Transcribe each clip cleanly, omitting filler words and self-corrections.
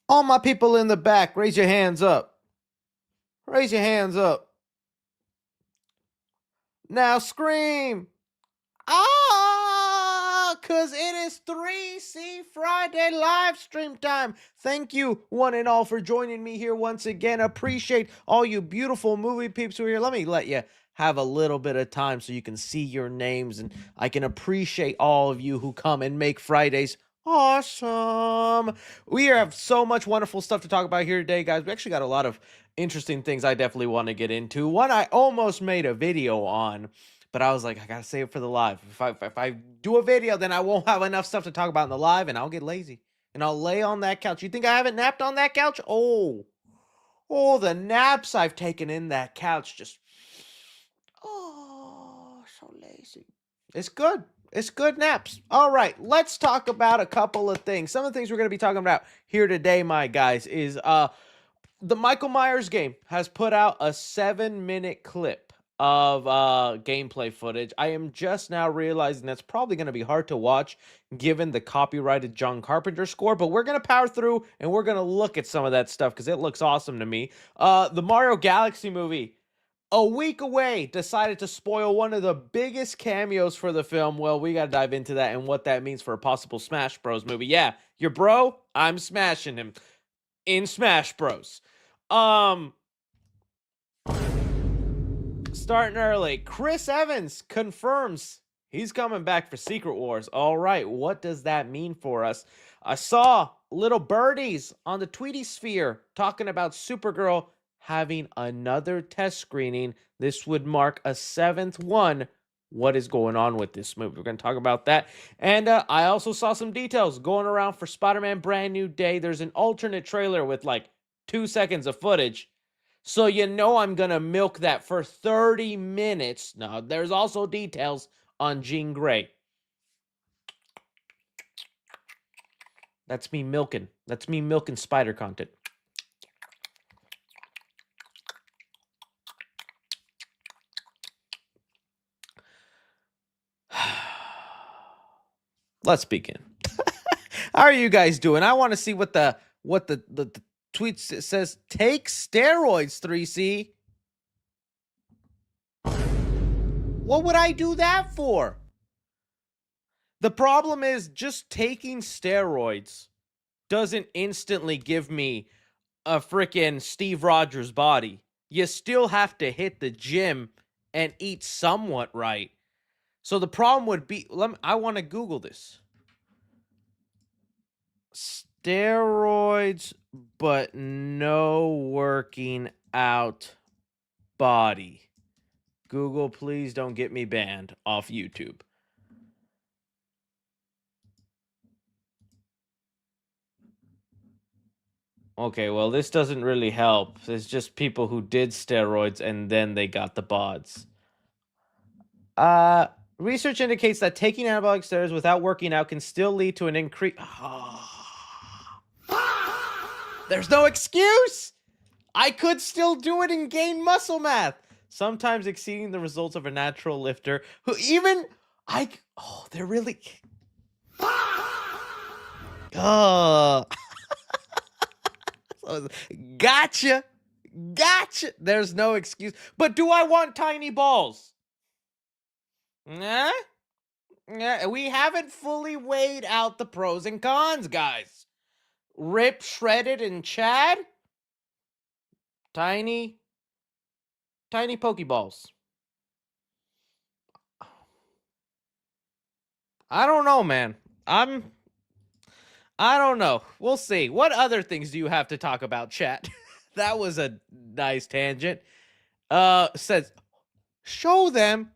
All my people in the back, raise your hands up. Raise your hands up. Now scream. Ah, because it is 3C Friday live stream time. Thank you, one and all, for joining me here once again. Appreciate all you beautiful movie peeps who are here. Let me let you have a little bit of time so you can see your names, and I can appreciate all of you who come and make Fridays awesome. We have so much wonderful stuff to talk about here today, guys. We actually got a lot of interesting things I definitely want to get into. One I almost made a video on, but I was like, I gotta save it for the live. If I do a video, then I won't have enough stuff to talk about in the live, and I'll get lazy. And I'll lay on that couch. You think I haven't napped on that couch? Oh, the naps I've taken in that couch just, oh, so lazy. It's good. It's good naps. All right, let's talk about a couple of things. Some of the things we're going to be talking about here today, my guys, is the Michael Myers game has put out a 7-minute clip of gameplay footage. I am just now realizing that's probably going to be hard to watch given the copyrighted John Carpenter score, but we're going to power through and we're going to look at some of that stuff because it looks awesome to me. The Mario Galaxy movie, a week away, decided to spoil one of the biggest cameos for the film. Well, we got to dive into that and what that means for a possible Smash Bros. Movie. Yeah, your bro, I'm smashing him in Smash Bros. Starting early, Chris Evans confirms he's coming back for Secret Wars. All right, what does that mean for us? I saw little birdies on the Tweety sphere talking about Supergirl having another test screening. This would mark a 7th one. What is going on with this movie? We're going to talk about that. And I also saw some details going around for Spider-Man Brand New Day. There's an alternate trailer with like 2 seconds of footage. So you know I'm going to milk that for 30 minutes. Now, there's also details on Jean Grey. That's me milking. That's me milking spider content. Let's begin. How are you guys doing? I want to see what the tweet says. Take steroids, 3C. What would I do that for? The problem is just taking steroids doesn't instantly give me a freaking Steve Rogers body. You still have to hit the gym and eat somewhat right. So the problem would be, I want to Google this. Steroids, but no working out body. Google, please don't get me banned off YouTube. Okay, well, this doesn't really help. It's just people who did steroids and then they got the bods. Research indicates that taking anabolic steroids without working out can still lead to an increase. There's no excuse. I could still do it and gain muscle mass, sometimes exceeding the results of a natural lifter who even they're really gotcha. There's no excuse. But do I want tiny balls? Nah. We haven't fully weighed out the pros and cons, guys. Rip, Shredded, and Chad? Tiny Pokeballs. I don't know, man. I don't know. We'll see. What other things do you have to talk about, chat? That was a nice tangent. Says, show them.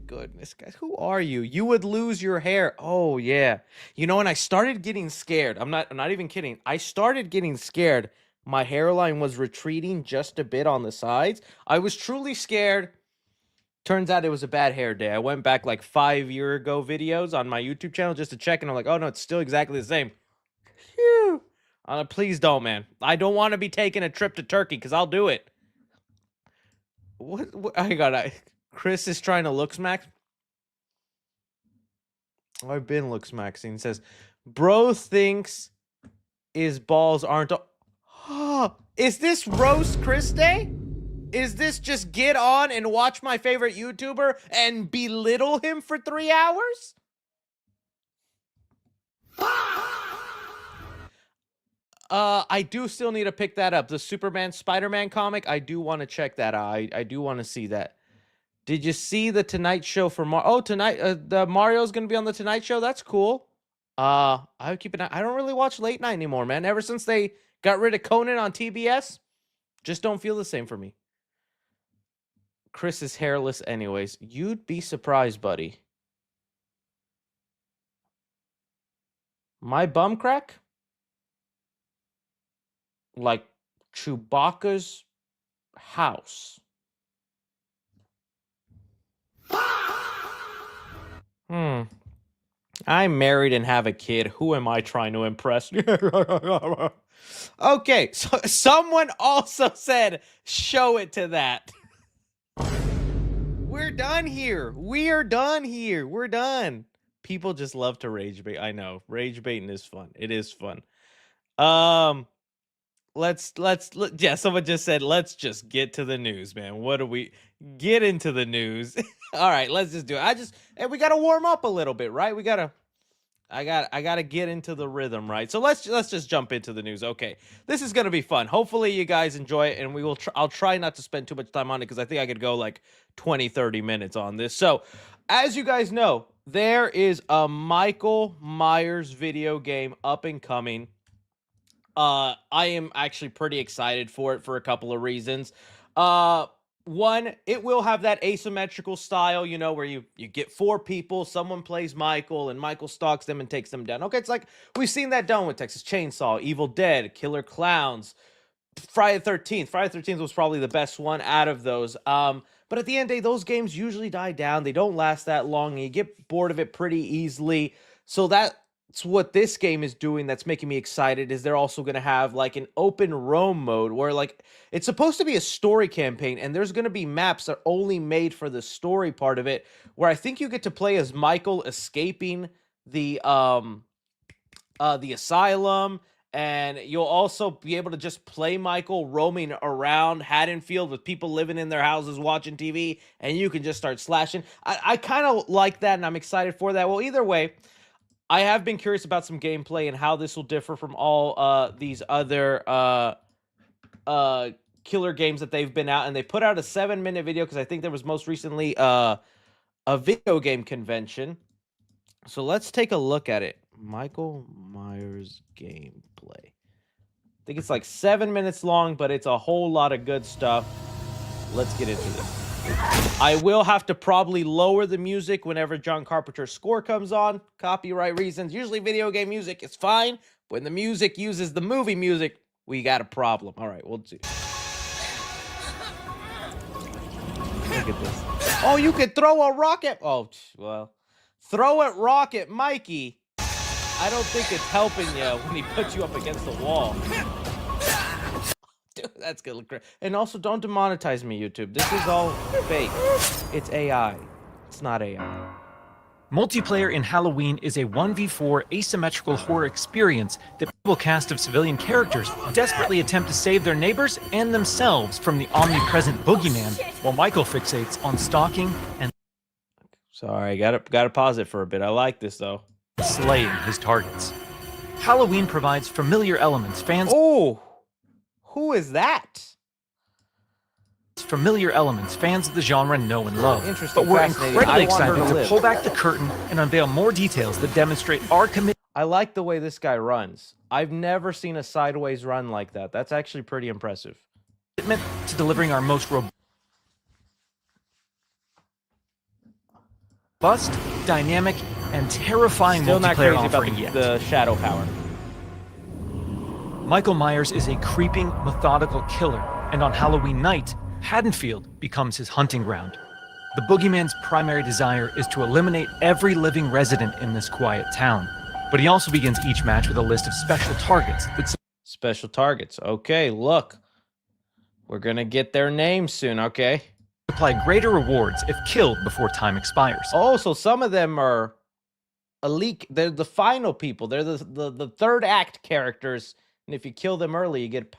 Goodness, guys, who are you? You would lose your hair. Oh yeah. You know, and I started getting scared. I'm not even kidding. I started getting scared. My hairline was retreating just a bit on the sides. I was truly scared. Turns out it was a bad hair day. I went back like 5 year ago videos on my YouTube channel just to check, and I'm like, oh no, it's still exactly the same. Phew. Please don't, man. I don't want to be taking a trip to Turkey because I'll do it. What I got? Chris is trying to look smack. I've been looks maxing. Says, Bro thinks his balls aren't. Is this roast Chris Day? Is this just get on and watch my favorite YouTuber and belittle him for 3 hours? I do still need to pick that up. The Superman Spider-Man comic, I do want to check that out. I do want to see that. Did you see the Tonight Show for tonight? The Mario's gonna be on the Tonight Show. That's cool. I keep an eye. I don't really watch late night anymore, man. Ever since they got rid of Conan on TBS, just don't feel the same for me. Chris is hairless, anyways. You'd be surprised, buddy. My bum crack, like Chewbacca's house. I'm married and have a kid. Who am I trying to impress? Okay, so someone also said, show it to that. We're done here. We are done here. We're done. People just love to rage bait. I know. Rage baiting is fun. It is fun. Yeah, someone just said, let's just get to the news, man. What do we get into the news? All right, let's just do it. And we got to warm up a little bit, right? I got to get into the rhythm, right? So let's just jump into the news. Okay. This is going to be fun. Hopefully you guys enjoy it, and I'll try not to spend too much time on it because I think I could go like 20-30 minutes on this. So, as you guys know, there is a Michael Myers video game up and coming. I am actually pretty excited for it for a couple of reasons. One, it will have that asymmetrical style, you know, where you get 4 people, someone plays Michael, and Michael stalks them and takes them down. Okay, it's like we've seen that done with Texas Chainsaw, Evil Dead, Killer Clowns, Friday the 13th. Friday the 13th was probably the best one out of those. But at the end of the day, those games usually die down. They don't last that long, and you get bored of it pretty easily. So that's what this game is doing that's making me excited, is they're also going to have like an open roam mode where like it's supposed to be a story campaign, and there's going to be maps that are only made for the story part of it, where I think you get to play as Michael escaping the asylum, and you'll also be able to just play Michael roaming around Haddonfield with people living in their houses watching TV, and you can just start slashing. I kind of like that, and I'm excited for that. Well, either way, I have been curious about some gameplay and how this will differ from all these other killer games that they've been out. And they put out a 7-minute video because I think there was most recently a video game convention. So let's take a look at it. Michael Myers gameplay. I think it's like 7 minutes long, but it's a whole lot of good stuff. Let's get into this. I will have to probably lower the music whenever John Carpenter's score comes on. Copyright reasons. Usually video game music is fine. When the music uses the movie music, we got a problem. All right, we'll see. Look at this. Oh, you could throw a rocket. Oh, well. Throw it rocket, Mikey. I don't think it's helping you when he puts you up against the wall. Dude, that's gonna look great. And also, don't demonetize me, YouTube. This is all fake. It's AI. It's not AI. Multiplayer in Halloween is a 1v4 asymmetrical horror experience that will cast of civilian characters desperately attempt to save their neighbors and themselves from the omnipresent boogeyman, while Michael fixates on stalking and Sorry, gotta pause it for a bit. I like this though. slaying his targets. Halloween provides familiar elements fans Oh, who is that? fans of the genre know and love. Interesting, But we're fascinating. incredibly I want her excited to to live. pull back the curtain and unveil more details that demonstrate our commitment I like the way this guy runs. I've never seen a sideways run like that. That's actually pretty impressive. to delivering our most robust, dynamic, and terrifying Still not multiplayer crazy about offering yet. the shadow power. Michael Myers is a creeping, methodical killer, and on Halloween night, Haddonfield becomes his hunting ground. The boogeyman's primary desire is to eliminate every living resident in this quiet town, but he also begins each match with a list of special targets that Special targets. Okay, look. We're gonna get their names soon, okay? supply greater rewards if killed before time expires. Oh, so some of them are elite. They're the final people. They're the third act characters, and if you kill them early, you get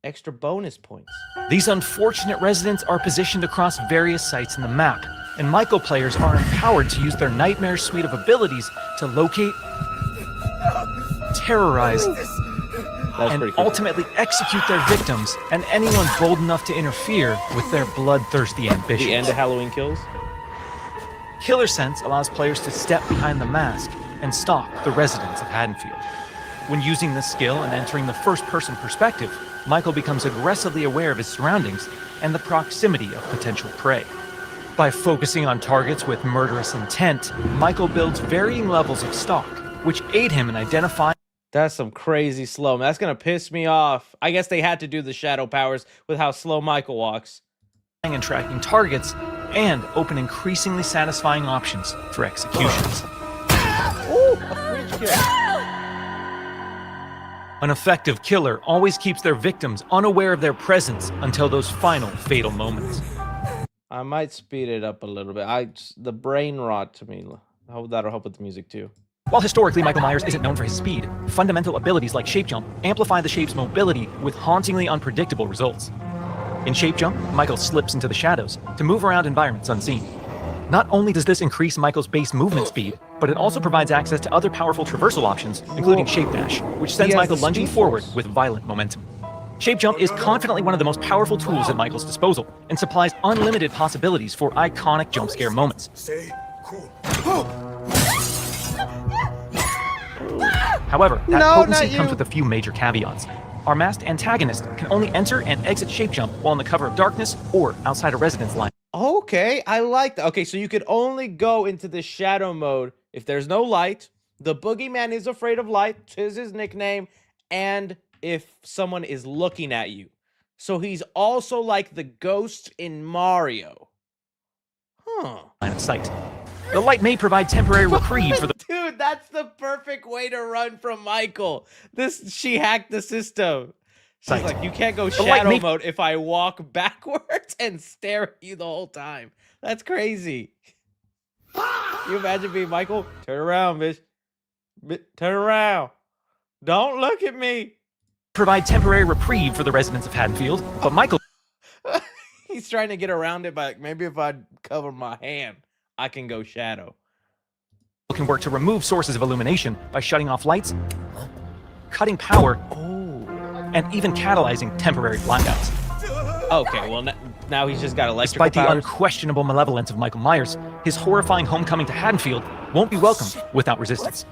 extra bonus points. These unfortunate residents are positioned across various sites in the map, and Micheal players are empowered to use their nightmare suite of abilities to locate, terrorize, and ultimately execute their victims and anyone bold enough to interfere with their bloodthirsty ambitions. The end of Halloween Kills? Killer Sense allows players to step behind the mask and stalk the residents of Haddonfield. When using this skill and entering the first-person perspective, Micheal becomes aggressively aware of his surroundings and the proximity of potential prey. By focusing on targets with murderous intent, Micheal builds varying levels of stalk, which aid him in identifying. That's some crazy slow. That's gonna piss me off. I guess they had to do the shadow powers with how slow Micheal walks. And tracking targets, and open increasingly satisfying options for executions. Ooh, a fridge kill. An effective killer always keeps their victims unaware of their presence until those final fatal moments. I might speed it up a little bit. The brain rot to me. I hope that'll help with the music too. While historically Michael Myers isn't known for his speed, fundamental abilities like shape jump amplify the shape's mobility with hauntingly unpredictable results. In shape jump, Micheal slips into the shadows to move around environments unseen. Not only does this increase Michael's base movement speed, but it also provides access to other powerful traversal options, including shape dash, which sends Micheal lunging forward with violent momentum. Shape jump is confidently one of the most powerful tools at Michael's disposal, and supplies unlimited possibilities for iconic jump scare moments. Stay cool. However, that potency comes with a few major caveats. Our masked antagonist can only enter and exit shape jump while in the cover of darkness or outside a residence line. Okay, I like that. Okay, so you could only go into the shadow mode if there's no light. The boogeyman is afraid of light, is his nickname, and if someone is looking at you. So he's also like the ghost in Mario. Huh. Line of sight. The light may provide temporary reprieve for the— Dude, that's the perfect way to run from Micheal. She hacked the system. She's like, you can't go shadow mode if I walk backwards and stare at you the whole time. That's crazy. Can you imagine being Micheal? Turn around, bitch. Turn around. Don't look at me. Provide temporary reprieve for the residents of Haddonfield, but Micheal— He's trying to get around it by, like, maybe if I cover my hand, I can go shadow. Can work to remove sources of illumination by shutting off lights, cutting power, and even catalyzing temporary blackouts. Okay, well, now he's just got electrical Despite the powers. unquestionable malevolence of Michael Myers, his horrifying homecoming to Haddonfield won't be welcomed without resistance.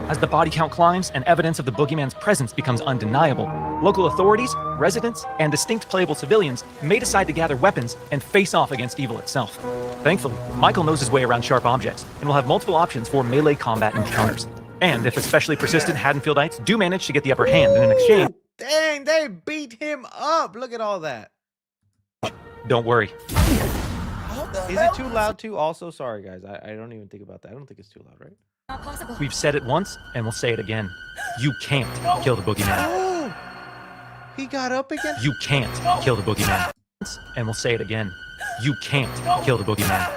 As the body count climbs and evidence of the boogeyman's presence becomes undeniable, local authorities, residents, and distinct playable civilians may decide to gather weapons and face off against evil itself. Thankfully, Michael knows his way around sharp objects and will have multiple options for melee combat encounters. And if especially persistent Haddonfieldites do manage to get the upper hand in an exchange— Dang, they beat him up. Look at all that. don't worry. Is it too loud too? Also, sorry guys, I don't even think about that. I don't think it's too loud, right? Not possible. We've said it once, and we'll say it again. You can't kill the boogeyman. Oh, he got up again? You can't kill the boogeyman. And we'll say it again. You can't kill the boogeyman.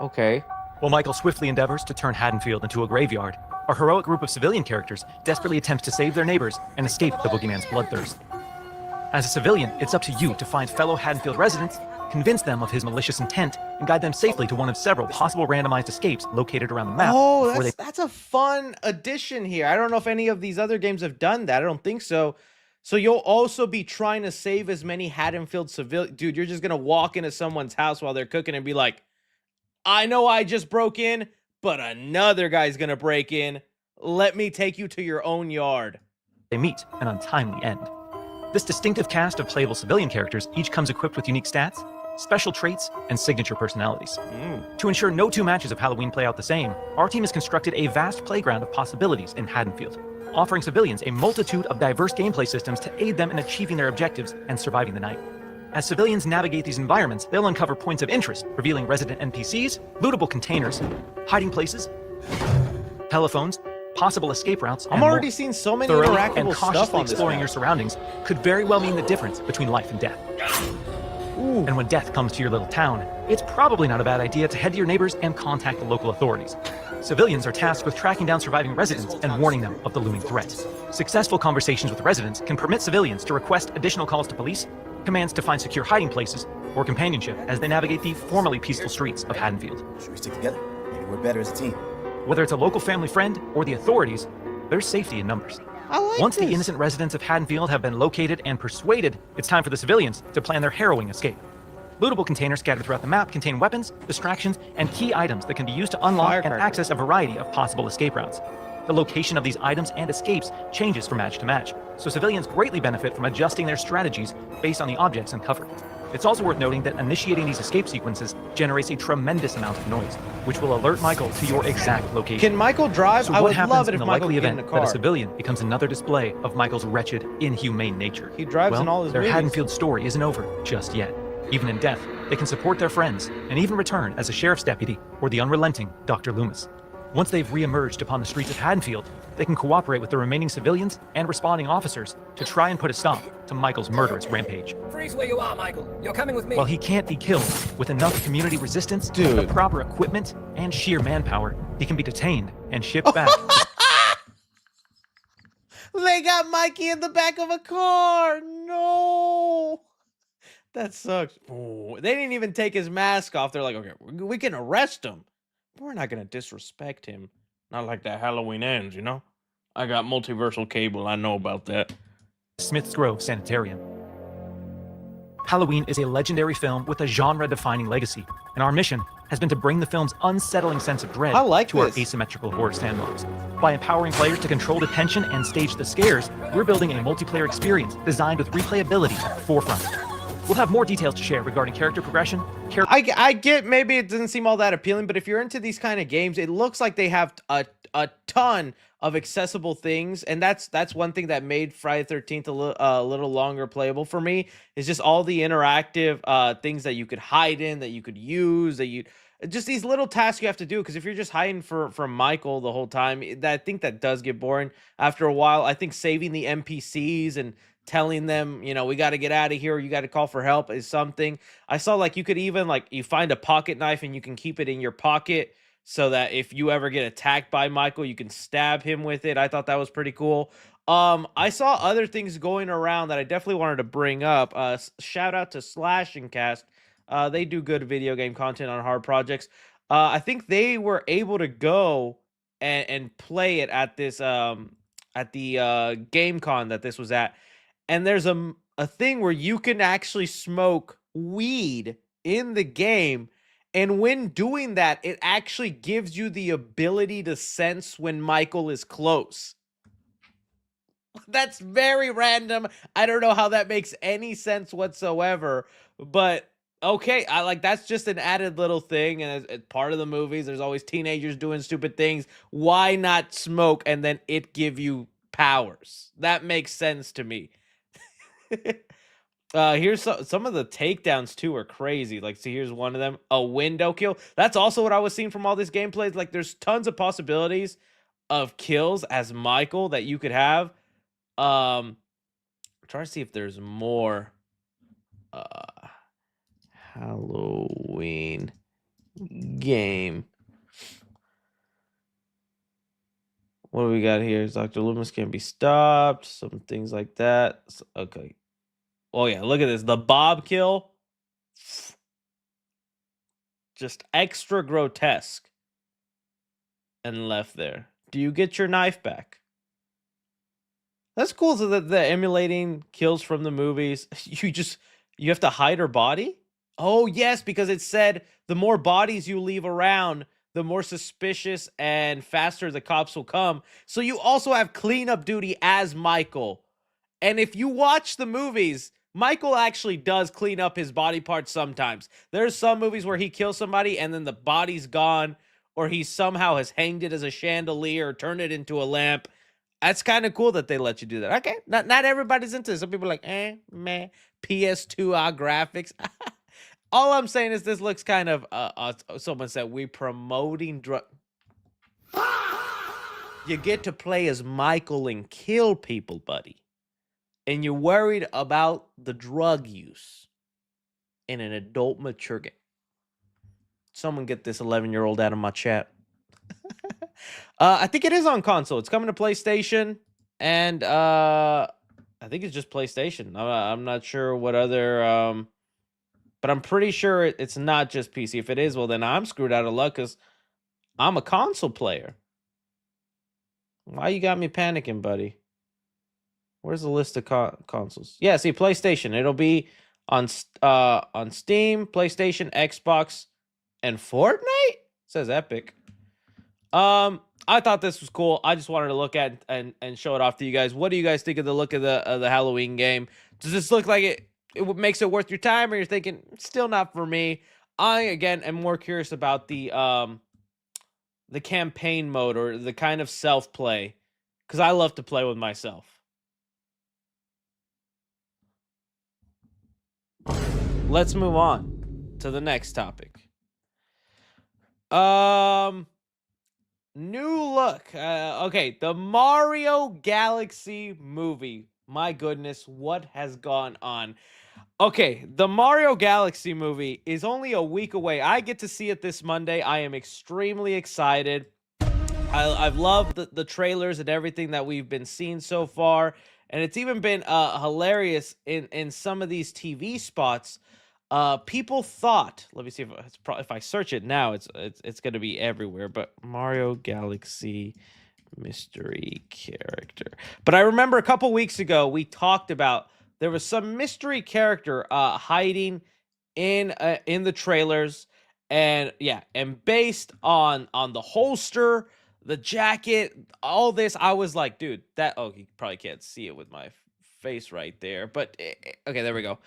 Okay. While Michael swiftly endeavors to turn Haddonfield into a graveyard, a heroic group of civilian characters desperately attempts to save their neighbors and escape the boogeyman's bloodthirst. As a civilian, it's up to you to find fellow Haddonfield residents, convince them of his malicious intent, and guide them safely to one of several possible randomized escapes located around the map. Oh, that's a fun addition here. I don't know if any of these other games have done that. I don't think so. So you'll also be trying to save as many Haddonfield civilians. Dude, you're just going to walk into someone's house while they're cooking and be like, I know I just broke in, but another guy's going to break in. Let me take you to your own yard. They meet an untimely end. This distinctive cast of playable civilian characters each comes equipped with unique stats, special traits, and signature personalities. To ensure no two matches of Halloween play out the same, our team has constructed a vast playground of possibilities in Haddonfield, offering civilians a multitude of diverse gameplay systems to aid them in achieving their objectives and surviving the night. As civilians navigate these environments, they'll uncover points of interest, revealing resident NPCs, lootable containers, hiding places, telephones, possible escape routes, I'm already seeing so many thoroughly interactable and stuff cautiously on this exploring map. your surroundings could very well mean the difference between life and death. Ooh, Ooh. And when death comes to your little town, it's probably not a bad idea to head to your neighbors and contact the local authorities. Civilians are tasked with tracking down surviving residents and warning them of the looming threat. Successful conversations with residents can permit civilians to request additional calls to police, commands to find secure hiding places, or companionship as they navigate the formerly peaceful streets of Haddonfield. Should we stick together? Maybe we're better as a team. Whether it's a local family friend or the authorities, there's safety in numbers. Once the innocent residents of Haddonfield have been located and persuaded, it's time for the civilians to plan their harrowing escape. Lootable containers scattered throughout the map contain weapons, distractions, and key items that can be used to unlock and access a variety of possible escape routes. The location of these items and escapes changes from match to match, so civilians greatly benefit from adjusting their strategies based on the objects uncovered. It's also worth noting that initiating these escape sequences generates a tremendous amount of noise, which will alert Michael to your exact location. Can Michael drive? So I what would happens love it in if the Michael likely could get in event a that a car. civilian becomes another display of Michael's wretched, inhumane nature? He drives in all his their movies. Haddonfield story isn't over just yet. Even in death, they can support their friends and even return as a sheriff's deputy or the unrelenting Dr. Loomis. Once they've re-emerged upon the streets of Haddonfield, they can cooperate with the remaining civilians and responding officers to try and put a stop to Michael's murderous rampage. Freeze where you are, Michael. You're coming with me. While he can't be killed, with enough community resistance, Dude. the proper equipment, and sheer manpower, he can be detained and shipped back. They got Mikey in the back of a car. No. That sucks. Ooh, they didn't even take his mask off. They're like, okay, we can arrest him, but we're not going to disrespect him. Not like that Halloween Ends, you know? I got multiversal cable. I know about that. Smith's Grove Sanitarium. Halloween is a legendary film with a genre-defining legacy, and our mission has been to bring the film's unsettling sense of dread I like to our this. asymmetrical horror sandbox. By empowering players to control the tension and stage the scares, we're building a multiplayer experience designed with replayability at the forefront. We'll have more details to share regarding character progression, I get maybe it doesn't seem all that appealing, but if you're into these kind of games, it looks like they have a ton of accessible things, and that's one thing that made Friday the 13th a little longer playable for me, is just all the interactive things that you could hide in, that you could use, that you just these little tasks you have to do, because if you're just hiding from Michael the whole time, I think that does get boring after a while. I think saving the NPCs and telling them, you know, we got to get out of here, you got to call for help is something. I saw like you could even like you find a pocket knife and you can keep it in your pocket so that if you ever get attacked by Michael, you can stab him with it. I thought that was pretty cool. I saw other things going around that I definitely wanted to bring up. Shout out to Slash and Cast. They do good video game content on hard projects. I think they were able to go and play it at this at the game con that this was at. And there's a thing where you can actually smoke weed in the game, and when doing that, it actually gives you the ability to sense when Michael is close. That's very random. I don't know how that makes any sense whatsoever, but okay, I like that's just an added little thing, and it's part of the movies. There's always teenagers doing stupid things. Why not smoke and then it give you powers? That makes sense to me. Here's some of the takedowns too are crazy. Like, see, here's one of them, a window kill. That's also what I was seeing from all this gameplay. Like, there's tons of possibilities of kills as Michael that you could have. Try to see if there's more. Halloween game. What do we got here? Dr. Loomis can be stopped. Some things like that. Okay. Oh, yeah. Look at this. The Bob kill. Just extra grotesque. And left there. Do you get your knife back? That's cool. So that the emulating kills from the movies. You have to hide her body? Oh, yes. Because it said the more bodies you leave around, the more suspicious and faster the cops will come. So you also have cleanup duty as Michael. And if you watch the movies, Michael actually does clean up his body parts sometimes. There's some movies where he kills somebody and then the body's gone, or he somehow has hanged it as a chandelier or turned it into a lamp. That's kind of cool that they let you do that. Okay, not everybody's into it. Some people are like, meh, PS2 graphics. All I'm saying is this looks kind of, someone said, we promoting drug. You get to play as Michael and kill people, buddy. And you're worried about the drug use. in an adult mature game. Someone get this 11-year-old out of my chat. I think it is on console. It's coming to PlayStation, and I think it's just PlayStation. I'm not sure what other, but I'm pretty sure it's not just PC. If it is, well, then I'm screwed out of luck because I'm a console player. Why you got me panicking, buddy? Where's the list of consoles? Yeah, see, PlayStation. It'll be on Steam, PlayStation, Xbox, and Fortnite. It says Epic. I thought this was cool. I just wanted to look at and show it off to you guys. What do you guys think of the look of the Halloween game? Does this look like it makes it worth your time, or you're thinking still not for me? I again am more curious about the campaign mode or the kind of self play, because I love to play with myself. Let's move on to the next topic. New look. Okay, the Mario Galaxy movie. My goodness, what has gone on? Okay, the Mario Galaxy movie is only a week away. I get to see it this Monday. I am extremely excited. I've loved the trailers and everything that we've been seeing so far. And it's even been hilarious in some of these TV spots. People thought, let me see if I search it now, it's going to be everywhere, but Mario Galaxy mystery character. But I remember a couple weeks ago we talked about there was some mystery character hiding in the trailers, and yeah, and based on the holster, the jacket, all this, I was like, dude, you probably can't see it with my face right there, but okay, there we go.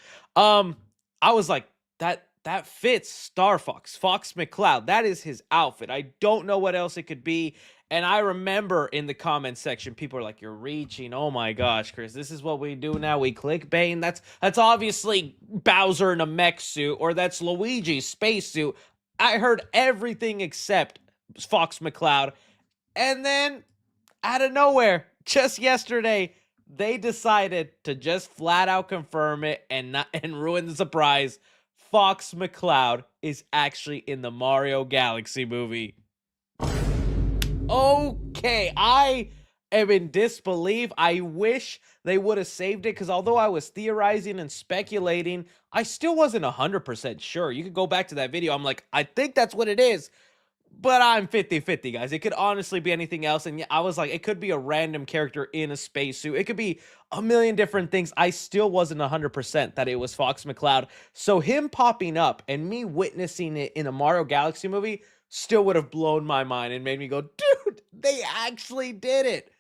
I was like, that fits Star Fox McCloud. That is his outfit. I don't know what else it could be. And I remember in the comment section, people are like, "You're reaching. Oh my gosh, Chris, this is what we do now. We clickbait. That's obviously Bowser in a mech suit, or that's Luigi's spacesuit." I heard everything except Fox McCloud. And then out of nowhere, just yesterday, they decided to just flat out confirm it and ruin the surprise. Fox McCloud is actually in the Mario Galaxy movie. Okay, I am in disbelief. I wish they would have saved it, because although I was theorizing and speculating, I still wasn't 100% sure. You could go back to that video. I'm like, I think that's what it is. But I'm 50-50, guys. It could honestly be anything else. And yeah, I was like, it could be a random character in a spacesuit. It could be a million different things. I still wasn't 100% that it was Fox McCloud. So him popping up and me witnessing it in a Mario Galaxy movie still would have blown my mind and made me go, dude, they actually did it.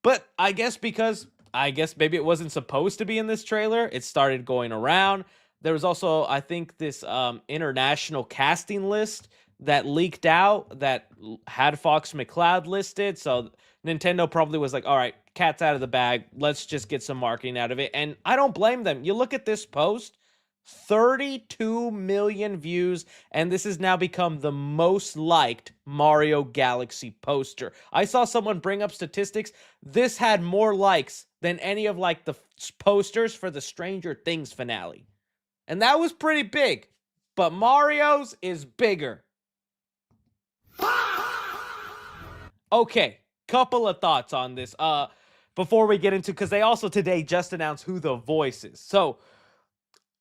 But I guess maybe it wasn't supposed to be in this trailer, it started going around. There was also, I think, this international casting list that leaked out that had Fox McCloud listed. So Nintendo probably was like, all right, cat's out of the bag. Let's just get some marketing out of it. And I don't blame them. You look at this post, 32 million views, and this has now become the most liked Mario Galaxy poster. I saw someone bring up statistics. This had more likes than any of like the posters for the Stranger Things finale. And that was pretty big. But Mario's is bigger. Okay, couple of thoughts on this before we get into, because they also today just announced who the voice is. So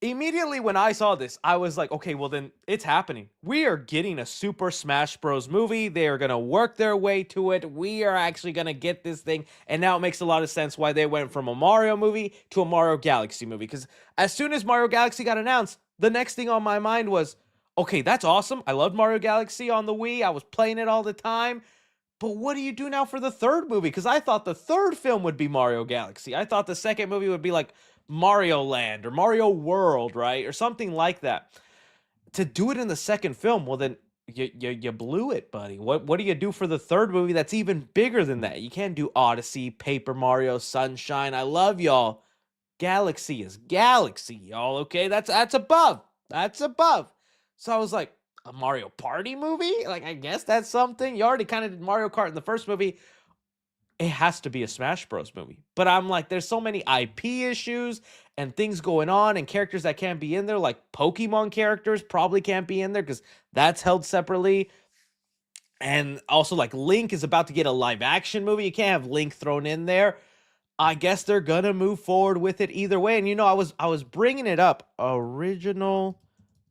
immediately when I saw this, I was like, okay, well then it's happening. We are getting a Super Smash Bros. Movie. They are going to work their way to it. We are actually going to get this thing. And now it makes a lot of sense why they went from a Mario movie to a Mario Galaxy movie. Because as soon as Mario Galaxy got announced, the next thing on my mind was, okay, that's awesome. I loved Mario Galaxy on the Wii. I was playing it all the time. But what do you do now for the third movie? Because I thought the third film would be Mario Galaxy. I thought the second movie would be like Mario Land or Mario World, right? Or something like that. To do it in the second film, well then you blew it, buddy. What do you do for the third movie that's even bigger than that? You can't do Odyssey, Paper Mario, Sunshine. I love y'all. Galaxy is Galaxy, y'all, okay? That's above. That's above. So I was like, a Mario Party movie? Like, I guess that's something. You already kind of did Mario Kart in the first movie. it has to be a Smash Bros movie. But I'm like, there's so many IP issues and things going on and characters that can't be in there, like Pokemon characters probably can't be in there because that's held separately. And also, like, Link is about to get a live action movie. You can't have Link thrown in there. I guess they're gonna move forward with it either way. And I was bringing it up. Original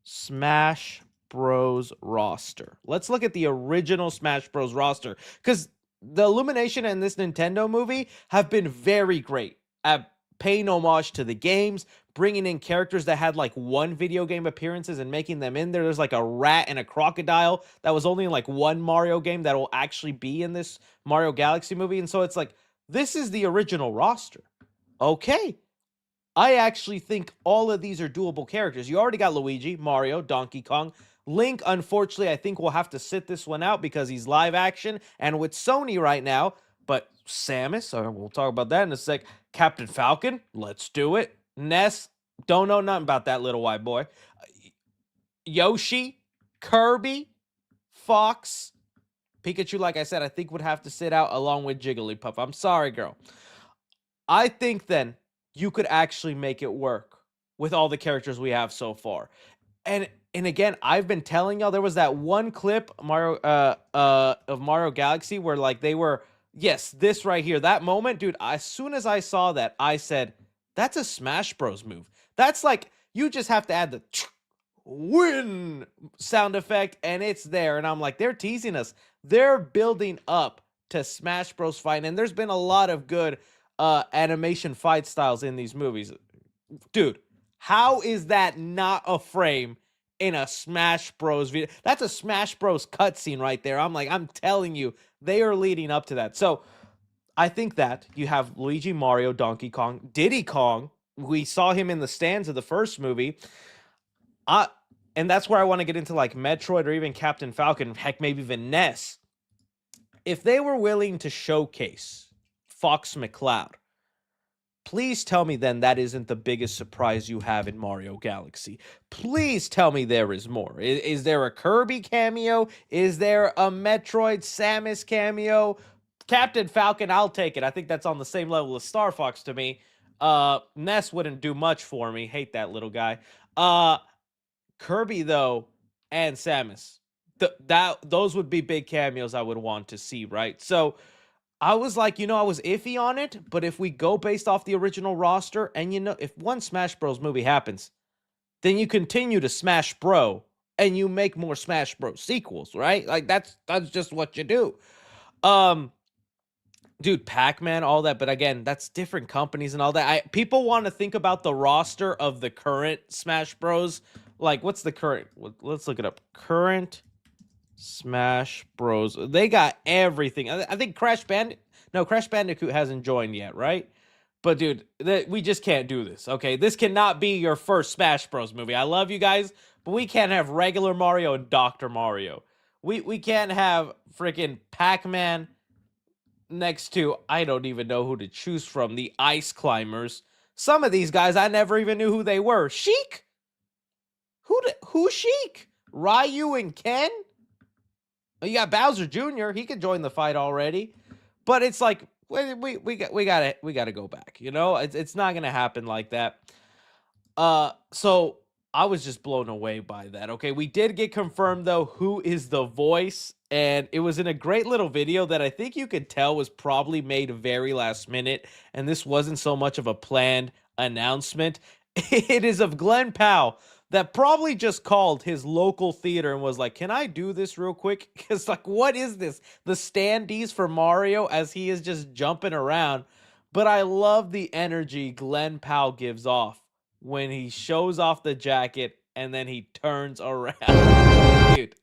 Smash Bros roster. Let's look at the original Smash Bros roster because the Illumination and this Nintendo movie have been very great at paying homage to the games, bringing in characters that had like one video game appearances and making them in there. There's like a rat and a crocodile that was only in like one Mario game that will actually be in this Mario Galaxy movie. And so it's like, this is the original roster. Okay. I actually think all of these are doable characters. You already got Luigi, Mario, Donkey Kong. Link, unfortunately, I think we'll have to sit this one out because he's live action and with Sony right now. But Samus, we'll talk about that in a sec. Captain Falcon, let's do it. Ness, don't know nothing about that little white boy. Yoshi, Kirby, Fox, Pikachu, like I said, I think would have to sit out along with Jigglypuff. I'm sorry, girl. I think then you could actually make it work with all the characters we have so far. And again, I've been telling y'all there was that one clip of Mario Galaxy where like they were, yes, this right here, that moment, dude, as soon as I saw that, I said, that's a Smash Bros move. That's like, you just have to add the win sound effect and it's there. And I'm like, they're teasing us. They're building up to Smash Bros fight. And there's been a lot of good animation fight styles in these movies. Dude, how is that not a frame in a Smash Bros video? That's a Smash Bros cutscene right there. I'm telling you, they are leading up to that. So I think that you have Luigi, Mario, Donkey Kong, Diddy Kong. We saw him in the stands of the first movie. And that's where I want to get into like Metroid or even Captain Falcon, heck, maybe even Ness. If they were willing to showcase Fox McCloud, please tell me then that isn't the biggest surprise you have in Mario Galaxy. Please tell me there is more. Is there a Kirby cameo? Is there a Metroid Samus cameo? Captain Falcon, I'll take it. I think that's on the same level as Star Fox to me. Ness wouldn't do much for me. Hate that little guy. Kirby, though, and Samus. Those would be big cameos I would want to see, right? So I was like, I was iffy on it, but if we go based off the original roster, and if one Smash Bros movie happens, then you continue to Smash Bro, and you make more Smash Bros sequels, right? Like, that's just what you do. Dude, Pac-Man, all that, but again, that's different companies and all that. People want to think about the roster of the current Smash Bros. Like, what's the current? Let's look it up. Current Smash Bros. They got everything. I think Crash Bandicoot hasn't joined yet, right? But dude, we just can't do this, okay? This cannot be your first Smash Bros. Movie. I love you guys, but we can't have regular Mario and Dr. Mario. We can't have freaking Pac-Man next to, I don't even know who to choose from, the Ice Climbers. Some of these guys, I never even knew who they were. Sheik? Who's Sheik? Ryu and Ken? You got Bowser Jr. He could join the fight already. But it's like, we gotta go back. It's not gonna happen like that. So I was just blown away by that. Okay, we did get confirmed though who is the voice, and it was in a great little video that I think you could tell was probably made very last minute, and this wasn't so much of a planned announcement. It is of Glenn Powell that probably just called his local theater and was like, can I do this real quick? Because like, what is this? The standees for Mario as he is just jumping around. But I love the energy Glenn Powell gives off when he shows off the jacket and then he turns around. Dude,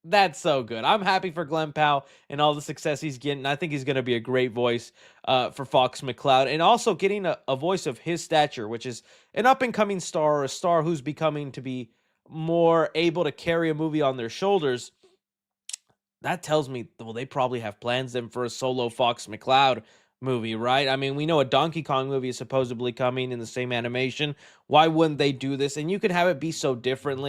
that's so good. I'm happy for Glenn Powell and all the success he's getting. I think he's going to be a great voice for Fox McCloud, and also getting a voice of his stature, which is an up-and-coming star, or a star who's becoming to be more able to carry a movie on their shoulders. That tells me, well, they probably have plans then for a solo Fox McCloud movie, right? I mean, we know a Donkey Kong movie is supposedly coming in the same animation. Why wouldn't they do this? And you could have it be so different.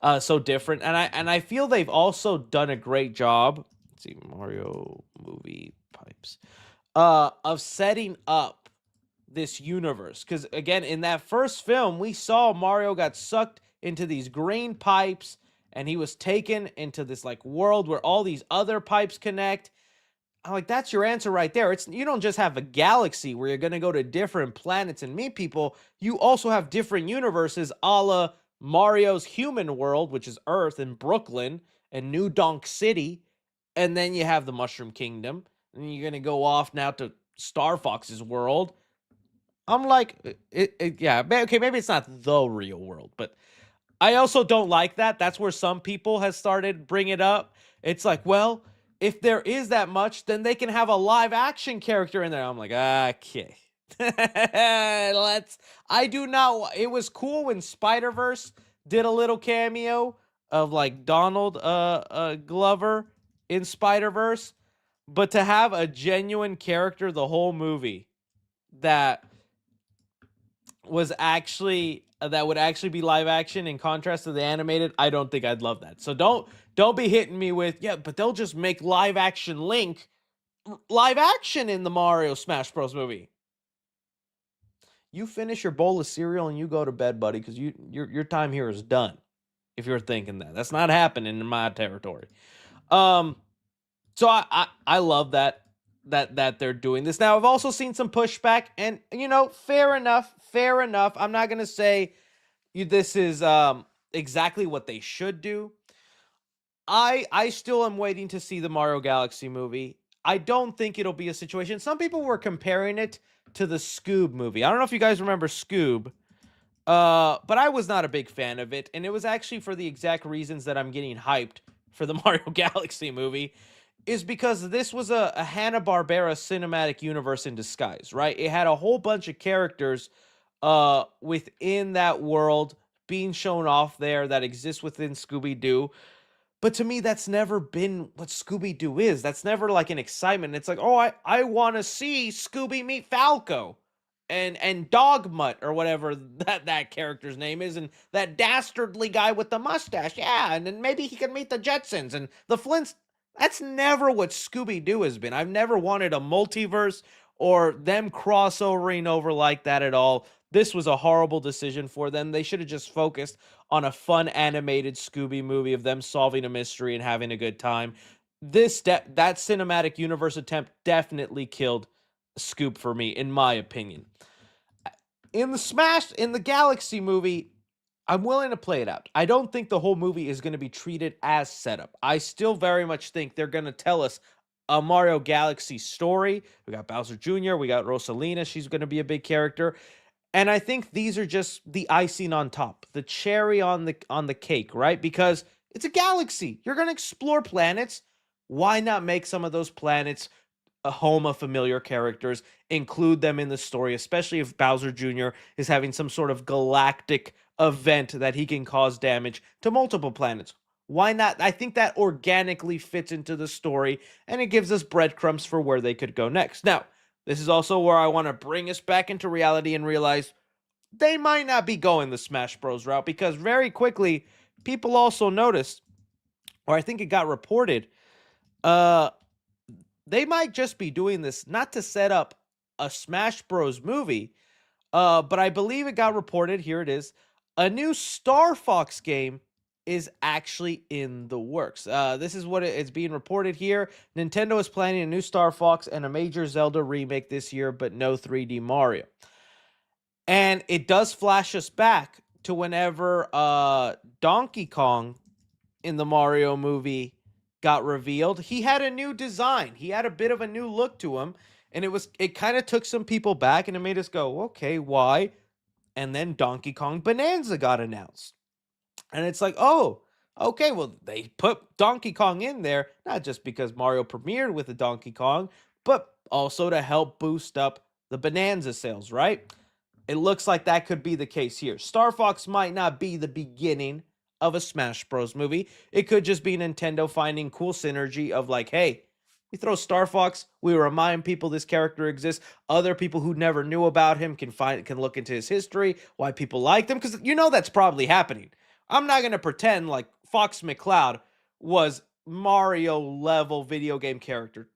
And I feel they've also done a great job. Let's see, Mario movie pipes, of setting up this universe. Because again, in that first film, we saw Mario got sucked into these green pipes and he was taken into this like world where all these other pipes connect. I'm like, that's your answer right there. It's, you don't just have a galaxy where you're going to go to different planets and meet people. You also have different universes, a la Mario's human world, which is Earth and Brooklyn and New Donk City. And then you have the Mushroom Kingdom. And you're going to go off now to Star Fox's world. I'm like, yeah, okay, maybe it's not the real world, but I also don't like that. That's where some people have started bringing it up. It's like, well, if there is that much, then they can have a live action character in there. I'm like, okay. I do not. It was cool when Spider-Verse did a little cameo of like Donald Glover in Spider-Verse, but to have a genuine character the whole movie that was actually that would actually be live action in contrast to the animated, I don't think I'd love that. So don't be hitting me with, yeah, but they'll just make live action Link live action in the Mario Smash Bros movie. You finish your bowl of cereal and you go to bed, buddy, because your time here is done. If you're thinking that. That's not happening in my territory. So I love that they're doing this. Now, I've also seen some pushback, and fair enough. I'm not gonna say this is exactly what they should do. I still am waiting to see the Mario Galaxy movie. I don't think it'll be a situation. Some people were comparing it to the Scoob movie. I don't know if you guys remember Scoob, but I was not a big fan of it, and it was actually for the exact reasons that I'm getting hyped for the Mario Galaxy movie, is because this was a Hanna-Barbera cinematic universe in disguise, right? It had a whole bunch of characters within that world being shown off there that exists within Scooby-Doo. But to me, that's never been what Scooby-Doo is. That's never like an excitement. It's like, oh, I want to see Scooby meet Falco and Dogmutt or whatever that character's name is, and that dastardly guy with the mustache. Yeah, and then maybe he can meet the Jetsons and the Flints. That's never what Scooby-Doo has been. I've never wanted a multiverse or them crossovering over like that at all. This was a horrible decision for them. They should have just focused on a fun animated Scooby movie of them solving a mystery and having a good time. That cinematic universe attempt definitely killed Scoob for me, in my opinion. In the Galaxy movie, I'm willing to play it out. I don't think the whole movie is going to be treated as setup. I still very much think they're going to tell us a Mario Galaxy story. We got Bowser Jr., we got Rosalina, she's going to be a big character. And I think these are just the icing on top, the cherry on the cake, right? Because it's a galaxy. You're going to explore planets. Why not make some of those planets a home of familiar characters, include them in the story, especially if Bowser Jr. is having some sort of galactic event that he can cause damage to multiple planets. Why not? I think that organically fits into the story, and it gives us breadcrumbs for where they could go next. Now, this is also where I want to bring us back into reality and realize they might not be going the Smash Bros. Route, because very quickly, people also noticed, or I think it got reported, they might just be doing this not to set up a Smash Bros. Movie, but I believe it got reported, here it is, a new Star Fox game is actually in the works. This is what it's being reported here. Nintendo is planning a new Star Fox and a major Zelda remake this year, but no 3D Mario. And it does flash us back to whenever Donkey Kong in the Mario movie got revealed. He had a new design. He had a bit of a new look to him, and it kind of took some people back, and it made us go, okay, why? And then Donkey Kong Bonanza got announced. And it's like, oh, okay, well, they put Donkey Kong in there, not just because Mario premiered with a Donkey Kong, but also to help boost up the Bonanza sales, right? It looks like that could be the case here. Star Fox might not be the beginning of a Smash Bros. Movie. It could just be Nintendo finding cool synergy of like, hey, we throw Star Fox, we remind people this character exists. Other people who never knew about him can look into his history, why people like him, because that's probably happening. I'm not going to pretend like Fox McCloud was Mario level video game character.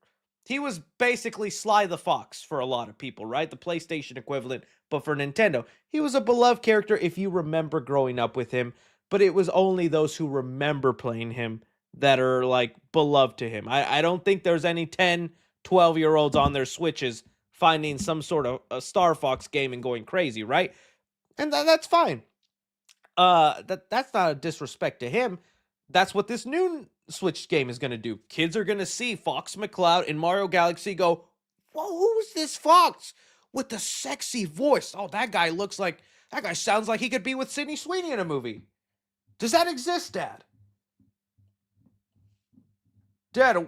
he was basically Sly the Fox for a lot of people, right? The PlayStation equivalent, but for Nintendo. He was a beloved character if you remember growing up with him, but it was only those who remember playing him that are like beloved to him. I don't think there's any 10, 12-year-olds on their Switches finding some sort of a Star Fox game and going crazy, right? And that's fine. That's not a disrespect to him. That's what this new Switch game is going to do. Kids are going to see Fox McCloud in Mario Galaxy go, whoa, who's this Fox with the sexy voice? Oh, that guy sounds like he could be with Sydney Sweeney in a movie. Does that exist, Dad? Dad,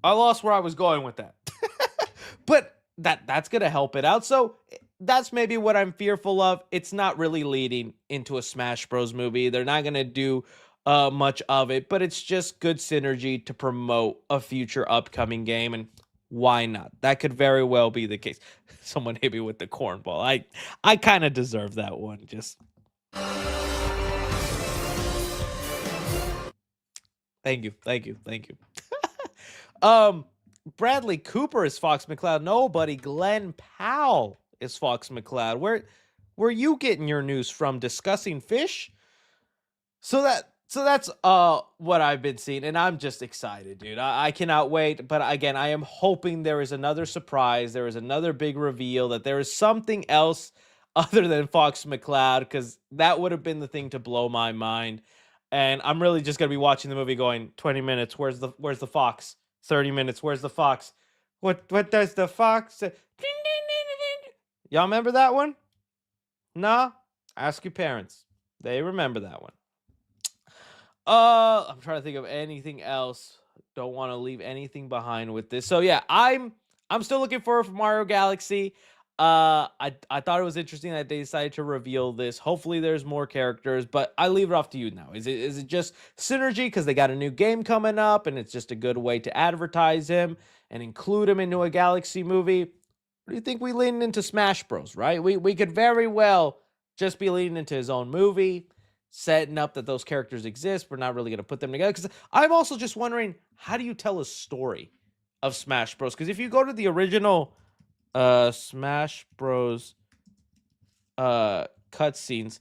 I lost where I was going with that. But that's going to help it out. So that's maybe what I'm fearful of. It's not really leading into a Smash Bros. Movie. They're not going to do much of it, but it's just good synergy to promote a future upcoming game. And why not? That could very well be the case. Someone hit me with the cornball. I kind of deserve that one. Just thank you. Bradley Cooper is Fox McCloud. Nobody. Glenn Powell is Fox McCloud. Where you getting your news from? Discussing Fish? So that's what I've been seeing, and I'm just excited, dude. I cannot wait. But again, I am hoping there is another surprise. There is another big reveal that there is something else other than Fox McCloud, because that would have been the thing to blow my mind. And I'm really just gonna be watching the movie going 20 minutes. Where's the fox? 30 minutes. Where's the fox? What does the fox say? Y'all remember that one? Nah? Ask your parents. They remember that one. I'm trying to think of anything else. Don't want to leave anything behind with this. So yeah, I'm still looking forward for Mario Galaxy. I thought it was interesting that they decided to reveal this. Hopefully there's more characters, but I leave it off to you now. Is it just synergy because they got a new game coming up and it's just a good way to advertise him and include him into a Galaxy movie? Or do you think we lean into Smash Bros, right? We could very well just be leaning into his own movie, setting up that those characters exist. We're not really going to put them together, because I'm also just wondering, how do you tell a story of Smash Bros? Because if you go to the original Smash Bros cutscenes,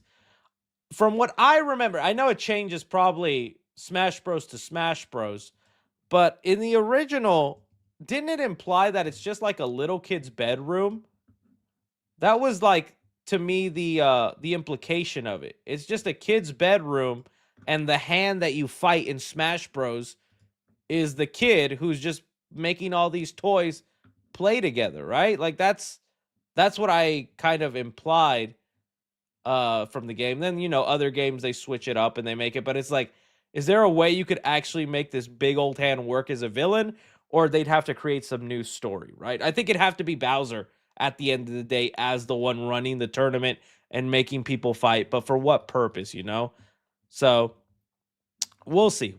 from what I remember, I know it changes probably Smash Bros to Smash Bros, but in the original, didn't it imply that it's just like a little kid's bedroom? That was like, to me, the implication of it. It's just a kid's bedroom, and the hand that you fight in Smash Bros is the kid who's just making all these toys play together, right? Like that's what I kind of implied from the game. Then, other games, they switch it up and they make it, but it's like, is there a way you could actually make this big old hand work as a villain, or they'd have to create some new story, right? I think it'd have to be Bowser at the end of the day as the one running the tournament and making people fight, but for what purpose, So we'll see.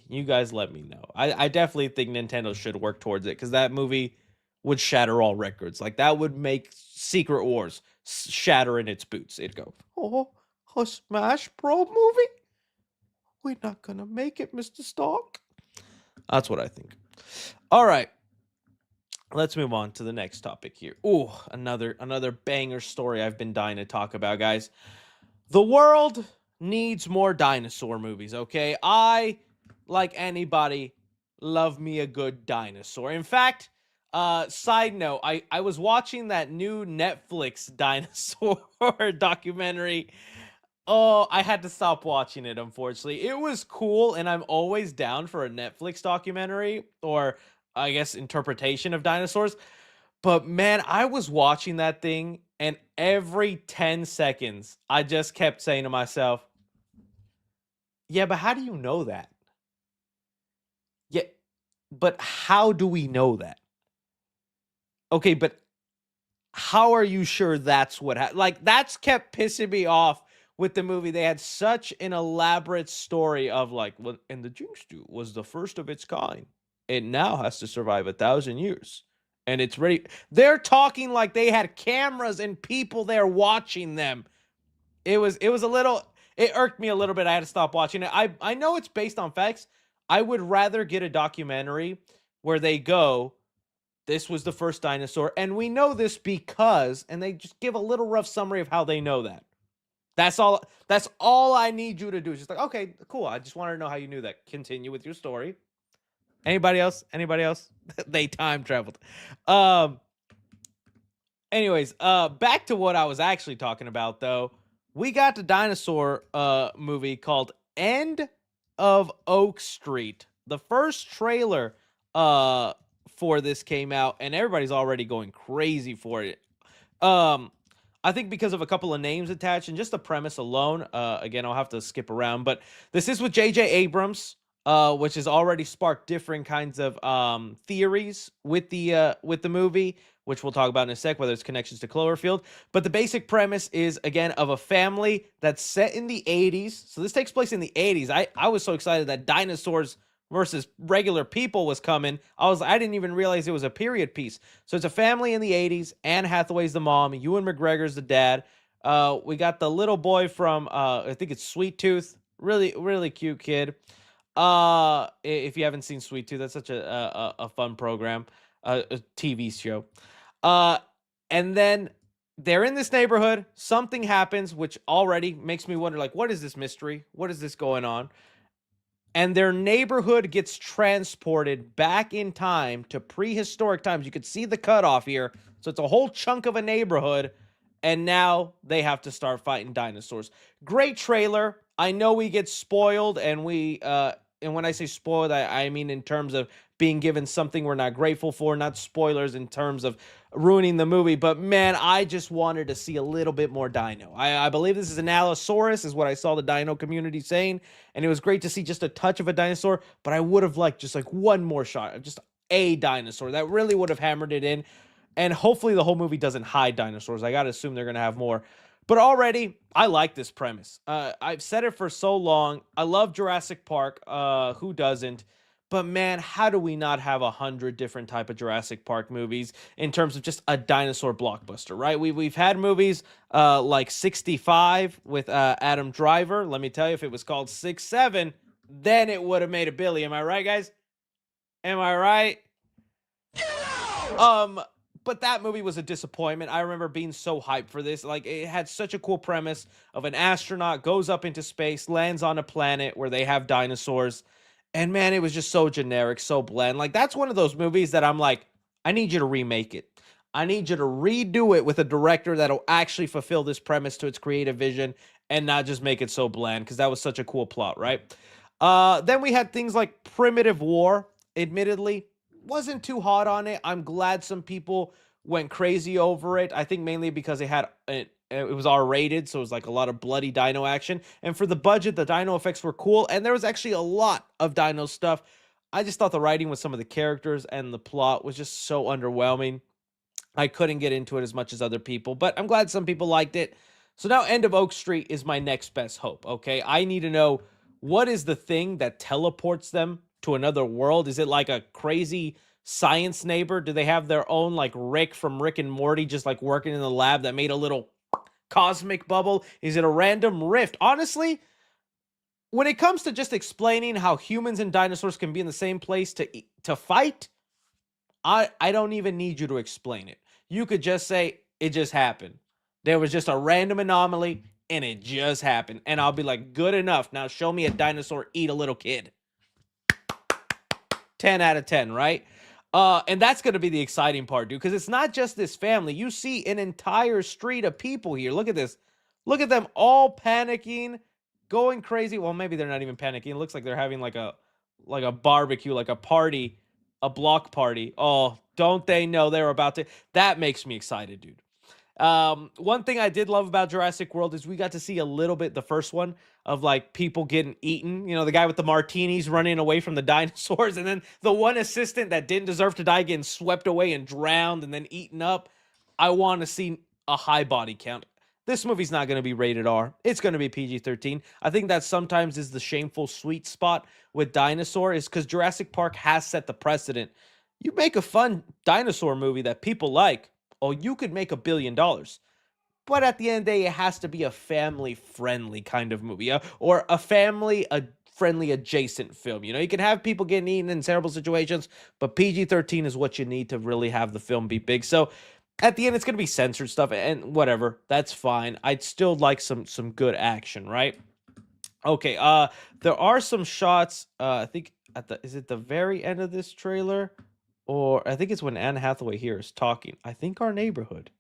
You guys let me know. I definitely think Nintendo should work towards it, because that movie would shatter all records. Like, that would make Secret Wars shatter in its boots. It'd go, oh, a Smash Bro movie? We're not gonna make it, Mr. Stark. That's what I think. All right. Let's move on to the next topic here. Ooh, another banger story I've been dying to talk about, guys. The world needs more dinosaur movies, okay? I, like anybody, love me a good dinosaur. In fact, side note, I was watching that new Netflix dinosaur documentary. Oh, I had to stop watching it, unfortunately. It was cool, and I'm always down for a Netflix documentary, or I guess interpretation of dinosaurs. But man, I was watching that thing, and every 10 seconds, I just kept saying to myself, yeah, but how do you know that? Yeah, but how do we know that? Okay, but how are you sure that's what happened? Like, that's kept pissing me off with the movie. They had such an elaborate story of like, well, and the Jinx was the first of its kind. It now has to survive 1,000 years. And it's ready. They're talking like they had cameras and people there watching them. It was a little, it irked me a little bit. I had to stop watching it. I know it's based on facts. I would rather get a documentary where they go, this was the first dinosaur, and we know this because, and they just give a little rough summary of how they know that. That's all. That's all I need you to do. Is just like, okay, cool. I just wanted to know how you knew that. Continue with your story. Anybody else? Anybody else? They time traveled. Um. Anyways, back to what I was actually talking about, though. We got the dinosaur movie called End of Oak Street. The first trailer for this came out, and everybody's already going crazy for it. Um, I think because of a couple of names attached and just the premise alone. Again, I'll have to skip around, but this is with J.J. Abrams, which has already sparked different kinds of theories with the movie, which we'll talk about in a sec, whether it's connections to Cloverfield. But the basic premise is, again, of a family that's set in the 80s. So this takes place in the 80s. I was so excited that dinosaurs versus regular people was coming. I didn't even realize it was a period piece. So it's a family in the 80s. Anne Hathaway's the mom. Ewan McGregor's the dad. We got the little boy from I think it's Sweet Tooth. Really, really cute kid. If you haven't seen Sweet Tooth, that's such a fun program, a TV show. And then they're in this neighborhood. Something happens, which already makes me wonder, like, what is this mystery? What is this going on? And their neighborhood gets transported back in time to prehistoric times. You could see the cutoff here. So it's a whole chunk of a neighborhood. And now they have to start fighting dinosaurs. Great trailer. I know we get spoiled, and and when I say spoiled, I mean in terms of being given something we're not grateful for, not spoilers in terms of ruining the movie. But man, I just wanted to see a little bit more dino. I believe this is an Allosaurus, is what I saw the dino community saying. And it was great to see just a touch of a dinosaur, but I would have liked just like one more shot of just a dinosaur. That really would have hammered it in. And hopefully the whole movie doesn't hide dinosaurs. I got to assume they're going to have more. But already, I like this premise. I've said it for so long. I love Jurassic Park. Who doesn't? But man, how do we not have 100 different type of Jurassic Park movies in terms of just a dinosaur blockbuster, right? We've had movies like 65 with Adam Driver. Let me tell you, if it was called 6-7, then it would have made a billy. Am I right, guys? Am I right? But that movie was a disappointment. I remember being so hyped for this. Like, it had such a cool premise of an astronaut goes up into space, lands on a planet where they have dinosaurs. And man, it was just so generic, so bland. Like, that's one of those movies that I'm like, I need you to remake it. I need you to redo it with a director that'll actually fulfill this premise to its creative vision and not just make it so bland, because that was such a cool plot, right? Then we had things like Primitive War. Admittedly, wasn't too hot on it. I'm glad some people went crazy over it. I think mainly because it was R-rated, so it was like a lot of bloody dino action. And for the budget, the dino effects were cool, and there was actually a lot of dino stuff. I just thought the writing with some of the characters and the plot was just so underwhelming. I couldn't get into it as much as other people, but I'm glad some people liked it. So now End of Oak Street is my next best hope, okay? I need to know, what is the thing that teleports them to another world? Is it like a crazy science neighbor? Do they have their own, like Rick from Rick and Morty, just like working in the lab that made a little cosmic bubble? Is it a random rift? Honestly, when it comes to just explaining how humans and dinosaurs can be in the same place to fight, I don't even need you to explain it. You could just say it just happened. There was just a random anomaly and it just happened. And I'll be like, good enough. Now show me a dinosaur eat a little kid. 10 out of 10, right? And that's going to be the exciting part, dude, because it's not just this family. You see an entire street of people here. Look at this. Look at them all panicking, going crazy. Well, maybe they're not even panicking. It looks like they're having like a barbecue, like a party, a block party. Oh, don't they know they're about to? That makes me excited, dude. One thing I did love about Jurassic World is we got to see a little bit, the first one, of like people getting eaten. You know, the guy with the martinis running away from the dinosaurs, and then the one assistant that didn't deserve to die getting swept away and drowned and then eaten up. I want to see a high body count. This movie's not going to be rated R. It's going to be PG-13. I think that sometimes is the shameful sweet spot with dinosaur, is because Jurassic Park has set the precedent. You make a fun dinosaur movie that people like, oh, you could make $1 billion. But at the end of the day, it has to be a family-friendly kind of movie, or a family, a friendly adjacent film. You know, you can have people getting eaten in terrible situations, but PG-13 is what you need to really have the film be big. So at the end, it's going to be censored stuff and whatever. That's fine. I'd still like some good action, right? Okay, there are some shots, I think is it the very end of this trailer? Or I think it's when Anne Hathaway here is talking. I think our neighborhood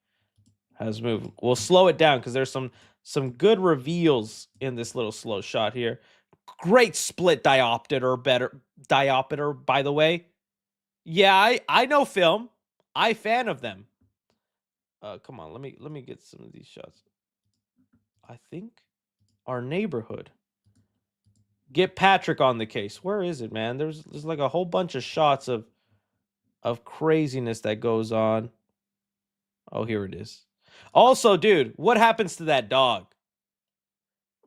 has moved. We'll slow it down because there's some good reveals in this little slow shot here. Great split diopter, by the way. Yeah, I know film. I fan of them. Come on, let me get some of these shots. I think our neighborhood. Get Patrick on the case. Where is it, man? There's like a whole bunch of shots of craziness that goes on. Oh, here it is. Also, dude, what happens to that dog?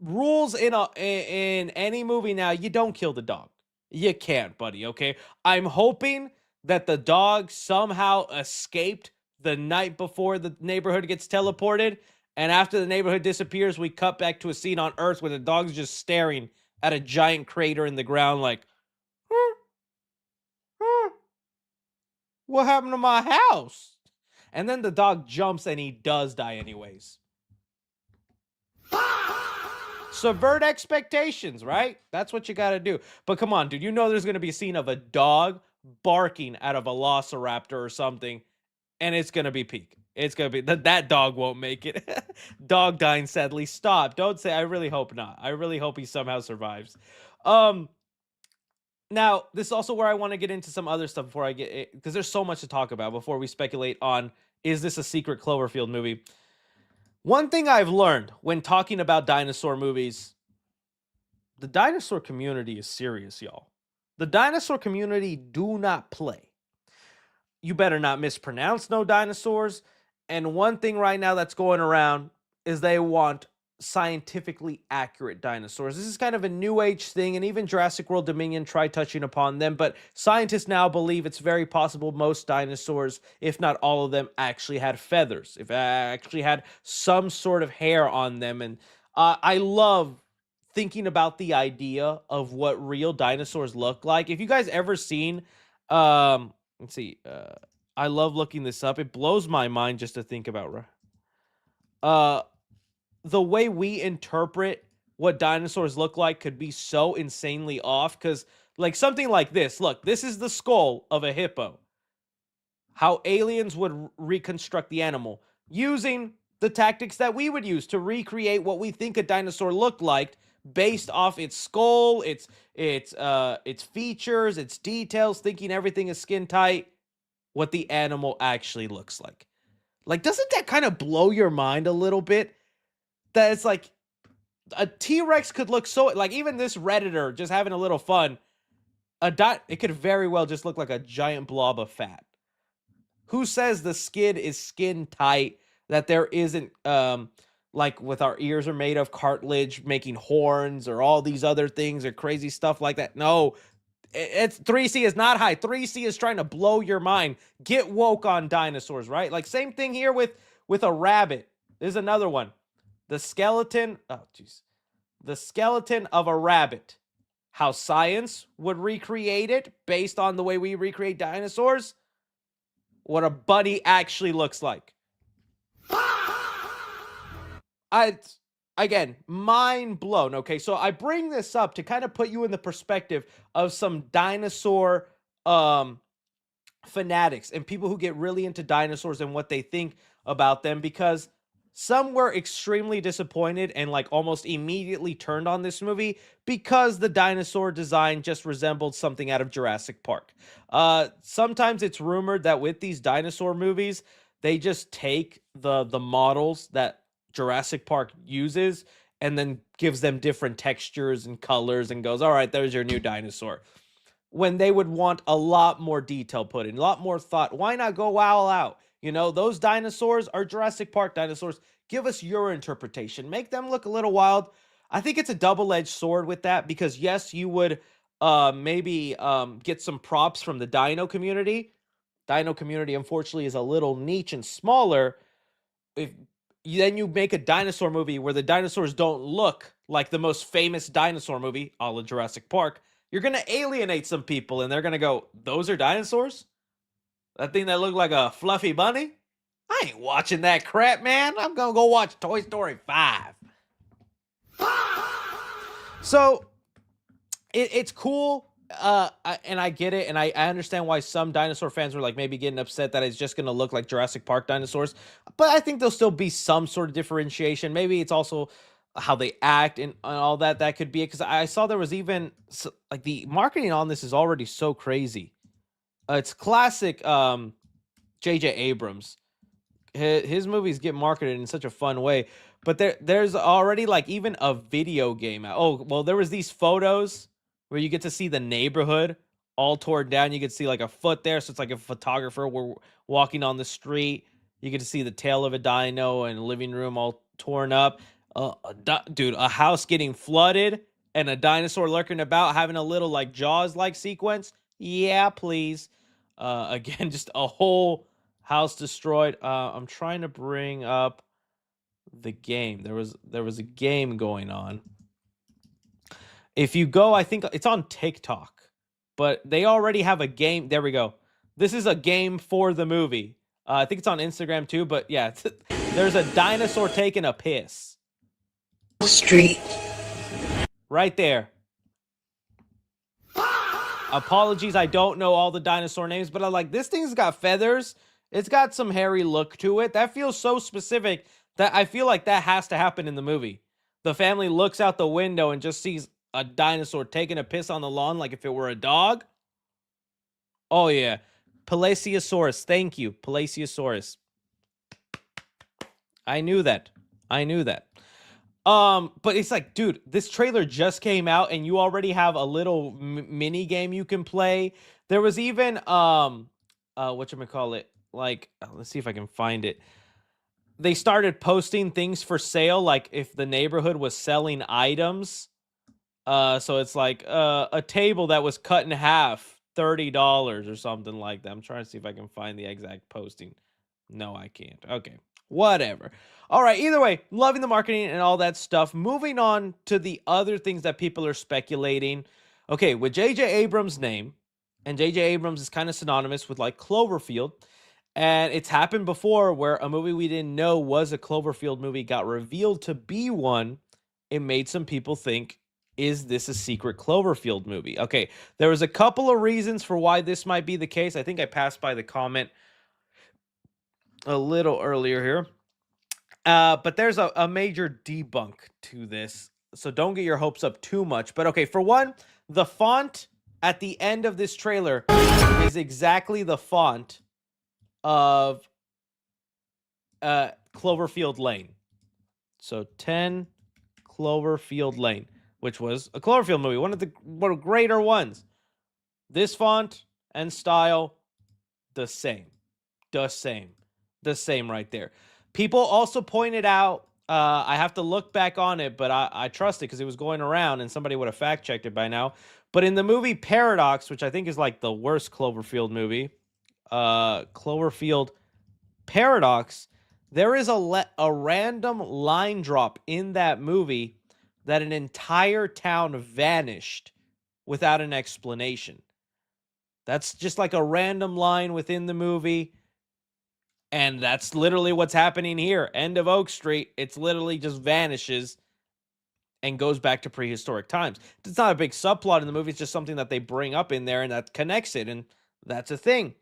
Rules in any movie now, you don't kill the dog. You can't, buddy, okay? I'm hoping that the dog somehow escaped the night before the neighborhood gets teleported, and after the neighborhood disappears, we cut back to a scene on Earth where the dog's just staring at a giant crater in the ground like, huh? Huh? What happened to my house? And then the dog jumps and he does die anyways. Subvert expectations, right? That's what you got to do. But come on, dude. You know there's going to be a scene of a dog barking at a velociraptor or something, and it's going to be peak. It's going to be that dog won't make it. Dog dying sadly. Stop. Don't say. I really hope not. I really hope he somehow survives. Now, this is also where I want to get into some other stuff before I get it, because there's so much to talk about before we speculate on, is this a secret Cloverfield movie? One thing I've learned when talking about dinosaur movies, the dinosaur community is serious, y'all. The dinosaur community do not play. You better not mispronounce no dinosaurs. And one thing right now that's going around is they want scientifically accurate dinosaurs. This is kind of a new age thing, and even Jurassic World Dominion tried touching upon them, but scientists now believe it's very possible most dinosaurs, if not all of them, actually had feathers, if actually had some sort of hair on them. And I love thinking about the idea of what real dinosaurs look like. If you guys ever seen let's see, I love looking this up. It blows my mind just to think about the way we interpret what dinosaurs look like could be so insanely off, because like something like this, look, this is the skull of a hippo. How aliens would reconstruct the animal using the tactics that we would use to recreate what we think a dinosaur looked like based off its skull, its features, its details, thinking everything is skin tight, what the animal actually looks like. Like, doesn't that kind of blow your mind a little bit? That it's like a T-Rex could look so, like, even this Redditor just having a little fun, it could very well just look like a giant blob of fat. Who says the skin is skin tight, that there isn't like with our ears are made of cartilage making horns or all these other things or crazy stuff like that? No, it's 3C is not high. 3C is trying to blow your mind. Get woke on dinosaurs, right? Like same thing here with a rabbit. There's another one. The skeleton, oh jeez. The skeleton of a rabbit. How science would recreate it based on the way we recreate dinosaurs. What a bunny actually looks like. Again, mind blown. Okay, so I bring this up to kind of put you in the perspective of some dinosaur fanatics and people who get really into dinosaurs and what they think about them, because some were extremely disappointed and like almost immediately turned on this movie because the dinosaur design just resembled something out of Jurassic Park. Sometimes it's rumored that with these dinosaur movies, they just take the models that Jurassic Park uses and then gives them different textures and colors and goes, all right, there's your new dinosaur. When they would want a lot more detail put in, a lot more thought. Why not go all out? You know, those dinosaurs are Jurassic Park dinosaurs. Give us your interpretation. Make them look a little wild. I think it's a double-edged sword with that because, yes, you would maybe get some props from the dino community. Dino community, unfortunately, is a little niche and smaller. then you make a dinosaur movie where the dinosaurs don't look like the most famous dinosaur movie, a la Jurassic Park, you're going to alienate some people and they're going to go, those are dinosaurs? That thing that looked like a fluffy bunny? I ain't watching that crap, man. I'm going to go watch Toy Story 5. So, it's cool. And I get it, and I understand why some dinosaur fans were like maybe getting upset that it's just going to look like Jurassic Park dinosaurs, but I think there'll still be some sort of differentiation. Maybe it's also how they act and all that could be it, because I saw there was even like the marketing on this is already so crazy. It's classic J.J. Abrams. His movies get marketed in such a fun way, but there's already like even a video game out. Oh, well, there was these photos where you get to see the neighborhood all torn down. You could see like a foot there, so it's like a photographer. We're walking on the street. You get to see the tail of a dino and living room all torn up. Dude, a house getting flooded and a dinosaur lurking about, having a little like Jaws-like sequence. Yeah, please. Again, just a whole house destroyed. I'm trying to bring up the game. There was a game going on. If you go, I think it's on TikTok, but they already have a game. There we go. This is a game for the movie. I think it's on Instagram too, but yeah, there's a dinosaur taking a piss. Street. Right there. Apologies, I don't know all the dinosaur names, but I'm like, this thing's got feathers. It's got some hairy look to it. That feels so specific that I feel like that has to happen in the movie. The family looks out the window and just sees a dinosaur taking a piss on the lawn like if it were a dog. Oh, yeah. Palasiosaurus. Thank you. Palasiosaurus. I knew that. But it's like, dude, this trailer just came out and you already have a little mini game you can play. There was even whatchamacallit, like, let's see if I can find it. They started posting things for sale, like if the neighborhood was selling items. So it's like a table that was cut in half, $30 or something like that. I'm trying to see if I can find the exact posting. No, I can't. Okay, whatever. All right, either way, loving the marketing and all that stuff. Moving on to the other things that people are speculating. Okay, with J.J. Abrams' name, and J.J. Abrams is kind of synonymous with like Cloverfield, and it's happened before where a movie we didn't know was a Cloverfield movie got revealed to be one. It made some people think, is this a secret Cloverfield movie? Okay, there was a couple of reasons for why this might be the case. I think I passed by the comment a little earlier here. But there's a major debunk to this, so don't get your hopes up too much. But okay, for one, the font at the end of this trailer is exactly the font of Cloverfield Lane. So 10 Cloverfield Lane, which was a Cloverfield movie, one of the greater ones. This font and style, the same right there. People also pointed out, I have to look back on it, but I trust it because it was going around and somebody would have fact-checked it by now. But in the movie Paradox, which I think is like the worst Cloverfield movie, Cloverfield Paradox, there is a random line drop in that movie that an entire town vanished without an explanation. That's just like a random line within the movie. And that's literally what's happening here. End of Oak Street. It's literally just vanishes and goes back to prehistoric times. It's not a big subplot in the movie. It's just something that they bring up in there and that connects it. And that's a thing.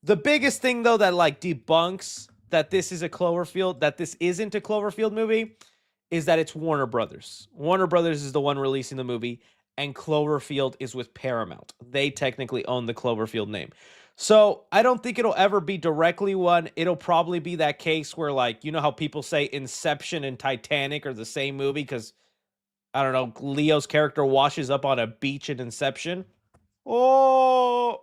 The biggest thing, though, that like debunks that this is a Cloverfield, that this isn't a Cloverfield movie, is that it's Warner Brothers. Warner Brothers is the one releasing the movie, and Cloverfield is with Paramount. They technically own the Cloverfield name. So I don't think it'll ever be directly one. It'll probably be that case where, like, you know how people say Inception and Titanic are the same movie because, I don't know, Leo's character washes up on a beach in Inception? Oh,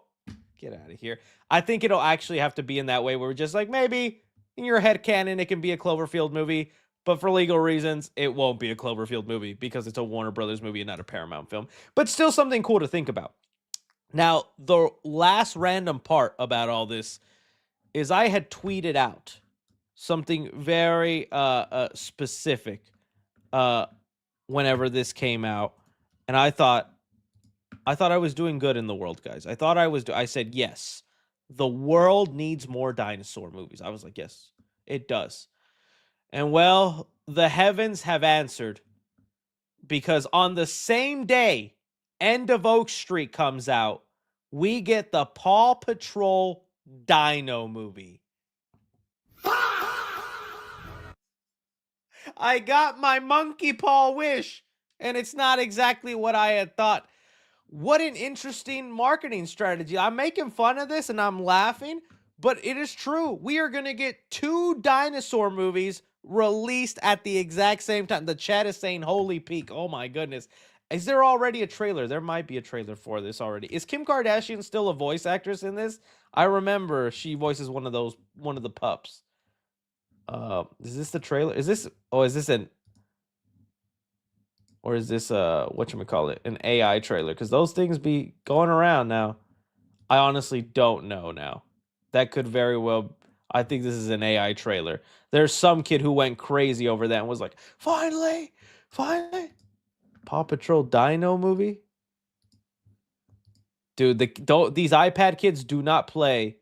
get out of here. I think it'll actually have to be in that way where we're just like, maybe in your head canon it can be a Cloverfield movie, but for legal reasons, it won't be a Cloverfield movie because it's a Warner Brothers movie and not a Paramount film. But still something cool to think about. Now, the last random part about all this is I had tweeted out something very specific whenever this came out, and I thought I was doing good in the world, guys. I said yes. The world needs more dinosaur movies. I was like, yes, it does. And well, the heavens have answered, because on the same day End of Oak Street comes out, we get the Paw Patrol Dino movie. I got my monkey paw wish, and it's not exactly what I had thought. What an interesting marketing strategy. I'm making fun of this and I'm laughing, but it is true. We are going to get 2 dinosaur movies released at the exact same time. The chat is saying, holy peak. Oh my goodness. Is there already a trailer? There might be a trailer for this already. Is Kim Kardashian still a voice actress in this? I remember she voices one of the pups. Is this the trailer? Is this an, or is this whatchamacallit, an AI trailer? Because those things be going around now. I honestly don't know now. That could very well, I think this is an AI trailer. There's some kid who went crazy over that and was like, finally. Paw Patrol Dino movie? Dude, these iPad kids do not play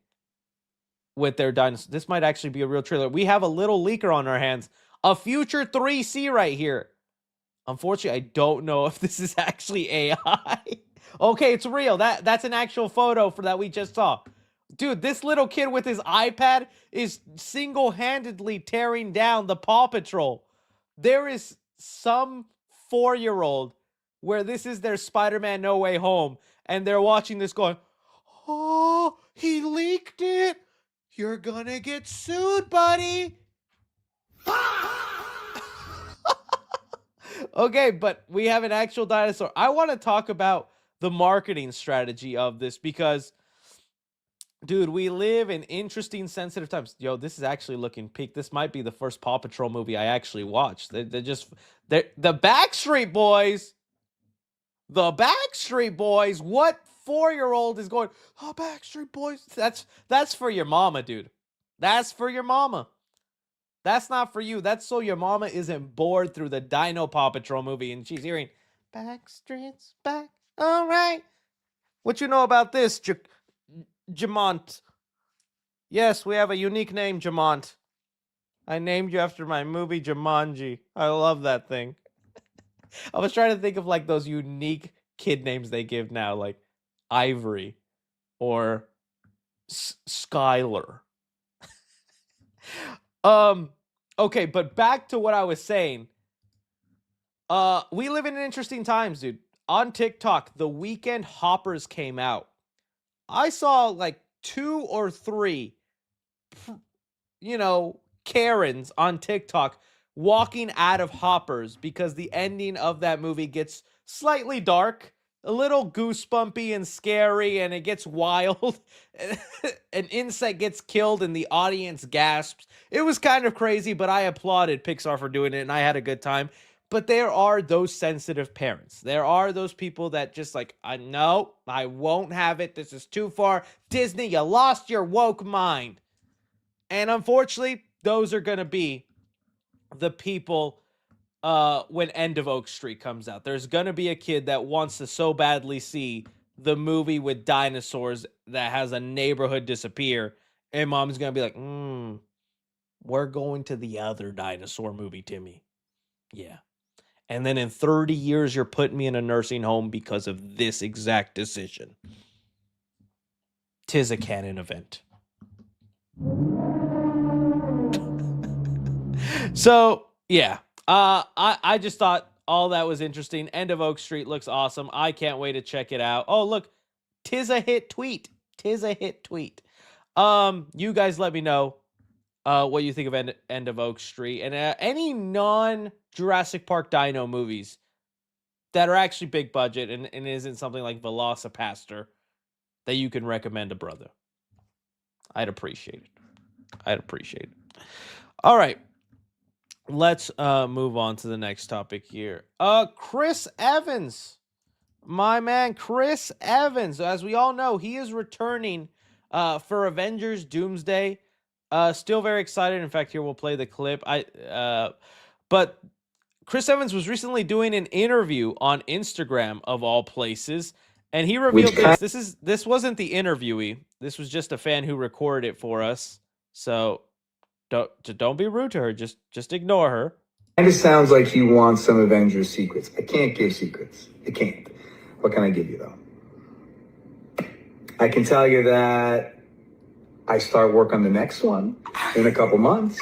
with their dinosaurs. This might actually be a real trailer. We have a little leaker on our hands. A future 3C right here. Unfortunately, I don't know if this is actually AI. Okay, it's real. That's an actual photo for that we just saw. Dude, this little kid with his iPad is single-handedly tearing down the Paw Patrol. There is some 4-year-old where this is their Spider-Man No Way Home, and they're watching this going, oh, he leaked it. You're gonna get sued, buddy. Okay, but we have an actual dinosaur. I want to talk about the marketing strategy of this because, dude, we live in interesting, sensitive times. Yo, this is actually looking peak. This might be the first Paw Patrol movie I actually watched. They're the Backstreet Boys. The Backstreet Boys. What 4-year-old is going, oh, Backstreet Boys? That's for your mama, dude. That's for your mama. That's not for you. That's so your mama isn't bored through the Dino Paw Patrol movie and she's hearing, Backstreet's back. All right. What you know about this, Jamont? Yes, we have a unique name, Jamont. I named you after my movie Jumanji. I love that thing. I was trying to think of like those unique kid names they give now, like Ivory or Skylar. Okay, but back to what I was saying. We live in interesting times, dude. On TikTok, the weekend hoppers came out. I saw like 2 or 3, Karens on TikTok walking out of hoppers because the ending of that movie gets slightly dark, a little goosebumpy and scary, and it gets wild. An insect gets killed and the audience gasps. It was kind of crazy, but I applauded Pixar for doing it and I had a good time. But there are those sensitive parents. There are those people that just like, no, I won't have it. This is too far. Disney, you lost your woke mind. And unfortunately, those are going to be the people when End of Oak Street comes out. There's going to be a kid that wants to so badly see the movie with dinosaurs that has a neighborhood disappear. And mom's going to be like, we're going to the other dinosaur movie, Timmy. Yeah. And then in 30 years, you're putting me in a nursing home because of this exact decision. 'Tis a canon event. So, yeah. I just thought all that was interesting. End of Oak Street looks awesome. I can't wait to check it out. Oh, look. 'Tis a hit tweet. 'Tis a hit tweet. You guys let me know what you think of End of Oak Street and any non-Jurassic Park Dino movies that are actually big budget and isn't something like Velocipaster that you can recommend a brother. I'd appreciate it. All right. Let's move on to the next topic here. Chris Evans. My man, Chris Evans. As we all know, he is returning for Avengers Doomsday. Still very excited. In fact, here we'll play the clip. But Chris Evans was recently doing an interview on Instagram of all places, and he revealed this wasn't the interviewee. This was just a fan who recorded it for us. So don't be rude to her. Just ignore her. Kind of sounds like you want some Avengers secrets. I can't give secrets. I can't. What can I give you though? I can tell you that I start work on the next one in a couple months.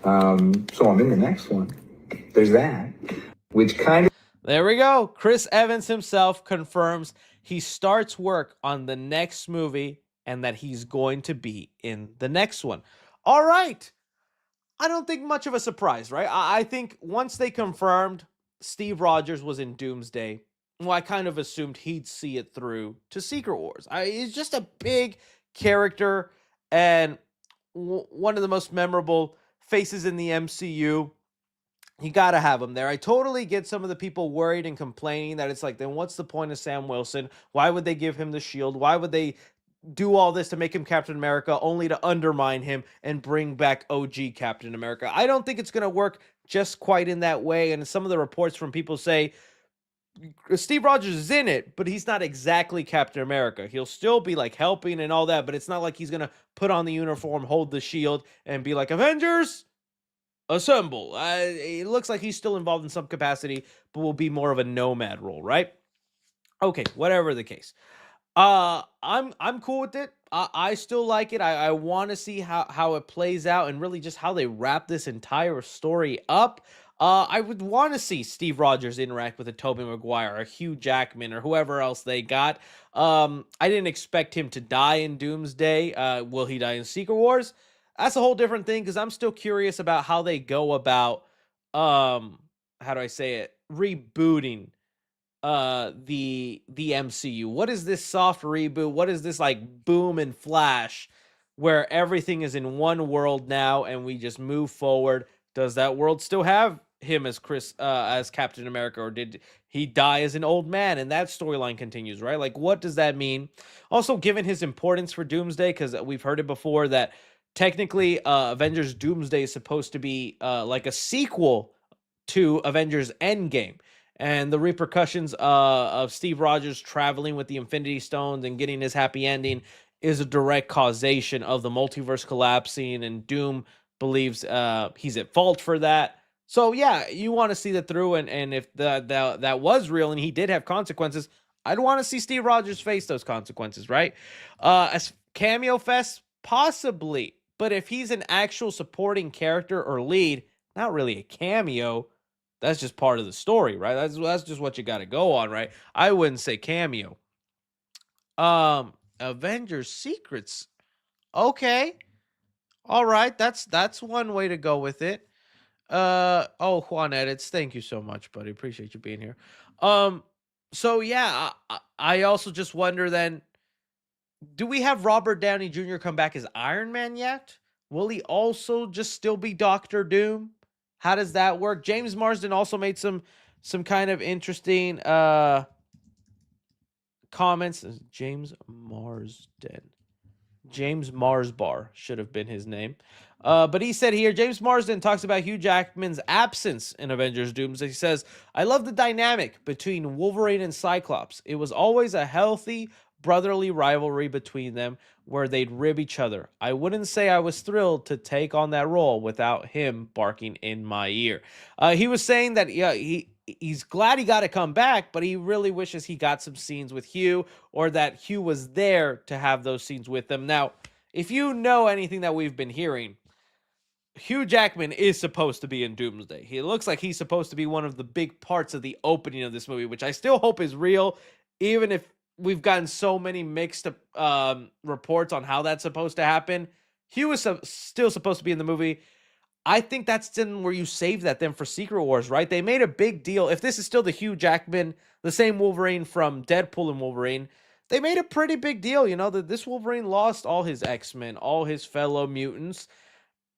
So I'm in the next one. There's that, which kind of... There we go. Chris Evans himself confirms he starts work on the next movie and that he's going to be in the next one. All right. I don't think much of a surprise, right? I think once they confirmed Steve Rogers was in Doomsday, well, I kind of assumed he'd see it through to Secret Wars. He's just a big character and one of the most memorable faces in the MCU. You got to have him there. I totally get some of the people worried and complaining that it's like, then what's the point of Sam Wilson? Why would they give him the shield? Why would they do all this to make him Captain America only to undermine him and bring back OG Captain America? I don't think it's going to work just quite in that way. And some of the reports from people say Steve Rogers is in it, but he's not exactly Captain America. He'll still be like helping and all that, but it's not like he's going to put on the uniform, hold the shield, and be like, Avengers, assemble. It looks like he's still involved in some capacity, but will be more of a nomad role, right? Okay, whatever the case. I'm cool with it. I still like it. I want to see how it plays out and really just how they wrap this entire story up. I would want to see Steve Rogers interact with a Tobey Maguire, a Hugh Jackman, or whoever else they got. I didn't expect him to die in Doomsday. Will he die in Secret Wars? That's a whole different thing because I'm still curious about how they go about, how do I say it, rebooting the MCU. What is this soft reboot? What is this like boom and flash where everything is in one world now and we just move forward? Does that world still have him as as Captain America, or did he die as an old man and that storyline continues, right? Like, what does that mean? Also, given his importance for Doomsday, because we've heard it before that technically Avengers Doomsday is supposed to be like a sequel to Avengers Endgame. And the repercussions of Steve Rogers traveling with the Infinity Stones and getting his happy ending is a direct causation of the multiverse collapsing, and Doom believes he's at fault for that. So yeah, you want to see that through, and if that was real and he did have consequences, I'd want to see Steve Rogers face those consequences, right? As cameo fest, possibly, but if he's an actual supporting character or lead, not really a cameo. That's just part of the story, right? That's just what you got to go on, right? I wouldn't say cameo. Avengers Secrets. Okay. All right. That's one way to go with it. Juan Edits, thank you so much, buddy. Appreciate you being here. So yeah, I also just wonder then, do we have Robert Downey Jr. come back as Iron Man yet? Will he also just still be Doctor Doom? How does that work? James Marsden also made some kind of interesting comments. James Marsbar should have been his name. But he said here, James Marsden talks about Hugh Jackman's absence in Avengers Doomsday. He says, I love the dynamic between Wolverine and Cyclops. It was always a healthy, brotherly rivalry between them where they'd rib each other. I wouldn't say I was thrilled to take on that role without him barking in my ear. He was saying that he's glad he got to come back, but he really wishes he got some scenes with Hugh, or that Hugh was there to have those scenes with them. Now, if you know anything that we've been hearing, Hugh Jackman is supposed to be in Doomsday. He looks like he's supposed to be one of the big parts of the opening of this movie, which I still hope is real, even if we've gotten so many mixed reports on how that's supposed to happen. Hugh is still supposed to be in the movie. I think that's then where you save that then for Secret Wars, right? They made a big deal. If this is still the Hugh Jackman, the same Wolverine from Deadpool and Wolverine, they made a pretty big deal, that this Wolverine lost all his X-Men, all his fellow mutants.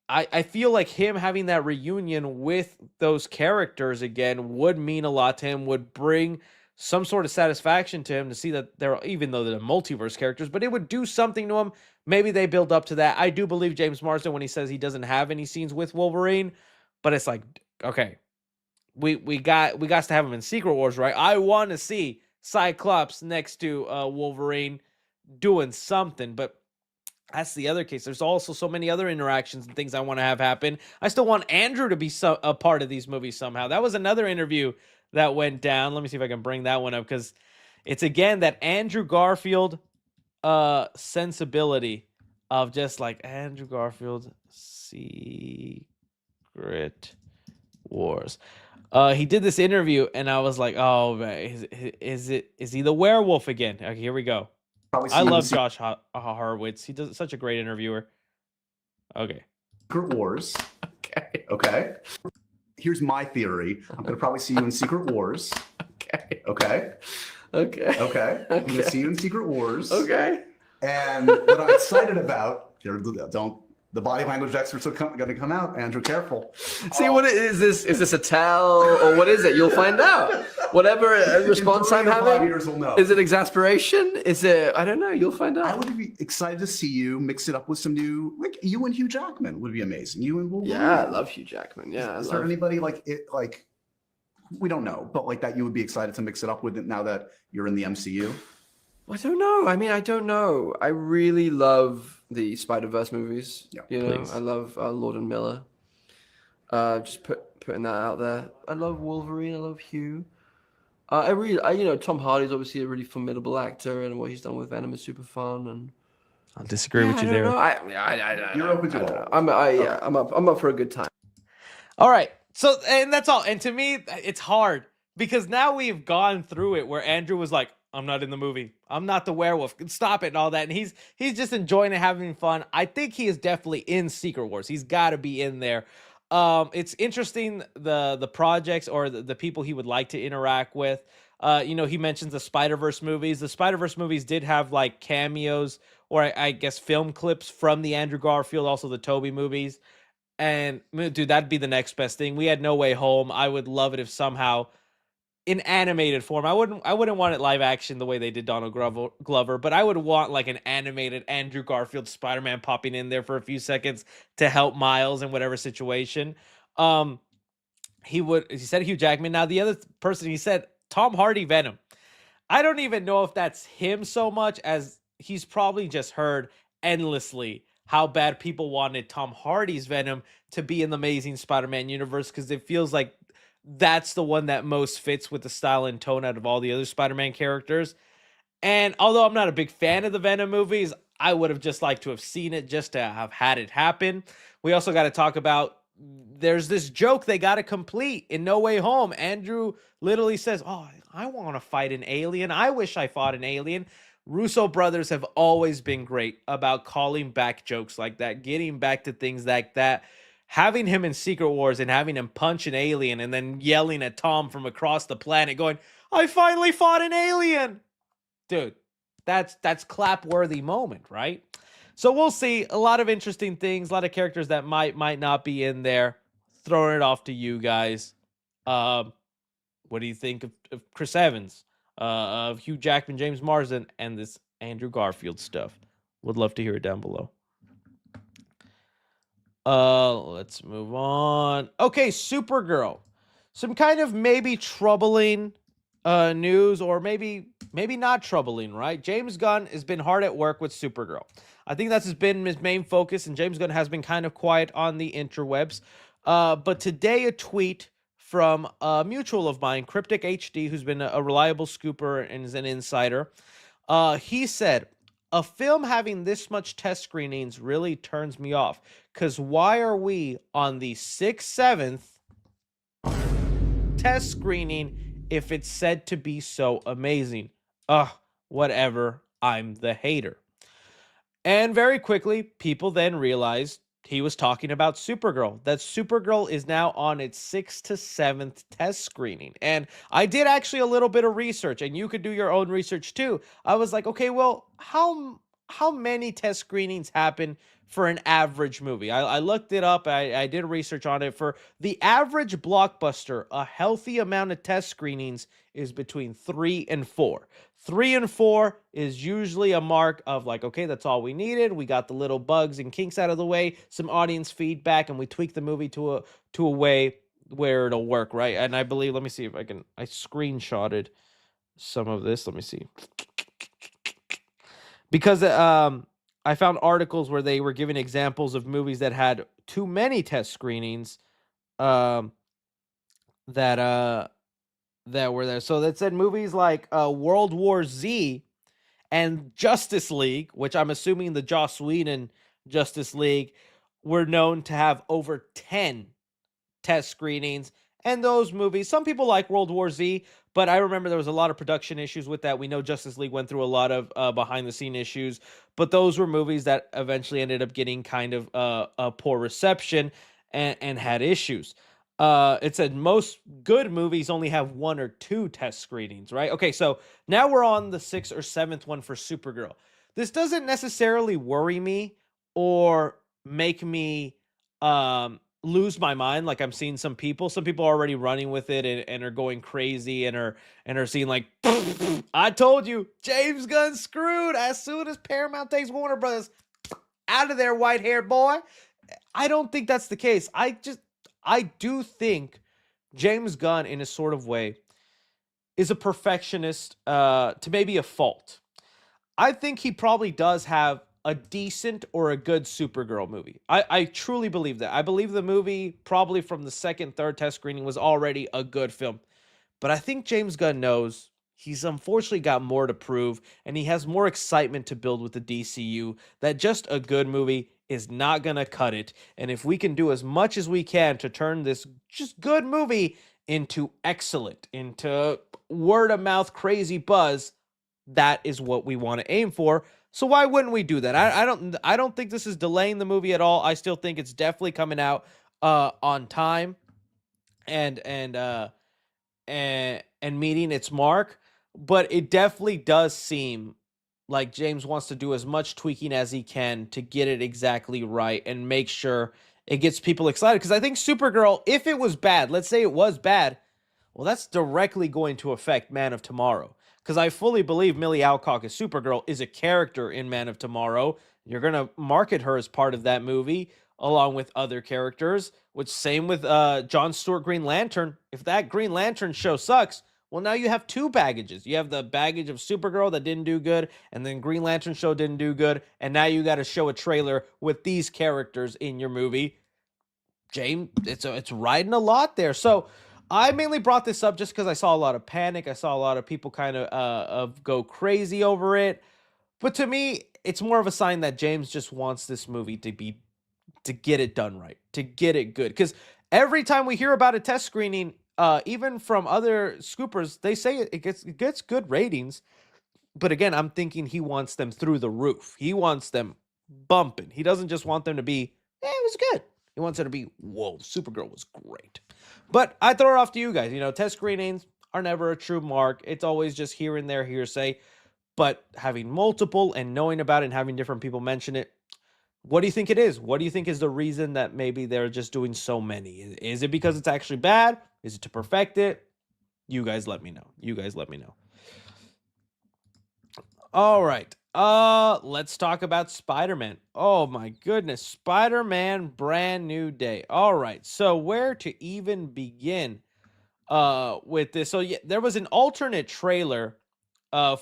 I feel like him having that reunion with those characters again would mean a lot to him, would bring some sort of satisfaction to him to see that they're, even though they're multiverse characters, but it would do something to him. Maybe they build up to that. I do believe James Marsden when he says he doesn't have any scenes with Wolverine, but it's like, okay, we got to have him in Secret Wars, right? I want to see Cyclops next to Wolverine doing something, but that's the other case. There's also so many other interactions and things I want to have happen. I still want Andrew to be a part of these movies somehow. That was another interview that went down. Let me see if I can bring that one up, because it's again that Andrew Garfield sensibility of just like Andrew Garfield Secret Wars. He did this interview and I was like, oh man, is he the werewolf again? Okay, here we go. I love Josh Horowitz. He does such a great interviewer. Okay. Secret Wars. Okay. Okay. Here's my theory. I'm going to probably see you in Secret Wars. Okay. Okay. Okay. Okay. I'm going to see you in Secret Wars. Okay. And what I'm excited about, the body language experts are going to come out. Andrew, careful. See, what is this? Is this a tell or what is it? You'll find out. Whatever response I'm having. 5 years we'll know. Is it exasperation? Is it? I don't know. You'll find out. I would be excited to see you mix it up with some new, like you and Hugh Jackman would be amazing. You and Wolverine. Yeah, I love Hugh Jackman. Yeah. Is there anybody like it? Like we don't know, but like that you would be excited to mix it up with it now that you're in the MCU. I don't know. I mean, I don't know. I really love the Spider-Verse movies. Yeah, you know, please. I love Lord and Miller. Just putting that out there. I love Wolverine. I love Hugh. You know, Tom Hardy's obviously a really formidable actor, and what he's done with Venom is super fun. And I'll disagree with you there. You're open to all. I'm up for a good time. All right. So, and that's all. And to me, it's hard because now we've gone through it where Andrew was like, I'm not in the movie. I'm not the werewolf. Stop it and all that. And he's just enjoying it, having fun. I think he is definitely in Secret Wars. He's got to be in there. It's interesting the projects or the people he would like to interact with. You know, he mentions the Spider-Verse movies. The Spider-Verse movies did have like cameos or I guess film clips from the Andrew Garfield, also the Tobey movies. And dude, that'd be the next best thing. We had No Way Home. I would love it if somehow in animated form. I wouldn't want it live action the way they did Donald Glover, but I would want like an animated Andrew Garfield Spider-Man popping in there for a few seconds to help Miles in whatever situation. He said Hugh Jackman. Now the other person he said Tom Hardy Venom. I don't even know if that's him so much as he's probably just heard endlessly how bad people wanted Tom Hardy's Venom to be in the Amazing Spider-Man universe because it feels like that's the one that most fits with the style and tone out of all the other Spider-Man characters. And although I'm not a big fan of the Venom movies, I would have just liked to have seen it just to have had it happen. We also got to talk about there's this joke they got to complete in No Way Home. Andrew literally says, oh, I want to fight an alien. I wish I fought an alien. Russo brothers have always been great about calling back jokes like that, getting back to things like that. Having him in Secret Wars and having him punch an alien and then yelling at Tom from across the planet going, I finally fought an alien. Dude, that's clap-worthy moment, right? So we'll see. A lot of interesting things, a lot of characters that might not be in there. Throwing it off to you guys. What do you think of Chris Evans, of Hugh Jackman, James Marsden, and this Andrew Garfield stuff? Would love to hear it down below. Let's move on. Okay, Supergirl. Some kind of maybe troubling news, or maybe not troubling, right? James Gunn has been hard at work with Supergirl. I think that's been his main focus, and James Gunn has been kind of quiet on the interwebs. But today a tweet from a mutual of mine, Cryptic HD, who's been a reliable scooper and is an insider. He said, a film having this much test screenings really turns me off. Because why are we on the 6th, 7th test screening if it's said to be so amazing? Whatever. I'm the hater. And very quickly, people then realized he was talking about Supergirl. That Supergirl is now on its 6th to 7th test screening. And I did actually a little bit of research, and you could do your own research too. I was like, okay, well, how how many test screenings happen for an average movie? I looked it up. I did research on it. For the average blockbuster, a healthy amount of test screenings is between 3 and 4. 3 and 4 is usually a mark of like, okay, that's all we needed. We got the little bugs and kinks out of the way, some audience feedback, and we tweak the movie to a way where it'll work, right? And I believe, let me see if I screenshotted some of this. Let me see. Because I found articles where they were giving examples of movies that had too many test screenings um, that were there. So that said movies like World War Z and Justice League, which I'm assuming the Joss Whedon Justice League, were known to have over 10 test screenings. And those movies, some people like World War Z, but I remember there was a lot of production issues with that. We know Justice League went through a lot of behind the scene issues, but those were movies that eventually ended up getting kind of a poor reception and had issues. It said most good movies only have 1 or 2 test screenings, right? Okay, so now we're on the 6th or 7th one for Supergirl. This doesn't necessarily worry me or make me lose my mind. Like, I'm seeing some people are already running with it and are going crazy and are seeing like, I told you, James Gunn screwed as soon as Paramount takes Warner Brothers out of there, white haired boy. I don't think that's the case. I do think James Gunn, in a sort of way, is a perfectionist to maybe a fault. I think he probably does have a decent or a good Supergirl movie. I truly believe that. I believe the movie, probably from the second, third test screening, was already a good film. But I think James Gunn knows he's unfortunately got more to prove, and he has more excitement to build with the DCU, that just a good movie is not going to cut it. And if we can do as much as we can to turn this just good movie into excellent, into word of mouth crazy buzz, that is what we want to aim for. So why wouldn't we do that? I don't think this is delaying the movie at all. I still think it's definitely coming out on time and meeting its mark. But it definitely does seem like James wants to do as much tweaking as he can to get it exactly right and make sure it gets people excited. Because I think Supergirl, if it was bad, let's say it was bad, well, that's directly going to affect Man of Tomorrow. Because I fully believe Millie Alcock as Supergirl is a character in Man of Tomorrow. You're going to market her as part of that movie, along with other characters, which same with Jon Stewart Green Lantern. If that Green Lantern show sucks, well, now you have 2 baggages. You have the baggage of Supergirl that didn't do good, and then Green Lantern show didn't do good, and now you got to show a trailer with these characters in your movie. James, it's riding a lot there. So I mainly brought this up just because I saw a lot of panic. I saw a lot of people kind of go crazy over it. But to me, it's more of a sign that James just wants this movie to get it done right, to get it good. Because every time we hear about a test screening, even from other scoopers, they say it gets good ratings. But again, I'm thinking he wants them through the roof. He wants them bumping. He doesn't just want them to be, it was good. He wants it to be, whoa, Supergirl was great. But I throw it off to you guys. Test screenings are never a true mark. It's always just here and there hearsay. But having multiple and knowing about it and having different people mention it, what do you think it is? What do you think is the reason that maybe they're just doing so many? Is it because it's actually bad? Is it to perfect it? You guys let me know. All right. Let's talk about Spider-Man. Oh my goodness. Spider-Man Brand New Day. All right. So where to even begin with this? So yeah, there was an alternate trailer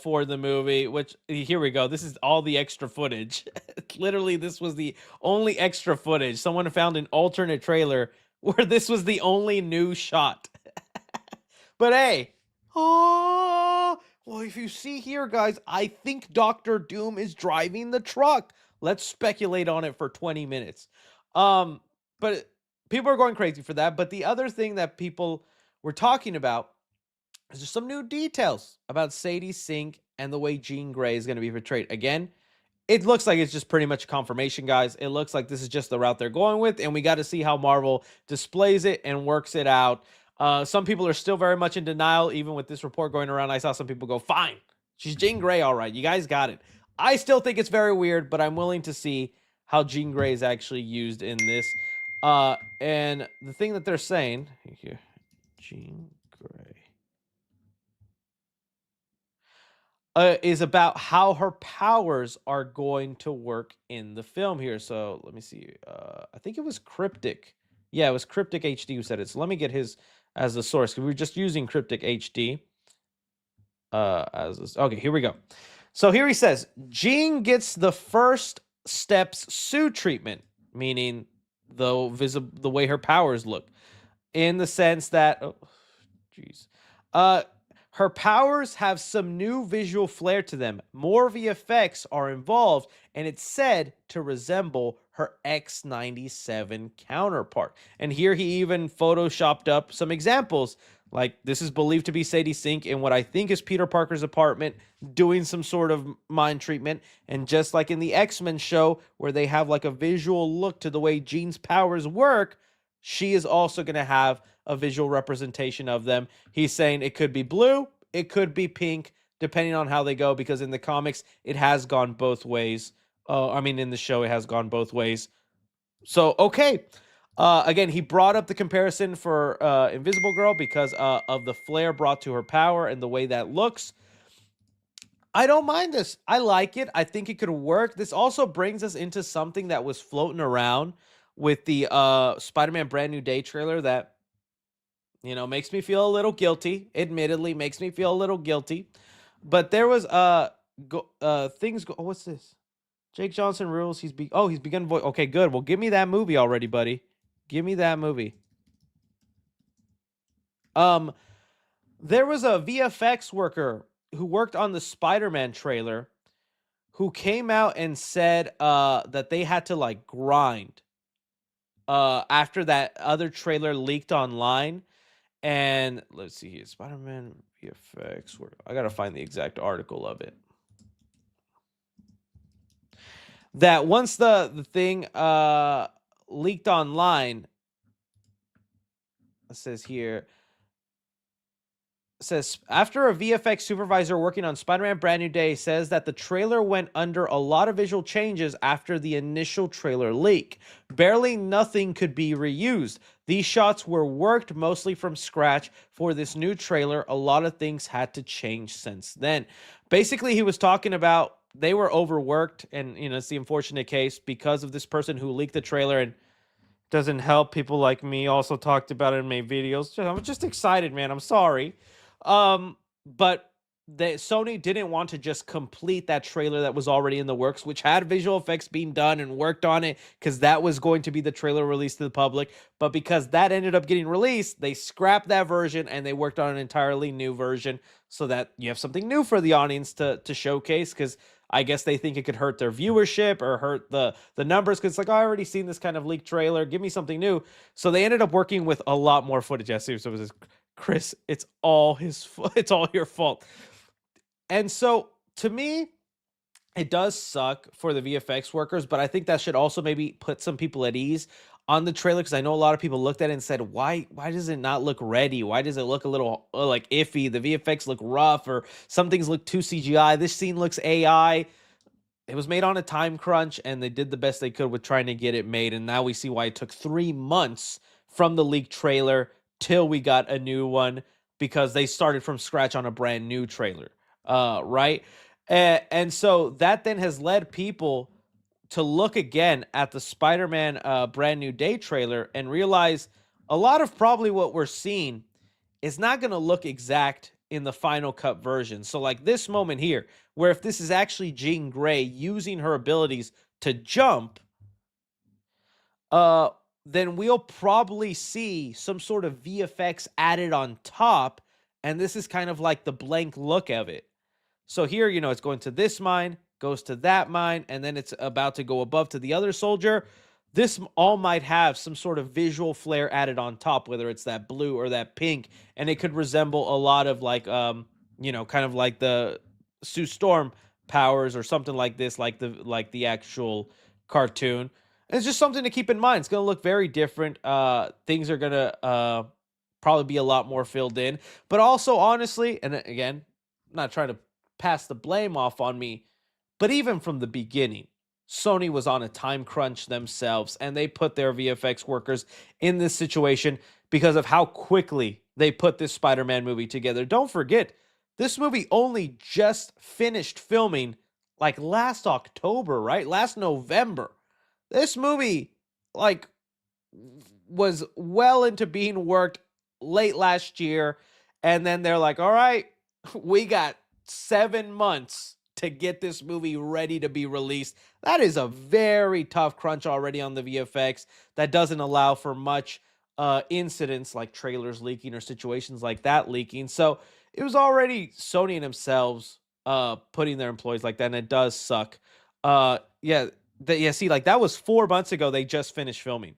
for the movie, which here we go. This is all the extra footage. Literally, this was the only extra footage. Someone found an alternate trailer where this was the only new shot. But hey, well, if you see here, guys, I think Doctor Doom is driving the truck. Let's speculate on it for 20 minutes. But people are going crazy for that. But the other thing that people were talking about is there's some new details about Sadie Sink and the way Jean Grey is going to be portrayed. Again, it looks like it's just pretty much confirmation, guys. It looks like this is just the route they're going with, and we got to see how Marvel displays it and works it out. Some people are still very much in denial, even with this report going around. I saw some people go, fine, she's Jean Grey, all right. You guys got it. I still think it's very weird, but I'm willing to see how Jean Grey is actually used in this. And the thing that they're saying here, Jean Grey, is about how her powers are going to work in the film here. So let me see. I think it was Cryptic. Yeah, it was Cryptic HD who said it. So let me get his as the source, because we were just using Cryptic HD. Okay, here we go. So here he says, Jean gets the first steps Sue treatment, meaning the way her powers look, in the sense that, oh, jeez, her powers have some new visual flair to them. More VFX are involved, and it's said to resemble her X-97 counterpart. And here he even photoshopped up some examples. Like, this is believed to be Sadie Sink in what I think is Peter Parker's apartment, doing some sort of mind treatment. And just like in the X-Men show, where they have like a visual look to the way Jean's powers work, she is also going to have a visual representation of them. He's saying it could be blue, it could be pink, depending on how they go, because in the comics, it has gone both ways. In the show, it has gone both ways. So, okay. Again, he brought up the comparison for Invisible Girl because of the flair brought to her power and the way that looks. I don't mind this. I like it. I think it could work. This also brings us into something that was floating around with the Spider-Man Brand New Day trailer that, makes me feel a little guilty. Admittedly, makes me feel a little guilty. But there was things. What's this? Jake Johnson rules. He's begun voice. Okay, good. Well, give me that movie already, buddy. Give me that movie. There was a VFX worker who worked on the Spider-Man trailer who came out and said that they had to like grind after that other trailer leaked online. And let's see here, Spider-Man VFX. I gotta find the exact article of it. That once the thing leaked online, it says here, says after a VFX supervisor working on Spider-Man Brand New Day says that the trailer went under a lot of visual changes after the initial trailer leak. Barely nothing could be reused. These shots were worked mostly from scratch for this new trailer. A lot of things had to change since then. Basically, he was talking about they were overworked, and it's the unfortunate case because of this person who leaked the trailer, and doesn't help. People like me also talked about it and made videos. I'm just excited, man. I'm sorry. But Sony didn't want to just complete that trailer that was already in the works, which had visual effects being done and worked on it, because that was going to be the trailer released to the public. But because that ended up getting released, they scrapped that version and they worked on an entirely new version so that you have something new for the audience to showcase, because I guess they think it could hurt their viewership or hurt the numbers, because it's like, I already seen this kind of leaked trailer. Give me something new. So they ended up working with a lot more footage. Yeah, seriously, it was this, Chris, it's all your fault. And so to me, it does suck for the VFX workers, but I think that should also maybe put some people at ease on the trailer, because I know a lot of people looked at it and said, why does it not look ready? Why does it look a little like iffy? The VFX look rough, or some things look too CGI. This scene looks AI. It was made on a time crunch, and they did the best they could with trying to get it made. And now we see why it took 3 months from the leaked trailer till we got a new one, because they started from scratch on a brand new trailer, right? And so that then has led people to look again at the Spider-Man Brand New Day trailer and realize a lot of probably what we're seeing is not going to look exact in the final cut version. So like this moment here, where if this is actually Jean Grey using her abilities to jump, then we'll probably see some sort of VFX added on top, and this is kind of like the blank look of it. So here, it's going to this mine, goes to that mine, and then it's about to go above to the other soldier. This all might have some sort of visual flair added on top, whether it's that blue or that pink, and it could resemble a lot of like, kind of like the Sue Storm powers or something like this, like the actual cartoon. And it's just something to keep in mind. It's going to look very different. Things are going to probably be a lot more filled in, but also honestly, and again, I'm not trying to pass the blame off on me, But even from the beginning, Sony was on a time crunch themselves, and they put their VFX workers in this situation because of how quickly they put this Spider-Man movie together. Don't forget, this movie only just finished filming like last October, right? Last November. This movie, like, was well into being worked late last year. And then they're like, all right, we got 7 months to get this movie ready to be released. That is a very tough crunch already on the VFX. That doesn't allow for much incidents like trailers leaking or situations like that leaking. So it was already Sony and themselves putting their employees like that, and it does suck. See, like that was 4 months ago. They just finished filming.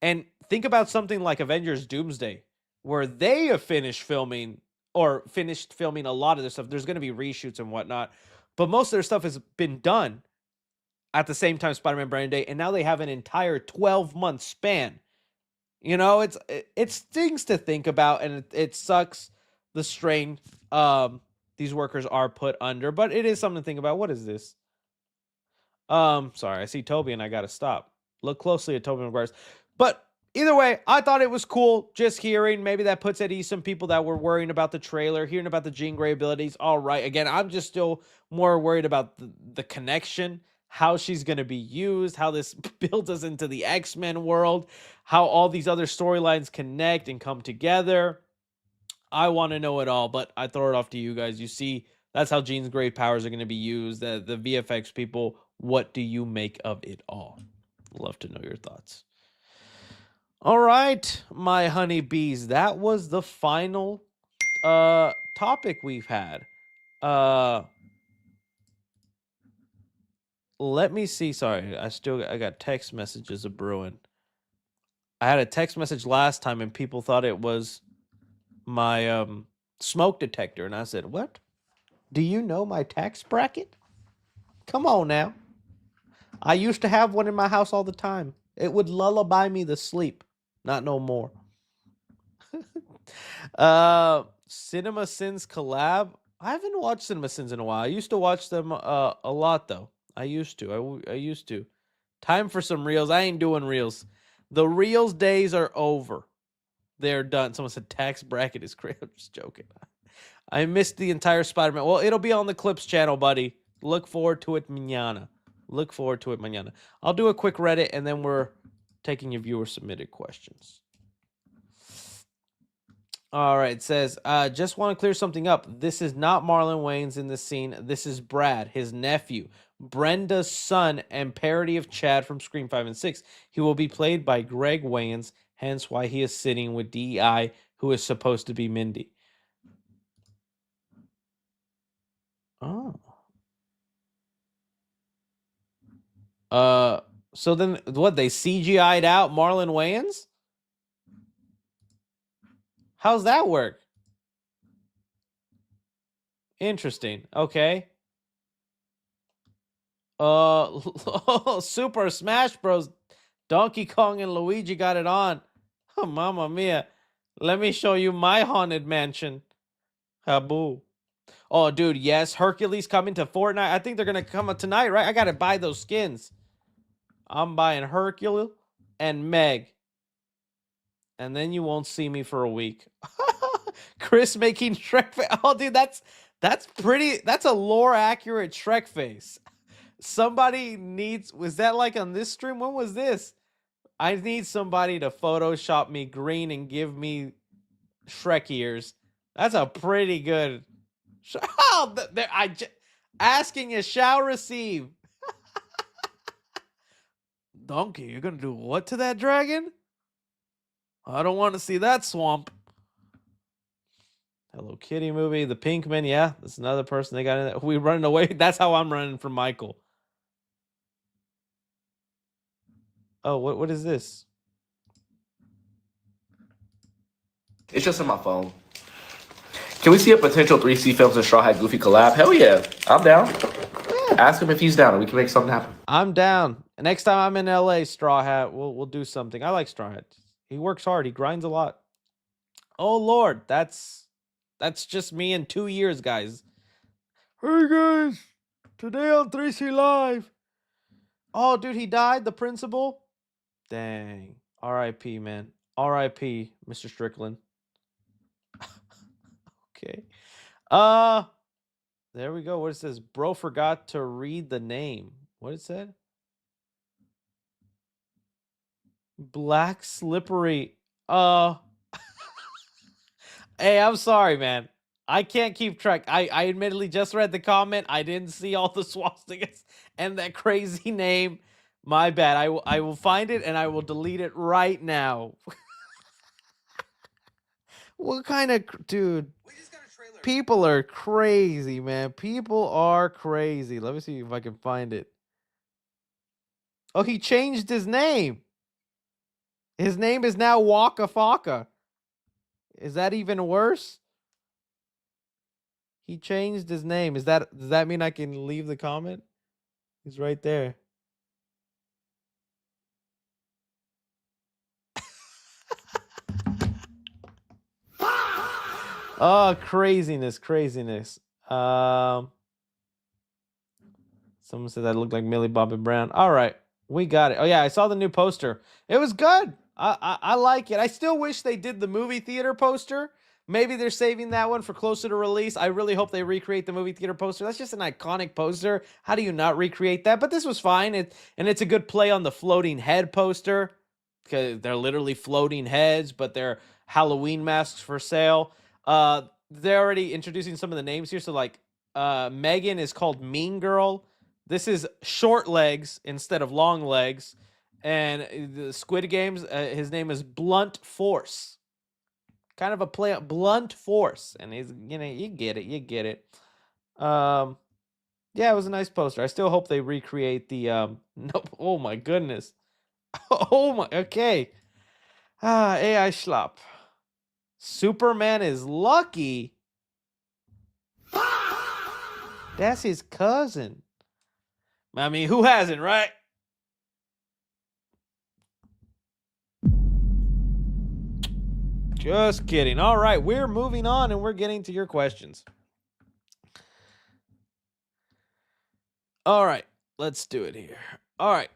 And think about something like Avengers Doomsday, where they have finished filming a lot of their stuff. There's going to be reshoots and whatnot, but most of their stuff has been done at the same time Spider-Man Brand New Day, and now they have an entire 12-month span. You know, it stings to think about, and it sucks the strain these workers are put under, but it is something to think about. What is this? Sorry, I see Toby and I gotta stop. Look closely at Toby Maguire's. But either way, I thought it was cool just hearing. Maybe that puts at ease some people that were worrying about the trailer, hearing about the Jean Grey abilities. All right. Again, I'm just still more worried about the connection, how she's going to be used, how this builds us into the X-Men world, how all these other storylines connect and come together. I want to know it all, but I throw it off to you guys. You see, that's how Jean Grey powers are going to be used. The VFX people, what do you make of it all? Love to know your thoughts. All right, my honeybees, that was the final topic we've had. Let me see. Sorry, I got text messages of brewing. I had a text message last time and people thought it was my smoke detector, and I said, "What? Do you know my tax bracket? Come on now. I used to have one in my house all the time. It would lullaby me to sleep. Not no more." Cinema Sins collab. I haven't watched Cinema Sins in a while. I used to watch them a lot though. I used to. Time for some reels. I ain't doing reels. The reels days are over. They're done. Someone said tax bracket is crazy. I'm just joking. I missed the entire Spider-Man. Well, it'll be on the Clips channel, buddy. Look forward to it mañana. I'll do a quick Reddit, and then we're taking your viewer-submitted questions. All right, it says, just want to clear something up. This is not Marlon Wayans in this scene. This is Brad, his nephew, Brenda's son, and parody of Chad from Scream 5 and 6. He will be played by Greg Wayans, hence why he is sitting with DEI, who is supposed to be Mindy. Oh. So then what, they CGI'd out Marlon Wayans? How's that work? Interesting. Okay. Super Smash Bros. Donkey Kong and Luigi got it on. Oh, Mamma Mia. Let me show you my haunted mansion. Haboo. Oh, dude, yes. Hercules coming to Fortnite. I think they're going to come up tonight, right? I got to buy those skins. I'm buying Hercule and Meg. And then you won't see me for a week. Chris making Shrek face. Oh, dude, that's pretty. That's a lore accurate Shrek face. Somebody needs. Was that like on this stream? When was this? I need somebody to Photoshop me green and give me Shrek ears. That's a pretty good. Oh, asking you shall receive. Donkey, you're gonna do what to that dragon? I don't want to see that swamp. Hello Kitty movie, the Pinkman, yeah, that's another person they got in there. We running away. That's how I'm running from Michael. Oh, what is this? It's just on my phone. Can we see a potential 3C Films and Straw Hat Goofy collab? Hell yeah, I'm down. Yeah. Ask him if he's down and we can make something happen. I'm down. Next time I'm in LA, Straw Hat, we'll do something. I like Straw Hat. He works hard. He grinds a lot. Oh Lord, that's just me in 2 years, guys. Hey guys, Today on 3C Live. Oh, dude, he died, the principal? Dang. R.I.P., man. R.I.P., Mr. Strickland. Okay. There we go. What it says? Bro forgot to read the name. What it said? Black slippery. Hey, I'm sorry, man. I can't keep track. I admittedly just read the comment. I didn't see all the swastikas and that crazy name. My bad. I will find it and I will delete it right now. What kind of dude? People are crazy, man. People are crazy. Let me see if I can find it. Oh, he changed his name. His name is now Waka Faka. Is that even worse? He changed his name. Does that mean I can leave the comment? He's right there. Oh, craziness. Someone said that looked like Millie Bobby Brown. All right, we got it. Oh yeah, I saw the new poster. It was good. I like it. I still wish they did the movie theater poster. Maybe they're saving that one for closer to release. I really hope they recreate the movie theater poster. That's just an iconic poster. How do you not recreate that? But this was fine. And it's a good play on the floating head poster because they're literally floating heads, but they're Halloween masks for sale. They're already introducing some of the names here. So like, Megan is called Mean Girl. This is Short Legs instead of Long Legs. And the Squid Games, his name is Blunt Force. Kind of a play on Blunt Force. And he's, you get it. Yeah, it was a nice poster. I still hope they recreate the, no, oh my goodness. Oh my, okay. AI Schlapp. Superman is lucky. That's his cousin. I mean, who hasn't, right? Just kidding. All right, we're moving on and we're getting to your questions. All right, let's do it here. All right.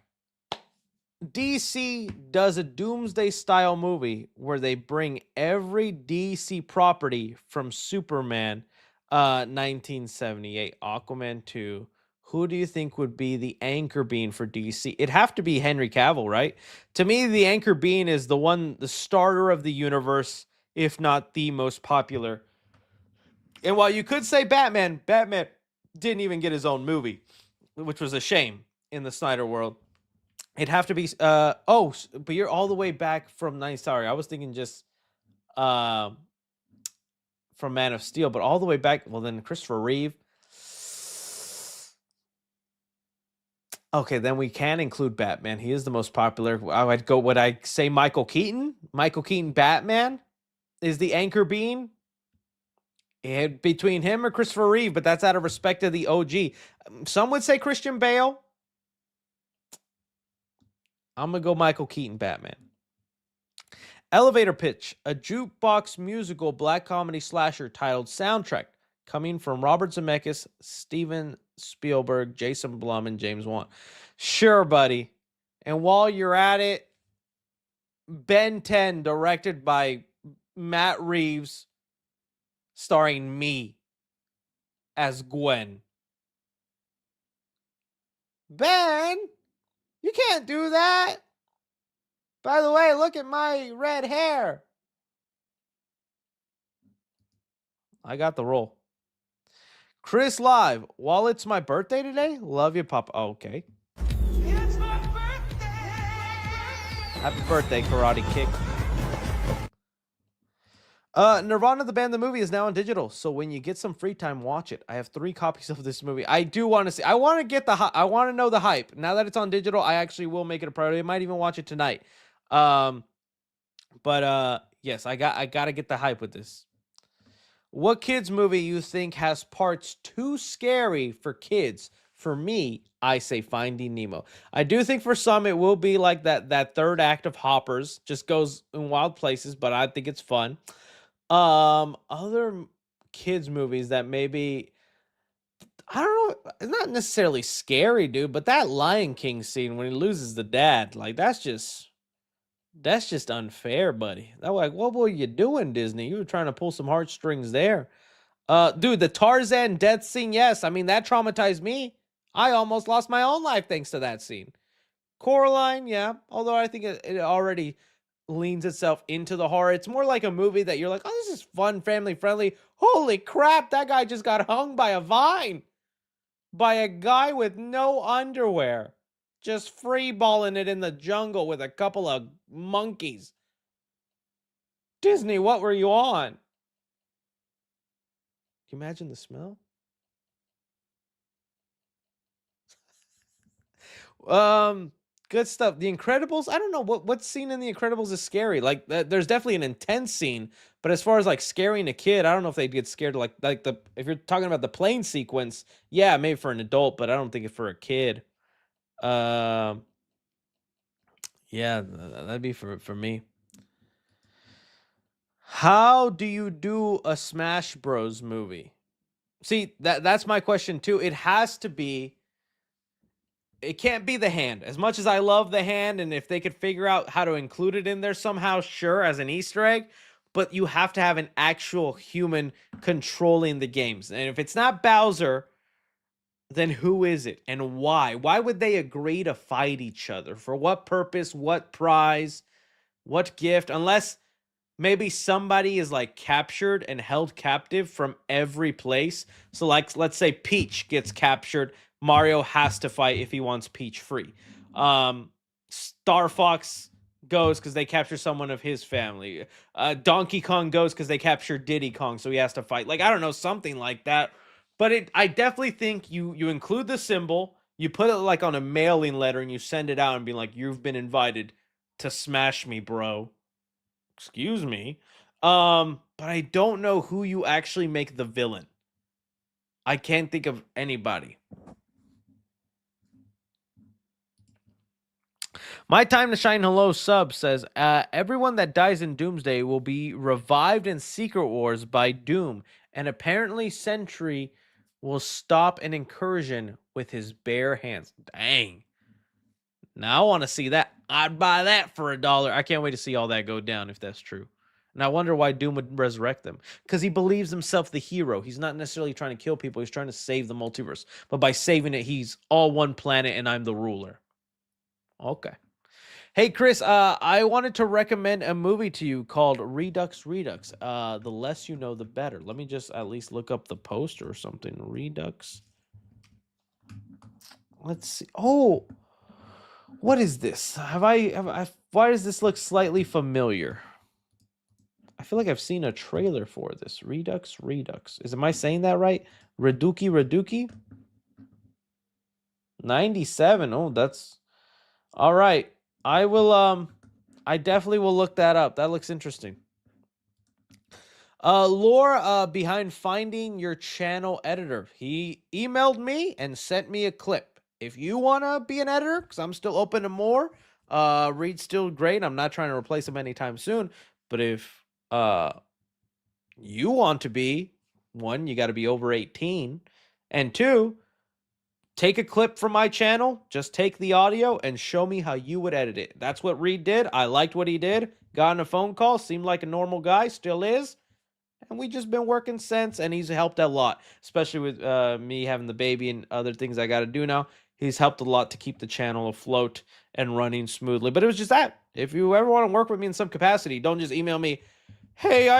DC does a Doomsday style movie where they bring every DC property from Superman 1978, Aquaman 2. Who do you think would be the anchor being for DC? It'd have to be Henry Cavill, right? To me, the anchor being is the starter of the universe, if not the most popular. And while you could say Batman didn't even get his own movie, which was a shame in the Snyder world. It'd have to be but you're all the way back from sorry, I was thinking just from Man of Steel, but all the way back, well then Christopher Reeve. Okay, then we can include Batman. He is the most popular. Would I say Michael Keaton? Michael Keaton Batman is the anchor being. Between him or Christopher Reeve, but that's out of respect to the OG. Some would say Christian Bale. I'm going to go Michael Keaton Batman. Elevator Pitch, a jukebox musical black comedy slasher titled Soundtrack, coming from Robert Zemeckis, Steven Spielberg, Jason Blum, and James Wan. Sure, buddy. And while you're at it, Ben 10, directed by Matt Reeves, starring me as Gwen. Ben, you can't do that. By the way, look at my red hair. I got the role. Chris Live, while it's my birthday today, love you, Papa. Oh, okay. It's my birthday. Happy birthday, Karate Kick. Nirvana the band, the movie is now on digital, so when you get some free time, watch it. I have 3 copies of this movie. I do want to see. I want to get I want to know the hype. Now that it's on digital, I actually will make it a priority. I might even watch it tonight. Yes, I got to get the hype with this. What kids movie you think has parts too scary for kids? For me, I say Finding Nemo. I do think for some it will be like that third act of Hoppers, just goes in wild places, but I think it's fun. Other kids movies that maybe I don't know. It's not necessarily scary, dude, but that Lion King scene when he loses the dad, like that's just unfair, buddy. That like, what were you doing, Disney? You were trying to pull some heartstrings there. Dude, the Tarzan death scene, yes. I mean, that traumatized me. I almost lost my own life thanks to that scene. Coraline, yeah. Although I think it already leans itself into the horror. It's more like a movie that you're like, oh, this is fun, family friendly. Holy crap, that guy just got hung by a vine. By a guy with no underwear. Just free balling it in the jungle with a couple of monkeys. Disney, what were you on? Can you imagine the smell? Good stuff. The Incredibles, I don't know what scene in The Incredibles is scary. Like there's definitely an intense scene, but as far as like scaring a kid, I don't know if they'd get scared like the if you're talking about the plane sequence, yeah, maybe for an adult, but I don't think it's for a kid. Um yeah, that'd be for me. How do you do a Smash Bros movie? See, that's my question too. It can't be the hand. As much as I love the hand, and if they could figure out how to include it in there somehow, sure, as an Easter egg, but you have to have an actual human controlling the games. And if it's not Bowser, then who is it and why? Why would they agree to fight each other? For what purpose? What prize? What gift? Unless maybe somebody is like captured and held captive from every place. So like let's say Peach gets captured, Mario has to fight if he wants Peach free. Star Fox goes because they capture someone of his family. Donkey Kong goes because they capture Diddy Kong, so he has to fight. Like I don't know, something like that. But I definitely think you include the symbol, you put it like on a mailing letter, and you send it out and be like, you've been invited to smash me, bro. Excuse me. But I don't know who you actually make the villain. I can't think of anybody. My Time to Shine Hello sub says, everyone that dies in Doomsday will be revived in Secret Wars by Doom, and apparently Sentry will stop an incursion with his bare hands. Dang. Now I want to see that. I'd buy that for $1. I can't wait to see all that go down if that's true. And I wonder why Doom would resurrect them. Because he believes himself the hero. He's not necessarily trying to kill people. He's trying to save the multiverse. But by saving it, he's all one planet and I'm the ruler. Okay. Hey, Chris, I wanted to recommend a movie to you called Redux. The less you know, the better. Let me just at least look up the poster or something. Redux. Let's see. Oh, what is this? Why does this look slightly familiar? I feel like I've seen a trailer for this. Redux. Am I saying that right? Reduki? 97. Oh, that's all right. I definitely will look that up. That looks interesting. Lore behind finding your channel editor. He emailed me and sent me a clip. If you want to be an editor, because I'm still open to more, Reed's still great. I'm not trying to replace him anytime soon. But if you want to be, one, you got to be over 18. And two, take a clip from my channel, just take the audio and show me how you would edit it. That's what Reed did. I liked what he did. Got on a phone call, seemed like a normal guy, still is. And we just been working since, and he's helped a lot, especially with me having the baby and other things I got to do now. He's helped a lot to keep the channel afloat and running smoothly. But it was just that. If you ever want to work with me in some capacity, don't just email me, hey,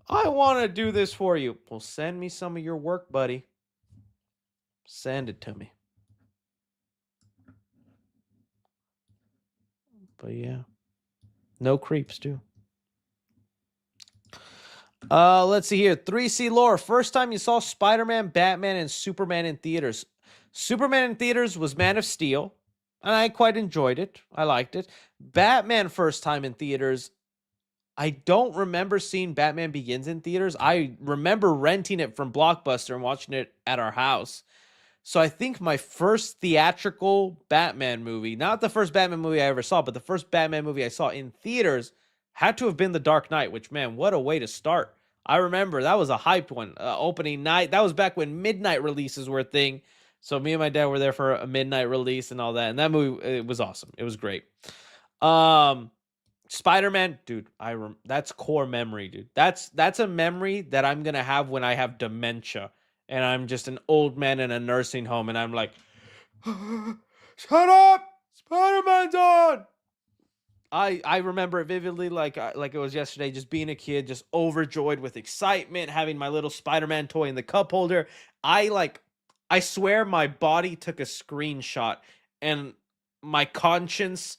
I want to do this for you. Well, send me some of your work, buddy. Send it to me. But yeah, no creeps too. Let's see here. 3C lore. First time you saw Spider-Man, Batman, and Superman in theaters. Superman in theaters was Man of Steel, and I quite enjoyed it. I liked it. Batman first time in theaters. I don't remember seeing Batman Begins in theaters. I remember renting it from Blockbuster and watching it at our house. So I think my first theatrical Batman movie, not the first Batman movie I ever saw, but the first Batman movie I saw in theaters had to have been The Dark Knight, which, man, what a way to start. I remember that was a hype one. Opening night. That was back when midnight releases were a thing. So me and my dad were there for a midnight release and all that. And that movie, it was awesome. It was great. Spider-Man, dude, that's core memory, dude. That's a memory that I'm gonna have when I have dementia and I'm just an old man in a nursing home and I'm like, shut up, Spider-Man's on. I remember it vividly, like it was yesterday, just being a kid, just overjoyed with excitement, having my little Spider-Man toy in the cup holder. I swear my body took a screenshot and my conscience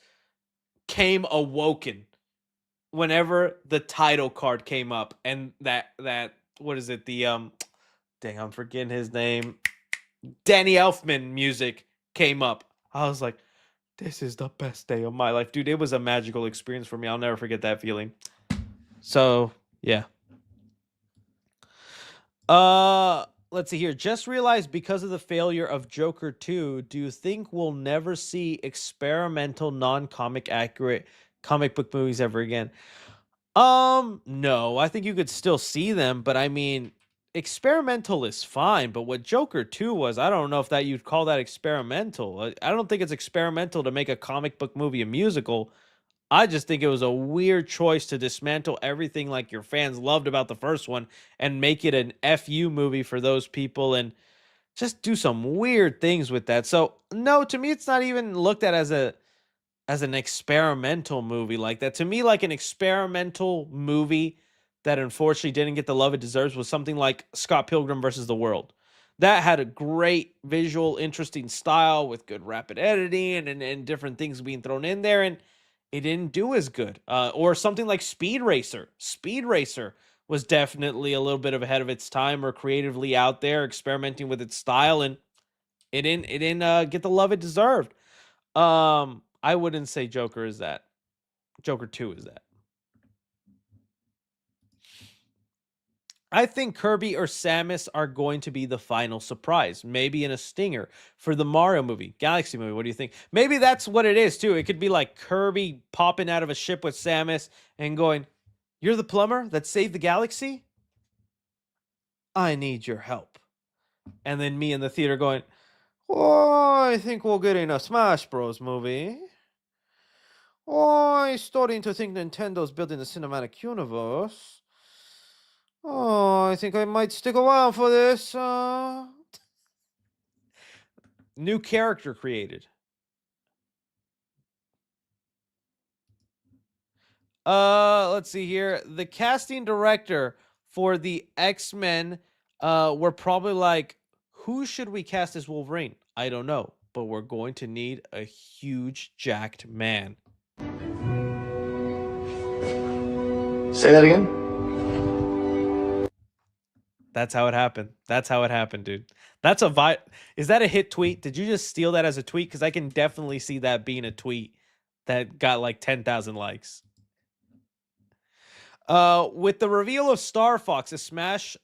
came awoken whenever the title card came up and that what is it, the dang, I'm forgetting his name, Danny Elfman music came up. I was like, this is the best day of my life, dude. It was a magical experience for me. I'll never forget that feeling. So yeah. Let's see here. Just realized, because of the failure of Joker 2, do you think we'll never see experimental, non-comic accurate comic book movies ever again? No, I think you could still see them, but I mean, experimental is fine, but what Joker 2 was, I don't know if that you'd call that experimental. I don't think it's experimental to make a comic book movie a musical. I just think it was a weird choice to dismantle everything like your fans loved about the first one and make it an FU movie for those people and just do some weird things with that. So, no, to me it's not even looked at as an experimental movie like that. To me, like an experimental movie that unfortunately didn't get the love it deserves was something like Scott Pilgrim versus the World. That had a great visual, interesting style with good rapid editing and different things being thrown in there, and it didn't do as good. Or something like Speed Racer. Speed Racer was definitely a little bit ahead of its time, or creatively out there, experimenting with its style, and it didn't get the love it deserved. I wouldn't say Joker is that. Joker 2 is that. I think Kirby or Samus are going to be the final surprise, maybe in a stinger for the Mario movie, Galaxy movie. What do you think? Maybe that's what it is too. It could be like Kirby popping out of a ship with Samus and going, "You're the plumber that saved the galaxy? I need your help." And then me in the theater going, "Oh, I think we're getting a Smash Bros. Movie. Oh, I'm starting to think Nintendo's building a cinematic universe. Oh, I think I might stick around for this." New character created. Let's see here. The casting director for the X-Men were probably like, who should we cast as Wolverine? I don't know, but we're going to need a huge jacked man. Say that again? That's how it happened. That's how it happened, dude. That's a Is that a hit tweet? Did you just steal that as a tweet? Because I can definitely see that being a tweet that got like 10,000 likes. With the reveal of Star Fox, a Smash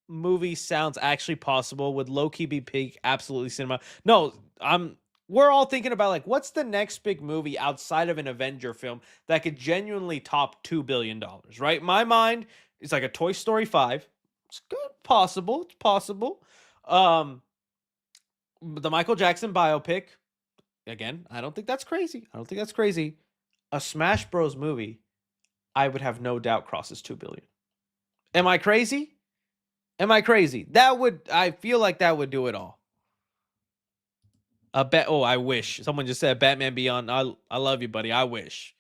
movie sounds actually possible. Would low-key be peak? Absolutely cinema. No, we're all thinking about like, what's the next big movie outside of an Avenger film that could genuinely top $2 billion, right? My mind is like a Toy Story 5. It's good, possible. It's possible. The Michael Jackson biopic. Again, I don't think that's crazy. I don't think that's crazy. A Smash Bros. Movie, I would have no doubt crosses 2 billion. Am I crazy? Am I crazy? I feel like that would do it all. Oh, I wish. Someone just said Batman Beyond. I love you, buddy. I wish.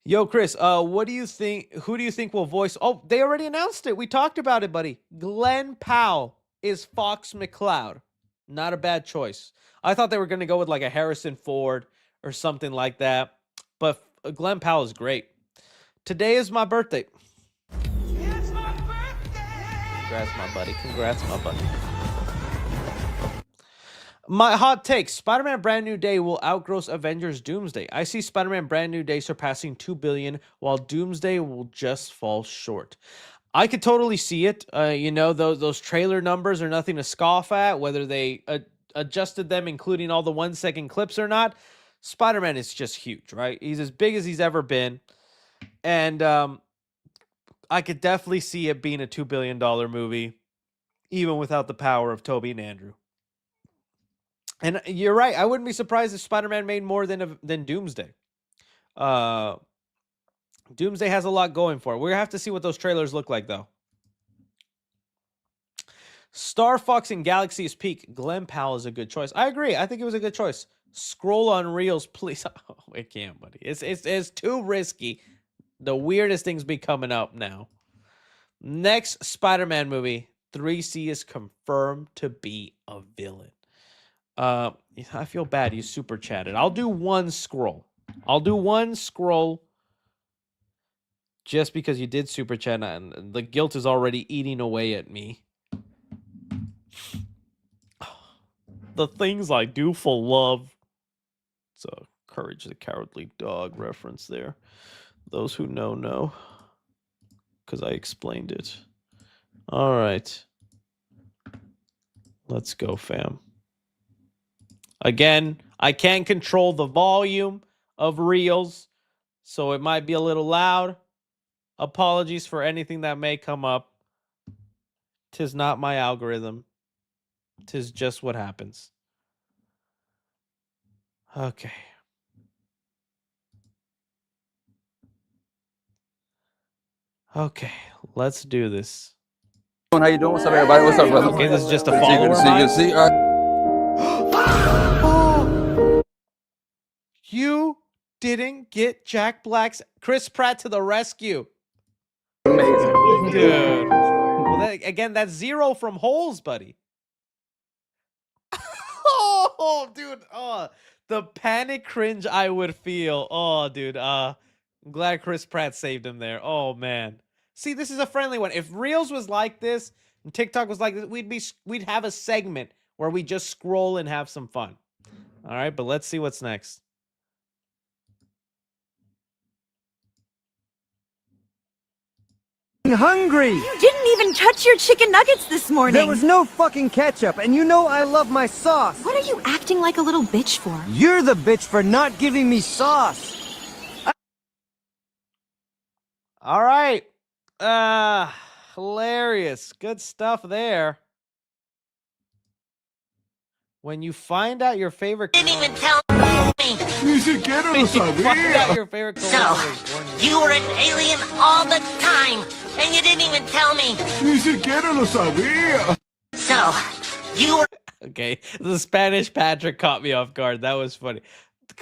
Yo, Chris, what do you think? Who do you think will voice? Oh, they already announced it. We talked about it, buddy. Glenn Powell is Fox McCloud. Not a bad choice. I thought they were going to go with like a Harrison Ford or something like that. But Glenn Powell is great. Today is my birthday. It's my birthday. Congrats, my buddy. Congrats, my buddy. My hot take, Spider-Man Brand New Day will outgross Avengers Doomsday. I see Spider-Man Brand New Day surpassing 2 billion, while Doomsday will just fall short. I could totally see it. Those trailer numbers are nothing to scoff at, whether they adjusted them, including all the 1-second clips or not. Spider-Man is just huge, right? He's as big as he's ever been. And I could definitely see it being a $2 billion movie, even without the power of Toby and Andrew. And you're right. I wouldn't be surprised if Spider-Man made more than Doomsday. Doomsday has a lot going for it. We're going to have to see what those trailers look like, though. Star Fox and Galaxy's Peak. Glen Powell is a good choice. I agree. I think it was a good choice. Scroll on Reels, please. Oh, it can't, buddy. It's too risky. The weirdest things be coming up now. Next Spider-Man movie. 3C is confirmed to be a villain. I feel bad. You super chatted. I'll do one scroll. Just because you did super chat, and the guilt is already eating away at me. The things I do for love. It's a Courage the Cowardly Dog reference there. Those who know. Because I explained it. All right. Let's go, fam. Again, I can't control the volume of Reels, so it might be a little loud. Apologies for anything that may come up. 'Tis not my algorithm. 'Tis just what happens. Okay. Okay, let's do this. How you doing? What's up, everybody? What's up, brother? Okay, this is just a Good to see you, follower. good to see you, good to see you. You didn't get Jack Black's Chris Pratt to the rescue. Amazing. Dude. Well, again, that's 0 from Holes, buddy. Oh, dude. Oh, the panic cringe I would feel. Oh, dude. I'm glad Chris Pratt saved him there. Oh, man. See, this is a friendly one. If Reels was like this and TikTok was like this, we'd have a segment where we just scroll and have some fun. All right, but let's see what's next. Hungry. You didn't even touch your chicken nuggets this morning. There was no fucking ketchup, and you know I love my sauce. What are you acting like a little bitch for? You're the bitch for not giving me sauce. All right. Hilarious. Good stuff there. When you find out your favorite... Didn't even tell me. Ni siquiera lo sabía. Your favorite So, you were an alien all the time, and you didn't even tell me. Ni siquiera lo sabía. So, you were... Okay, the Spanish Patrick caught me off guard. That was funny.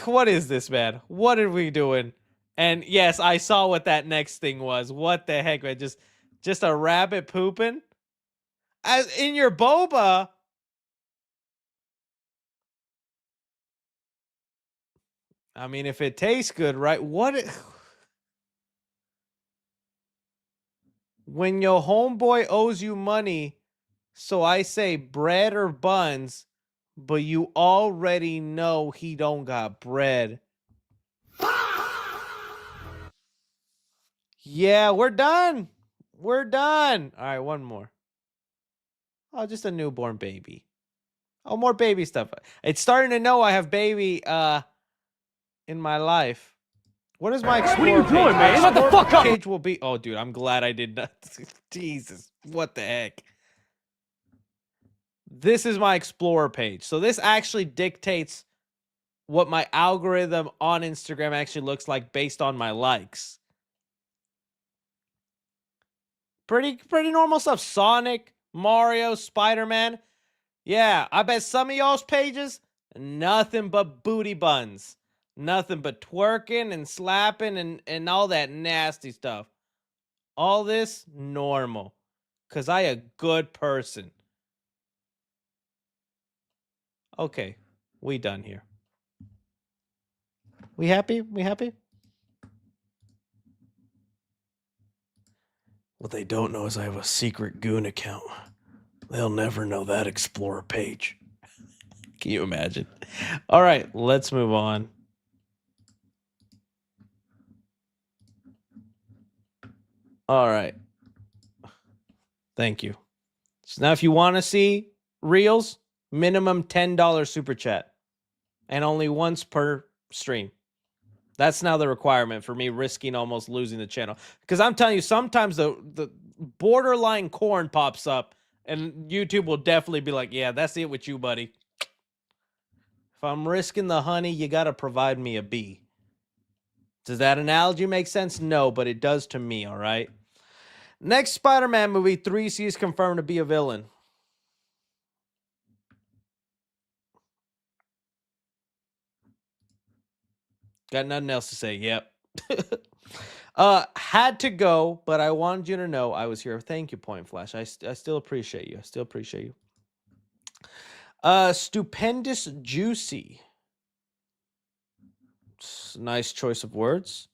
What is this, man? What are we doing? And yes, I saw what that next thing was. What the heck, man? Just a rabbit pooping? As in your boba... I mean, if it tastes good, right? When your homeboy owes you money, so I say bread or buns, but you already know he don't got bread. Yeah, we're done. We're done. All right, one more. Oh, just a newborn baby. Oh, more baby stuff. It's starting to know I have baby in my life. What is my Explorer What are you doing, page? man? What the fuck up? Page will be... Oh, dude, I'm glad I did not... Jesus, what the heck? This is my Explorer page. So this actually dictates what my algorithm on Instagram actually looks like based on my likes. Pretty normal stuff. Sonic, Mario, Spider-Man. Yeah, I bet some of y'all's pages, nothing but booty buns. Nothing but twerking and slapping and all that nasty stuff. All this, normal. Because I a good person. Okay, we done here. We happy? We happy? What they don't know is I have a secret Goon account. They'll never know that Explorer page. Can you imagine? All right, let's move on. All right. Thank you. So now if you want to see Reels, minimum $10 super chat. And only once per stream. That's now the requirement for me, risking almost losing the channel. Because I'm telling you, sometimes the borderline corn pops up, and YouTube will definitely be like, yeah, that's it with you, buddy. If I'm risking the honey, you got to provide me a bee. Does that analogy make sense? No, but it does to me, all right? Next Spider-Man movie, 3C is confirmed to be a villain. Got nothing else to say. Yep. Had to go, but I wanted you to know I was here. Thank you, Point Flash. I still appreciate you. I still appreciate you. Stupendous Juicy. Nice choice of words.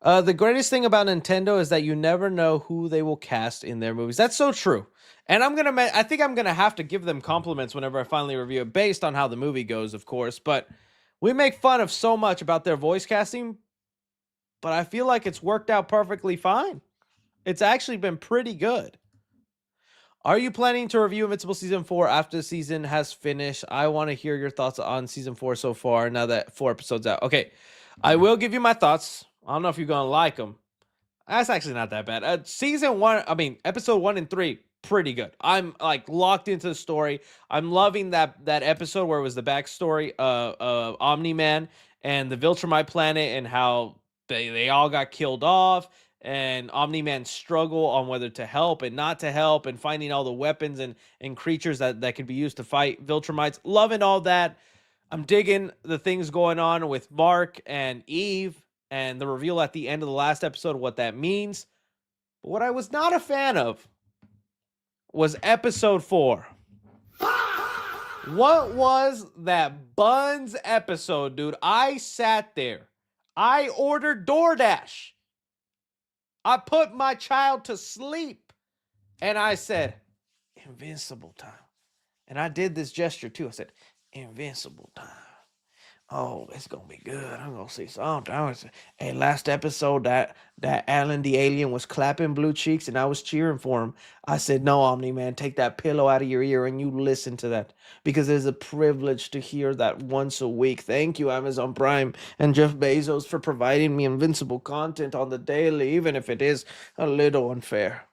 The greatest thing about Nintendo is that you never know who they will cast in their movies. That's so true. And I think I'm gonna have to give them compliments whenever I finally review it, based on how the movie goes, of course. But we make fun of so much about their voice casting, but I feel like it's worked out perfectly fine. It's actually been pretty good. Are you planning to review Invincible Season 4 after the season has finished? I want to hear your thoughts on Season 4 so far, now that 4 episodes out. Okay, I will give you my thoughts. I don't know if you're going to like them. That's actually not that bad. Episode 1 and 3, pretty good. I'm like locked into the story. I'm loving that episode where it was the backstory of Omni-Man and the Viltrumite planet, and how they all got killed off, and Omni-Man's struggle on whether to help and not to help, and finding all the weapons and creatures that could be used to fight Viltrumites. Loving all that. I'm digging the things going on with Mark and Eve, and the reveal at the end of the last episode, what that means. But what I was not a fan of was episode 4. What was that Buns episode, dude? I sat there. I ordered DoorDash. I put my child to sleep. And I said, Invincible time. And I did this gesture too. I said, Invincible time. Oh, it's gonna be good. I'm gonna see something. Hey, last episode that Alan the alien was clapping blue cheeks and I was cheering for him. I said, no, Omni-Man, take that pillow out of your ear and you listen to that, because it's a privilege to hear that once a week. Thank you, Amazon Prime and Jeff Bezos, for providing me Invincible content on the daily, even if it is a little unfair.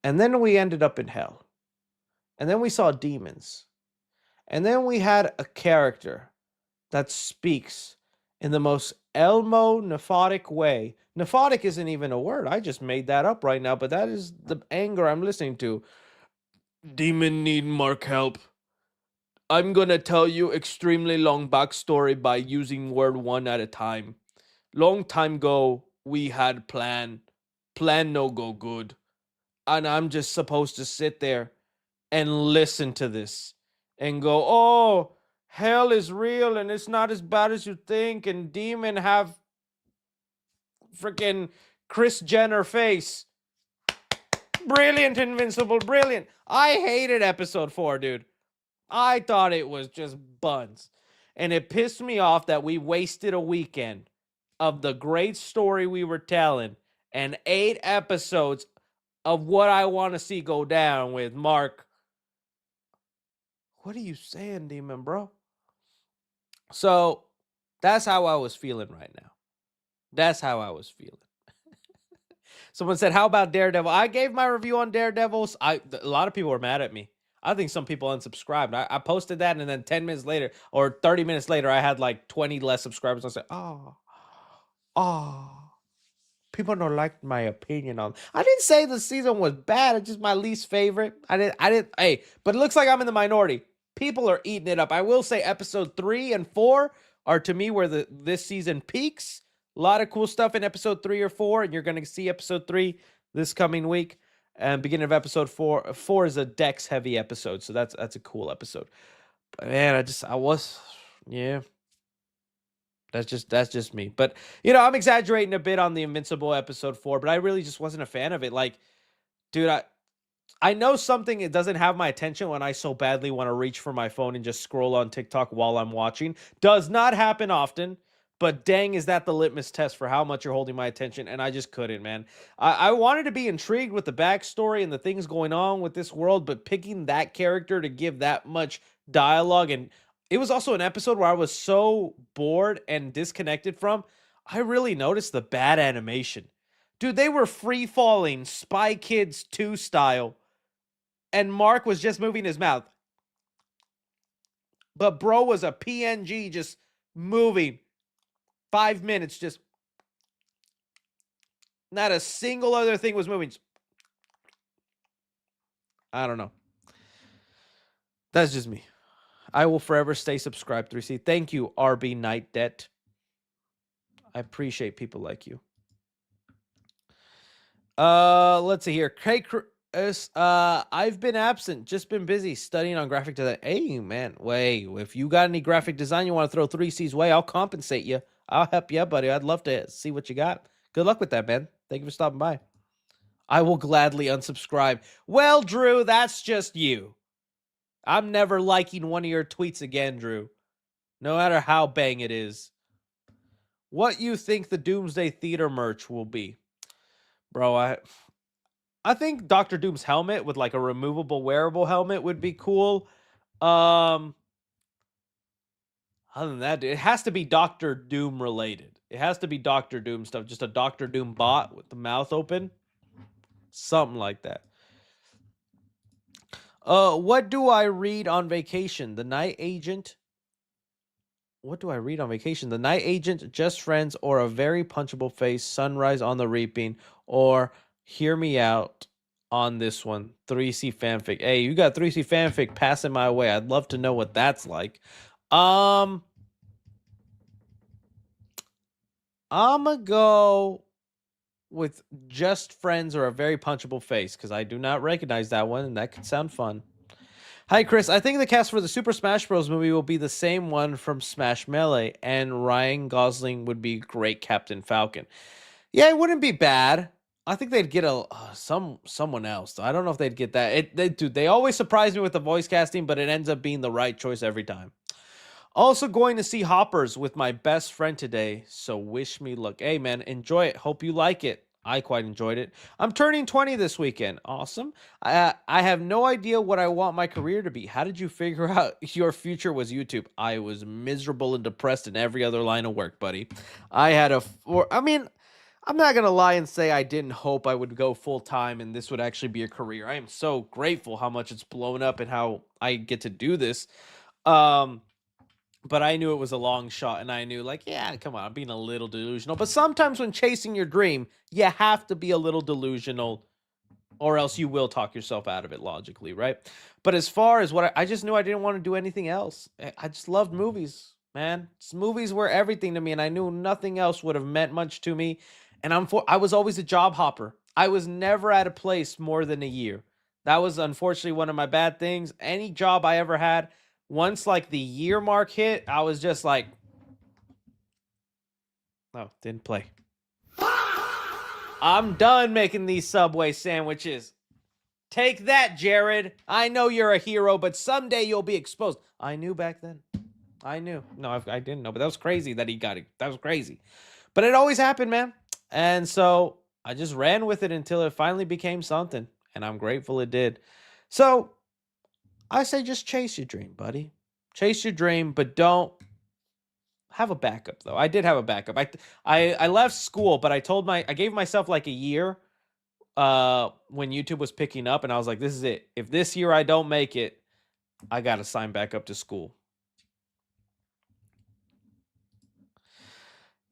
And then we ended up in hell. And then we saw demons. And then we had a character that speaks in the most Elmo nephotic way. Nephotic isn't even a word. I just made that up right now, but that is the anger I'm listening to. Demon need Mark help. I'm gonna tell you extremely long backstory by using word one at a time. Long time ago, we had plan. Plan no go good. And I'm just supposed to sit there and listen to this and go, oh, hell is real and it's not as bad as you think, and demon have freaking Kris Jenner face. Brilliant, Invincible, brilliant. I hated episode 4, dude. I thought it was just buns. And it pissed me off that we wasted a weekend of the great story we were telling and 8 episodes of what I want to see go down with Mark. What are you saying, Demon, bro? So that's how I was feeling right now. That's how I was feeling. Someone said, how about Daredevil? I gave my review on Daredevils. A lot of people were mad at me. I think some people unsubscribed. I posted that, and then 10 minutes later or 30 minutes later, I had like 20 less subscribers. I said, people don't like my opinion on. I didn't say the season was bad. It's just my least favorite. I didn't. Hey, but it looks like I'm in the minority. People are eating it up. I will say episode 3 and 4 are, to me, where this season peaks. A lot of cool stuff in episode 3 or 4, and you're going to see episode 3 this coming week. And beginning of episode 4. 4 is a Dex heavy episode, so that's a cool episode. But man, yeah. That's just me. But I'm exaggerating a bit on the Invincible episode 4, but I really just wasn't a fan of it. Like, dude, I know something, it doesn't have my attention when I so badly want to reach for my phone and just scroll on TikTok while I'm watching. Does not happen often, but dang, is that the litmus test for how much you're holding my attention, and I just couldn't, man. I wanted to be intrigued with the backstory and the things going on with this world, but picking that character to give that much dialogue and it was also an episode where I was so bored and disconnected from, I really noticed the bad animation. Dude, they were free falling Spy Kids 2 style, and Mark was just moving his mouth. But bro was a PNG just moving 5 minutes, just not a single other thing was moving. I don't know. That's just me. I will forever stay subscribed, 3C. Thank you, RB Night Debt. I appreciate people like you. Let's see here. Hey, Chris, I've been absent, just been busy studying on graphic design. Hey, man, wait, if you got any graphic design you want to throw 3C's way, I'll compensate you. I'll help you, buddy. I'd love to see what you got. Good luck with that, man. Thank you for stopping by. I will gladly unsubscribe. Well, Drew, that's just you. I'm never liking one of your tweets again, Drew. No matter how bang it is. What you think the Doomsday Theater merch will be? Bro, I think Dr. Doom's helmet with like a removable wearable helmet would be cool. Other than that, it has to be Dr. Doom related. It has to be Dr. Doom stuff. Just a Dr. Doom bot with the mouth open. Something like that. What do I read on vacation? The Night Agent. What do I read on vacation? The Night Agent, Just Friends, or A Very Punchable Face, Sunrise on the Reaping, or Hear Me Out on this one, 3C fanfic. Hey, you got 3C fanfic passing my way. I'd love to know what that's like. I'ma go with Just Friends or A Very Punchable Face, because I do not recognize that one, and that could sound fun. Hi, Chris. I think the cast for the Super Smash Bros. Movie will be the same one from Smash Melee, and Ryan Gosling would be great Captain Falcon. Yeah, it wouldn't be bad. I think they'd get someone else. I don't know if they'd get that. They always surprise me with the voice casting, but it ends up being the right choice every time. Also going to see Hoppers with my best friend today, so wish me luck. Hey, man, enjoy it. Hope you like it. I quite enjoyed it. I'm turning 20 this weekend. Awesome. I have no idea what I want my career to be. How did you figure out your future was YouTube? I was miserable and depressed in every other line of work, buddy. I'm not going to lie and say I didn't hope I would go full time and this would actually be a career. I am so grateful how much it's blown up and how I get to do this. But I knew it was a long shot, and I knew, like, yeah, come on, I'm being a little delusional. But sometimes when chasing your dream, you have to be a little delusional, or else you will talk yourself out of it logically, right? But as far as what I just knew I didn't want to do anything else. I just loved movies, man. Movies were everything to me, and I knew nothing else would have meant much to me. And I was always a job hopper. I was never at a place more than a year. That was unfortunately one of my bad things. Any job I ever had, once like the year mark hit, I was just like, oh, didn't play. I'm done making these Subway sandwiches. Take that, Jared. I know you're a hero, but someday you'll be exposed. I knew back then. I knew. No, I didn't know, but that was crazy that he got it. That was crazy. But it always happened, man. And so I just ran with it until it finally became something. And I'm grateful it did. So I say just chase your dream, buddy. Chase your dream, but don't have a backup, though. I did have a backup. I left school, but I gave myself like a year when YouTube was picking up, and I was like, this is it. If this year I don't make it, I got to sign back up to school.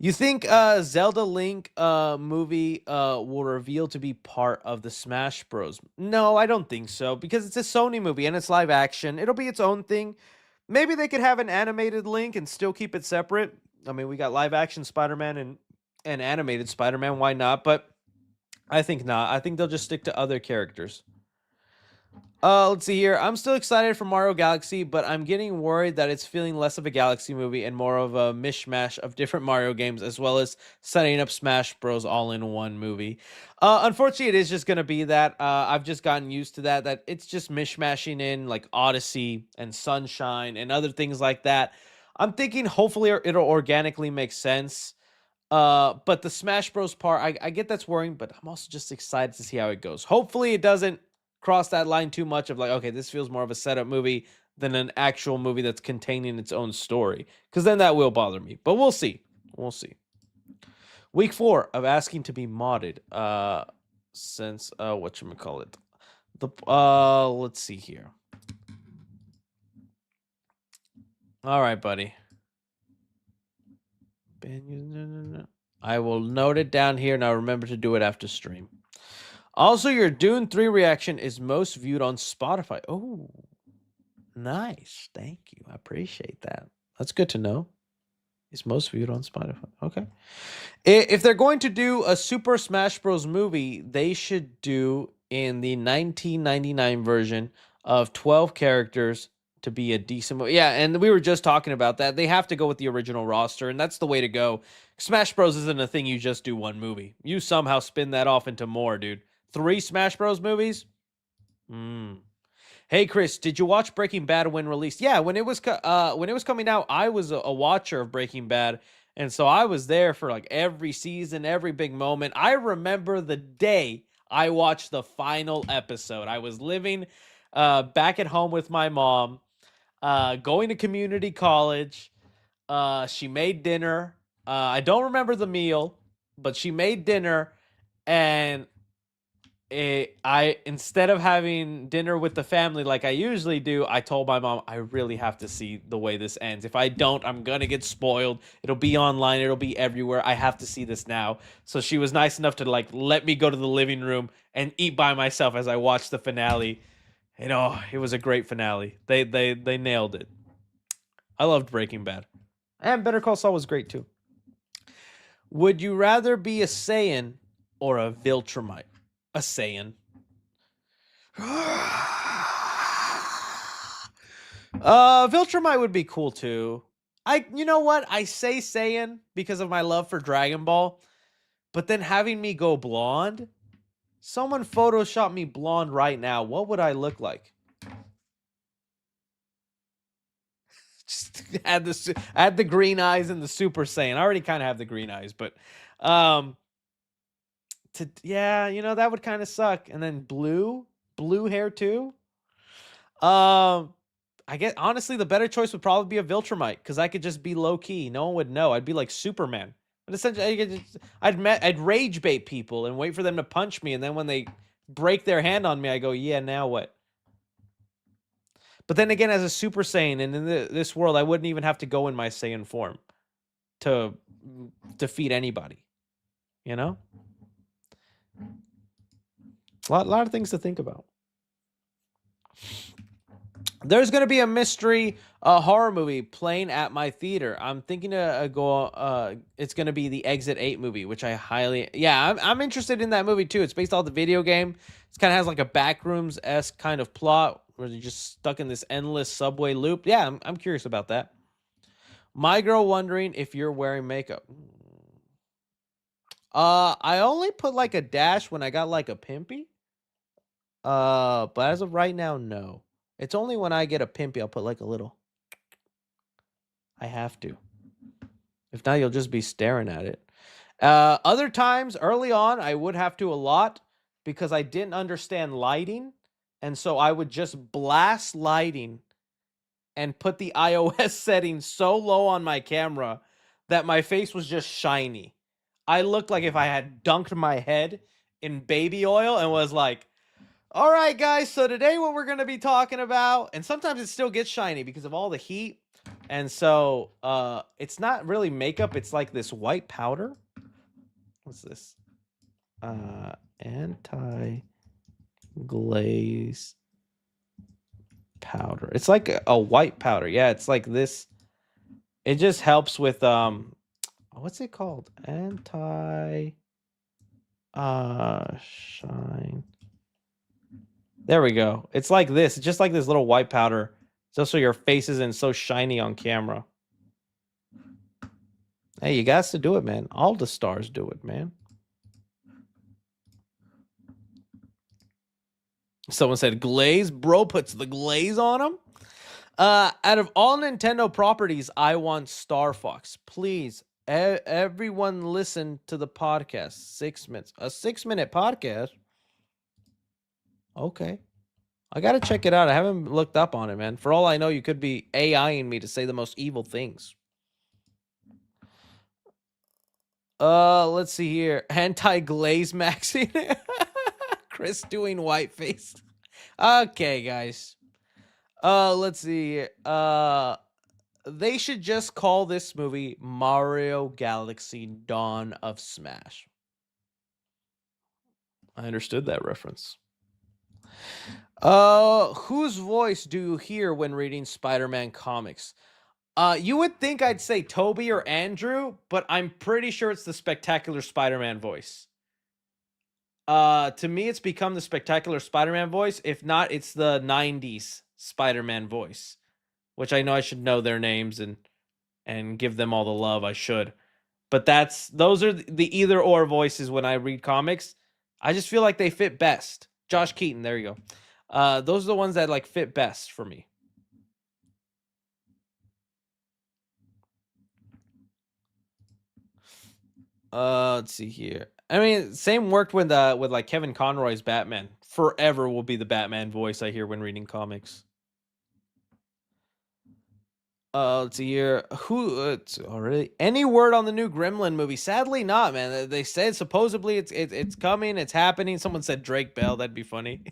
You think Zelda Link movie will reveal to be part of the Smash Bros? No, I don't think so, because it's a Sony movie and it's live action. It'll be its own thing. Maybe they could have an animated Link and still keep it separate. I mean, we got live action Spider-Man and animated Spider-Man. Why not? But I think not. I think they'll just stick to other characters. Let's see here. I'm still excited for Mario Galaxy, but I'm getting worried that it's feeling less of a Galaxy movie and more of a mishmash of different Mario games, as well as setting up Smash Bros. All in one movie. Unfortunately, it is just going to be that. I've just gotten used to that it's just mishmashing in like Odyssey and Sunshine and other things like that. I'm thinking hopefully it'll organically make sense. But the Smash Bros. Part, I get that's worrying, but I'm also just excited to see how it goes. Hopefully it doesn't cross that line too much of like, okay, this feels more of a setup movie than an actual movie that's containing its own story, because then that will bother me. But we'll see. We'll see. Week 4 of asking to be modded. Since whatchamacallit. Let's see here. All right, buddy. I will note it down here. Now remember to do it after stream. Also, your Dune 3 reaction is most viewed on Spotify. Oh, nice. Thank you. I appreciate that. That's good to know. It's most viewed on Spotify. Okay. If they're going to do a Super Smash Bros. Movie, they should do in the 1999 version of 12 characters to be a decent movie. Yeah, and we were just talking about that. They have to go with the original roster, and that's the way to go. Smash Bros. Isn't a thing you just do one movie. You somehow spin that off into more, dude. 3 Smash Bros. Movies? Hey Chris, did you watch Breaking Bad when released? Yeah, when it was coming out, I was a watcher of Breaking Bad, and so I was there for like every season, every big moment. I remember the day I watched the final episode. I was living back at home with my mom, going to community college. She made dinner. I don't remember the meal, but she made dinner, and instead of having dinner with the family like I usually do, I told my mom, I really have to see the way this ends. If I don't, I'm gonna get spoiled. It'll be online, it'll be everywhere. I have to see this now. So she was nice enough to like let me go to the living room and eat by myself as I watched the finale. And it was a great finale. They nailed it. I loved Breaking Bad. And Better Call Saul was great too. Would you rather be a Saiyan or a Viltrumite? A Saiyan. Viltrumite would be cool too. You know what? I say Saiyan because of my love for Dragon Ball, but then having me go blonde, someone Photoshop me blonde right now. What would I look like? Just add the green eyes and the Super Saiyan. I already kind of have the green eyes, but that would kind of suck. And then blue hair too. I guess honestly the better choice would probably be a Viltrumite because I could just be low key. No one would know. I'd be like Superman. But essentially, I'd rage bait people and wait for them to punch me, and then when they break their hand on me, I go, yeah, now what? But then again, as a Super Saiyan and in this world, I wouldn't even have to go in my Saiyan form to defeat anybody. You know? A lot of things to think about. There's going to be a mystery horror movie playing at my theater. I'm thinking to go. It's going to be the Exit 8 movie, which I highly... Yeah, I'm interested in that movie too. It's based off the video game. It kind of has like a Backrooms-esque kind of plot where you're just stuck in this endless subway loop. Yeah, I'm curious about that. My girl wondering if you're wearing makeup. I only put like a dash when I got like a pimpy. But as of right now, no. It's only when I get a pimpy, I'll put like a little. I have to. If not, you'll just be staring at it. Other times, early on, I would have to a lot because I didn't understand lighting. And so I would just blast lighting and put the iOS settings so low on my camera that my face was just shiny. I looked like if I had dunked my head in baby oil and was like, all right, guys, so today what we're going to be talking about, and sometimes it still gets shiny because of all the heat. And so it's not really makeup. It's like this white powder. What's this? Anti-glaze powder. It's like a white powder. Yeah, it's like this. It just helps with, what's it called? Shine. There we go. It's like this. It's just like this little white powder. Just so your face isn't so shiny on camera. Hey, you guys to do it, man. All the stars do it, man. Someone said glaze. Bro puts the glaze on them. Out of all Nintendo properties, I want Star Fox. Please, everyone listen to the podcast. 6 minutes. A 6-minute podcast? Okay. I gotta check it out. I haven't looked up on it, man. For all I know, you could be AIing me to say the most evil things. Let's see here. Anti-glaze maxing. Chris doing whiteface. Okay, guys. Let's see here. They should just call this movie Mario Galaxy Dawn of Smash. I understood that reference. Whose voice do you hear when reading Spider-Man comics? You would think I'd say Toby or Andrew, but I'm pretty sure it's the Spectacular Spider-Man voice. To me, it's become the Spectacular Spider-Man voice. If not, it's the 90s Spider-Man voice, which I know I should know their names and give them all the love I should. But those are the either or voices when I read comics. I just feel like they fit best. Josh Keaton, there you go. Those are the ones that like fit best for me. Let's see here. I mean, same worked with like Kevin Conroy's Batman. Forever will be the Batman voice I hear when reading comics. Let's see here. It's already any word on the new Gremlin movie? Sadly, not, man. They said supposedly it's coming, it's happening. Someone said Drake Bell. That'd be funny.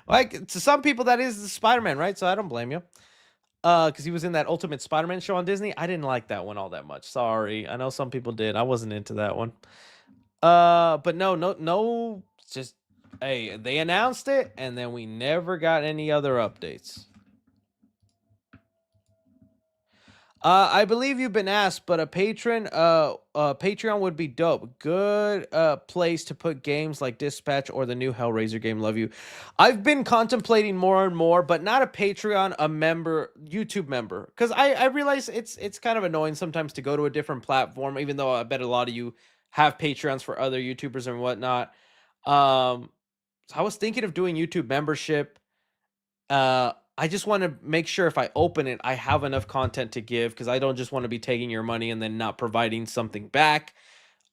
Like to some people, that is the Spider-Man, right? So I don't blame you. Because he was in that Ultimate Spider-Man show on Disney. I didn't like that one all that much. Sorry, I know some people did. I wasn't into that one. But no. Just hey, they announced it, and then we never got any other updates. I believe you've been asked, but a Patreon would be dope. Good place to put games like Dispatch or the new Hellraiser game. Love you. I've been contemplating more and more, but not a Patreon, a member, YouTube member, because I realize it's kind of annoying sometimes to go to a different platform, even though I bet a lot of you have Patreons for other YouTubers and whatnot. So I was thinking of doing YouTube membership. I just want to make sure if I open it, I have enough content to give, because I don't just want to be taking your money and then not providing something back.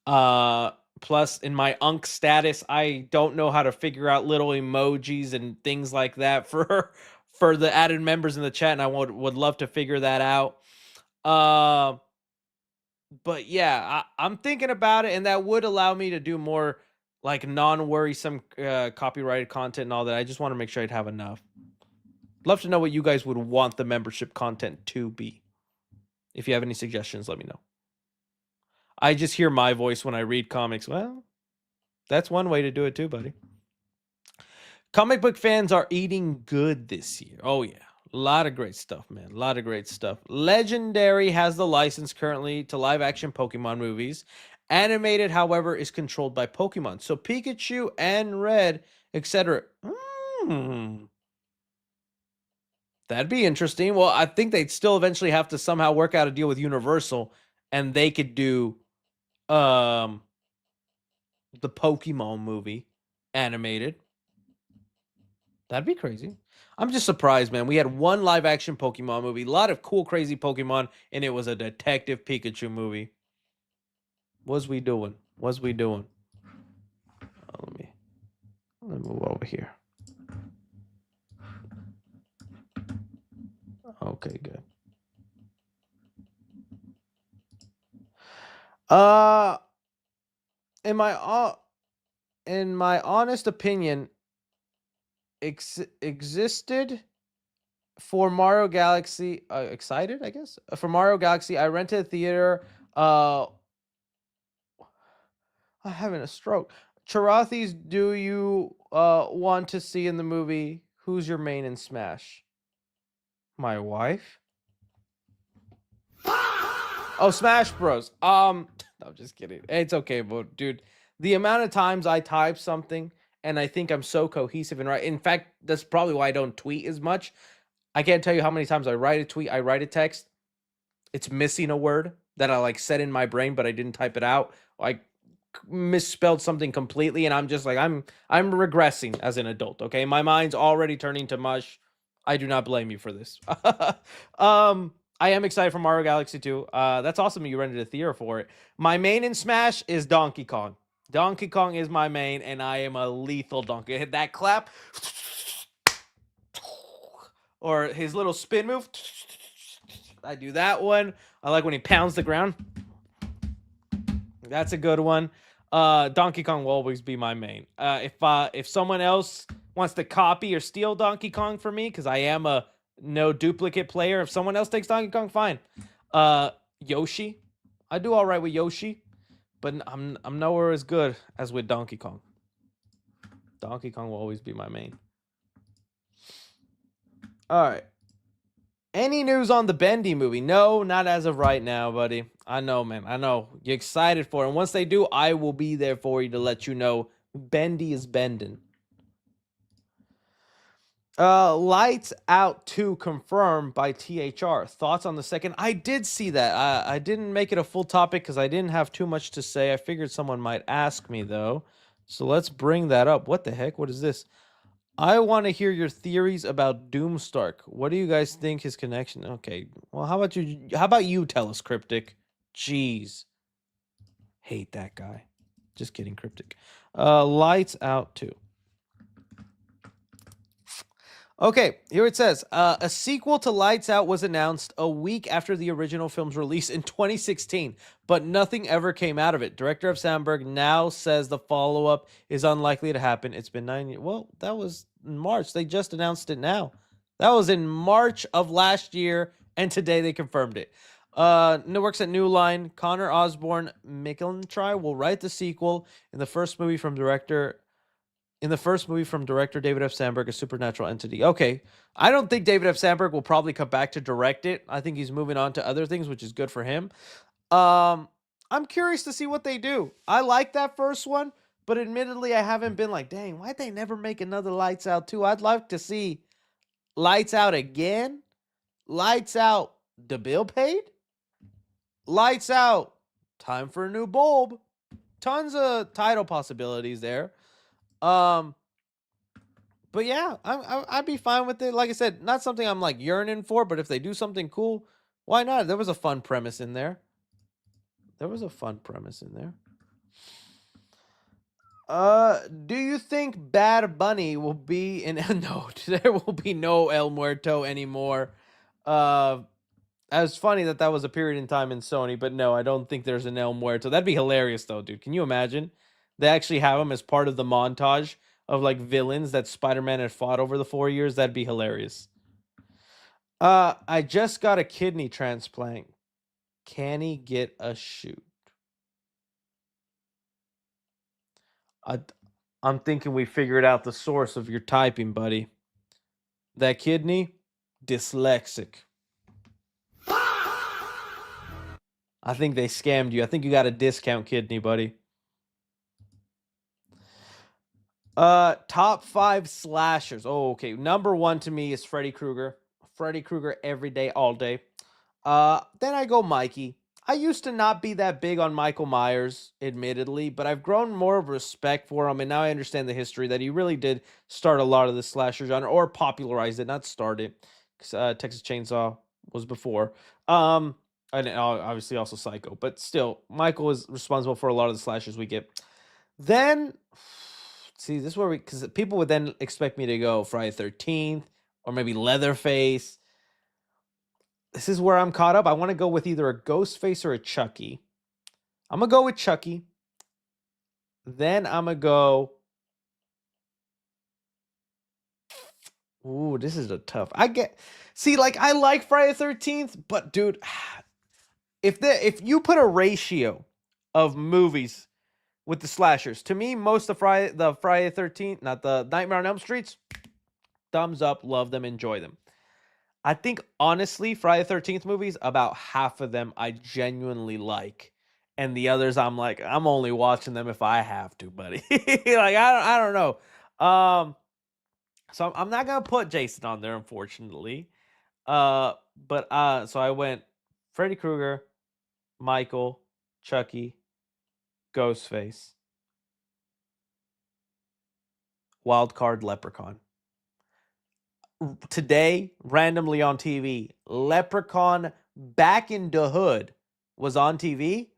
Plus, in my Unk status, I don't know how to figure out little emojis and things like that for the added members in the chat, and I would love to figure that out. But yeah, I'm thinking about it, and that would allow me to do more like non-worrisome copyrighted content and all that. I just want to make sure I'd have enough. Love to know what you guys would want the membership content to be. If you have any suggestions, let me know. I just hear my voice when I read comics. Well, that's one way to do it too, buddy. Comic book fans are eating good this year. Oh, yeah. A lot of great stuff, man. A lot of great stuff. Legendary has the license currently to live-action Pokemon movies. Animated, however, is controlled by Pokemon. So Pikachu and Red, etc. That'd be interesting. Well, I think they'd still eventually have to somehow work out a deal with Universal, and they could do the Pokemon movie animated. That'd be crazy. I'm just surprised, man. We had one live action Pokemon movie, a lot of cool, crazy Pokemon, and it was a Detective Pikachu movie. What's we doing? Let me move over here. Okay, good. In my honest opinion, existed for Mario Galaxy. Excited, I guess, for Mario Galaxy. I rented a theater. I'm having a stroke. Charathis, do you want to see in the movie? Who's your main in Smash? My wife. Oh, Smash Bros. No, I'm just kidding. It's okay, but dude, the amount of times I type something and I think I'm so cohesive and right. In fact, that's probably why I don't tweet as much. I can't tell you how many times I write a tweet, I write a text. It's missing a word that I like said in my brain, but I didn't type it out. I misspelled something completely, and I'm just like, I'm regressing as an adult. Okay, my mind's already turning to mush. I do not blame you for this. I am excited for Mario Galaxy 2. That's awesome you rented a theater for it. My main in Smash is Donkey Kong. Donkey Kong is my main, and I am a lethal donkey. Hit that clap. or his little spin move. I do that one. I like when he pounds the ground. That's a good one. Donkey Kong will always be my main. If someone else wants to copy or steal Donkey Kong for me, because I am a no duplicate player, if someone else takes Donkey Kong, fine. Yoshi, I do all right with Yoshi, but I'm nowhere as good as with Donkey Kong. Donkey Kong will always be my main. All right. Any news on the Bendy movie? No, not as of right now, buddy. I know, man. I know. You're excited for it. And once they do, I will be there for you to let you know Bendy is bending. Lights Out 2 confirmed by THR. Thoughts on the second? I did see that. I didn't make it a full topic because I didn't have too much to say. I figured someone might ask me, though. So let's bring that up. What the heck? What is this? I want to hear your theories about Doomstark. What do you guys think his connection? Okay. Well, how about you tell us, Cryptic? Jeez. Hate that guy. Just kidding, Cryptic. Lights Out 2. Okay, here it says, a sequel to Lights Out was announced a week after the original film's release in 2016, but nothing ever came out of it. Director of Sandberg now says the follow-up is unlikely to happen. It's been 9 years. Well, that was in March. They just announced it now. That was in March of last year, and today they confirmed it. Works at New Line. Connor Osborne Micheal will write the sequel in the first movie from director David F. Sandberg, a supernatural entity. Okay. I don't think David F. Sandberg will probably come back to direct it. I think he's moving on to other things, which is good for him. I'm curious to see what they do. I like that first one, but admittedly, I haven't been like, dang, why'd they never make another Lights Out 2? I'd like to see Lights Out again. Lights Out, the bill paid. Lights Out, time for a new bulb. Tons of title possibilities there. But yeah, I'd be fine with it. Like I said, not something I'm like yearning for, but if they do something cool, why not? There was a fun premise in there. Do you think Bad Bunny will be in? No, there will be no El Muerto anymore. It's funny that was a period in time in Sony, but no, I don't think there's an El Muerto. That'd be hilarious though, dude. Can you imagine? They actually have him as part of the montage of like villains that Spider-Man had fought over the 4 years. That'd be hilarious. I just got a kidney transplant. Can he get a shoot? I'm thinking we figured out the source of your typing, buddy. That kidney, dyslexic. I think they scammed you. I think you got a discount kidney, buddy. Top 5 slashers. Oh, okay. Number 1 to me is Freddy Krueger. Freddy Krueger every day, all day. Then I go Mikey. I used to not be that big on Michael Myers, admittedly, but I've grown more of respect for him, and now I understand the history that he really did start a lot of the slasher genre, or popularized it, not start it. Texas Chainsaw was before. And obviously also Psycho, but still, Michael is responsible for a lot of the slashers we get. Then, see, this is where because people would then expect me to go Friday 13th or maybe Leatherface. This is where I'm caught up. I want to go with either a Ghostface or a Chucky. I'm going to go with Chucky. Then I'm going to go. Ooh, this is a tough. I like Friday the 13th, but dude, if you put a ratio of movies with the slashers, to me, most of Friday the 13th, not the Nightmare on Elm Streets, thumbs up, love them, enjoy them. I think, honestly, Friday the 13th movies, about half of them I genuinely like. And the others, I'm like, I'm only watching them if I have to, buddy. I don't know. So I'm not going to put Jason on there, unfortunately. So I went Freddy Krueger, Michael, Chucky, Ghostface, Wildcard Leprechaun. Today, randomly on TV, Leprechaun Back in the Hood was on TV.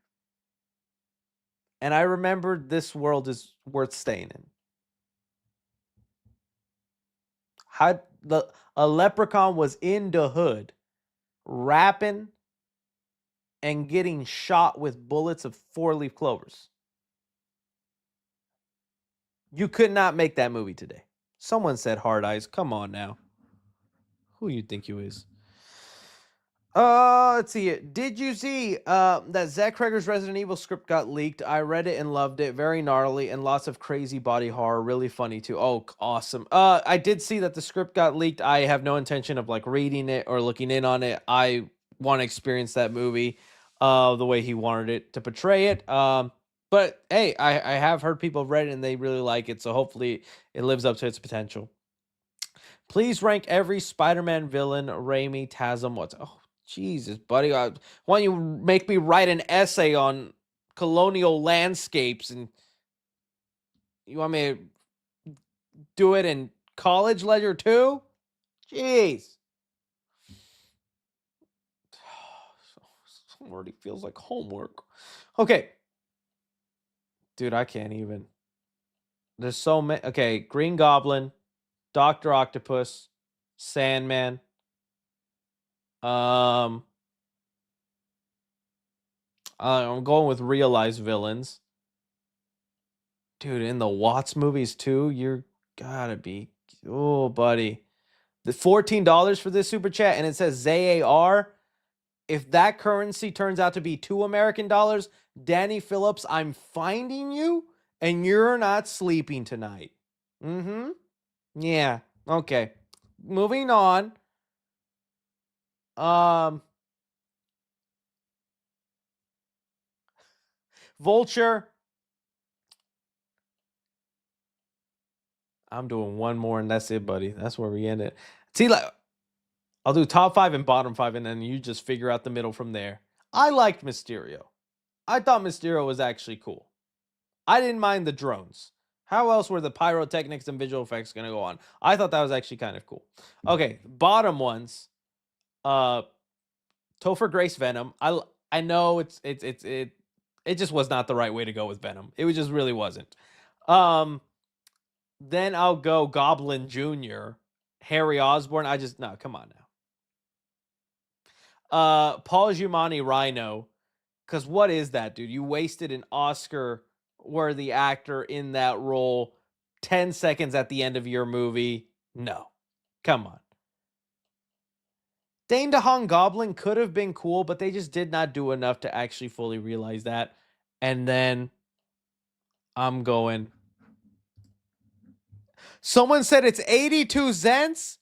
And I remembered this world is worth staying in. a leprechaun was in the hood, rapping and getting shot with bullets of 4-leaf clovers. You could not make that movie today. Someone said Hard Eyes. Come on now. Who you think you is? Let's see it. Did you see that Zach Cregger's Resident Evil script got leaked? I read it and loved it. Very gnarly and lots of crazy body horror. Really funny too. Oh, awesome. I did see that the script got leaked. I have no intention of like reading it or looking in on it. I want to experience that movie the way he wanted it to portray it. But hey, I have heard people have read it and they really like it. So hopefully it lives up to its potential. Please rank every Spider-Man villain. Raimi, Tasm, what's... Oh, Jesus, buddy. Why don't you make me write an essay on colonial landscapes and you want me to do it in college ledger too? Jeez. Already feels like homework. Okay. Dude, I can't even. There's so many. Okay, Green Goblin, Dr. Octopus, Sandman. I'm going with realized villains. Dude, in the Watts movies too, you're gotta be. Oh, buddy. The $14 for this super chat, and it says ZAR. If that currency turns out to be $2 American, Danny Phillips, I'm finding you, and you're not sleeping tonight. Mm-hmm. Yeah. Okay. Moving on. Vulture. I'm doing one more and that's it, buddy. That's where we end it. See, like, I'll do top 5 and bottom 5, and then you just figure out the middle from there. I liked Mysterio. I thought Mysterio was actually cool. I didn't mind the drones. How else were the pyrotechnics and visual effects going to go on? I thought that was actually kind of cool. Okay, bottom ones. Topher Grace Venom. I know it just was not the right way to go with Venom. It just really wasn't. Then I'll go Goblin Jr., Harry Osborn. No, come on now. Paul Giamatti Rhino. Because what is that, dude? You wasted an Oscar-worthy actor in that role 10 seconds at the end of your movie. No. Come on. Dane DeHaan Goblin could have been cool, but they just did not do enough to actually fully realize that. And then I'm going... Someone said it's 82 cents.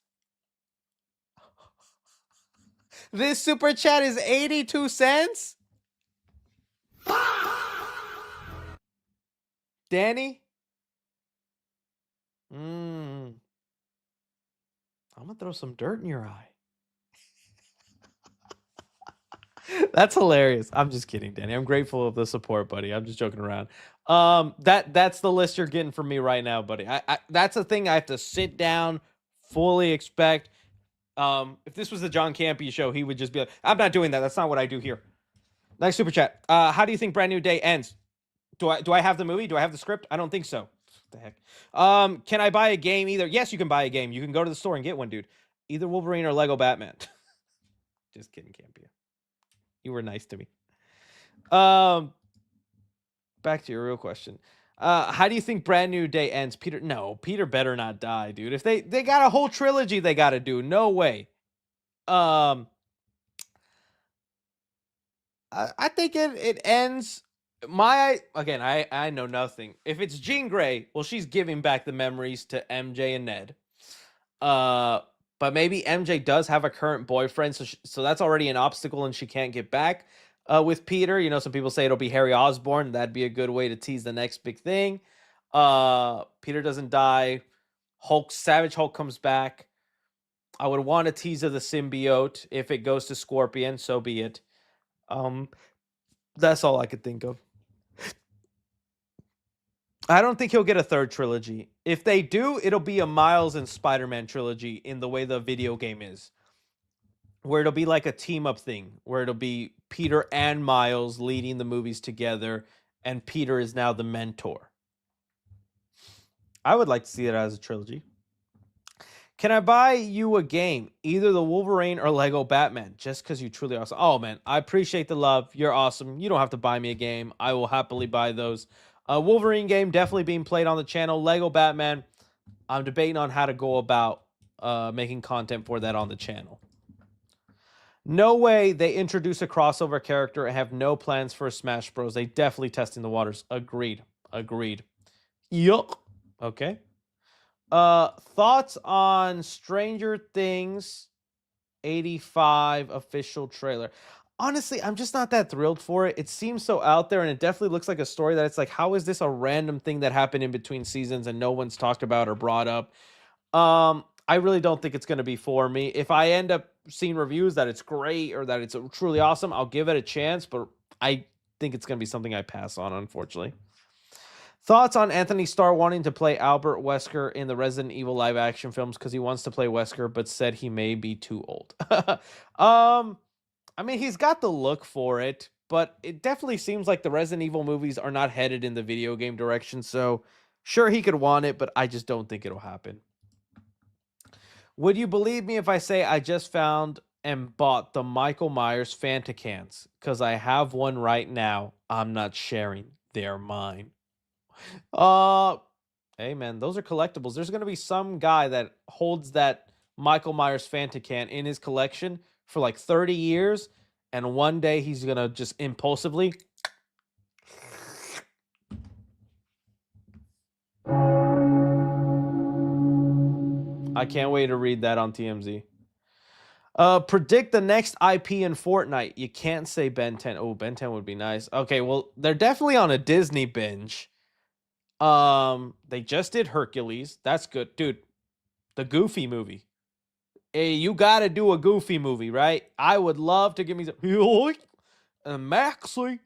This super chat is 82 cents. Danny? I'm going to throw some dirt in your eye. That's hilarious. I'm just kidding, Danny. I'm grateful of the support, buddy. I'm just joking around. That's the list you're getting from me right now, buddy. That's the thing I have to sit down, fully expect. If this was the John Campy show, he would just be like, I'm not doing that. That's not what I do here. Next super chat. How do you think Brand New Day ends? Do I have the movie? Do I have the script? I don't think so. What the heck? Can I buy a game either? Yes, you can buy a game. You can go to the store and get one, dude. Either Wolverine or Lego Batman. Just kidding, Campy. You were nice to me. Back to your real question. How do you think Brand New Day ends? Peter better not die, dude. If they got a whole trilogy they got to do. No way. I think it ends. I know nothing. If it's Jean Grey, well, she's giving back the memories to MJ and Ned. But maybe MJ does have a current boyfriend, so that's already an obstacle, and she can't get back with Peter. You know, some people say it'll be Harry Osborn. That'd be a good way to tease the next big thing. Peter doesn't die. Savage Hulk comes back. I would want a tease of the symbiote. If it goes to Scorpion, so be it. That's all I could think of. I don't think he'll get a third trilogy. If they do, it'll be a Miles and Spider-Man trilogy in the way the video game is. Where it'll be like a team-up thing. Where it'll be Peter and Miles leading the movies together. And Peter is now the mentor. I would like to see it as a trilogy. Can I buy you a game, either the Wolverine or Lego Batman, just because you truly are awesome? Oh man, I appreciate the love. You're awesome. You don't have to buy me a game. I will happily buy those. Wolverine game definitely being played on the channel. Lego Batman, I'm debating on how to go about making content for that on the channel. No way they introduce a crossover character and have no plans for a Smash Bros. They definitely testing the waters. Agreed. Yuck. Okay. Thoughts on Stranger Things 85 official trailer? Honestly, I'm just not that thrilled for it. It seems so out there, and it definitely looks like a story that it's like, how is this a random thing that happened in between seasons and no one's talked about or brought up? I really don't think it's going to be for me. If I end up seeing reviews that it's great or that it's truly awesome, I'll give it a chance, but I think it's going to be something I pass on, unfortunately. Thoughts on Anthony Starr wanting to play Albert Wesker in the Resident Evil live action films because he wants to play Wesker, but said he may be too old. I mean, he's got the look for it, but it definitely seems like the Resident Evil movies are not headed in the video game direction. So sure, he could want it, but I just don't think it'll happen. Would you believe me if I say I just found and bought the Michael Myers Fanta cans? Because I have one right now. I'm not sharing. They're mine. Hey man, those are collectibles. There's gonna be some guy that holds that Michael Myers Fanta can in his collection for like 30 years, and one day he's gonna just impulsively. I can't wait to read that on TMZ. Predict the next IP in Fortnite. You can't say Ben 10. Oh, Ben 10 would be nice. Okay, well, they're definitely on a Disney binge. They just did Hercules. That's good. Dude, the Goofy movie. Hey, you gotta do a Goofy movie, right? I would love to give me some Maxley.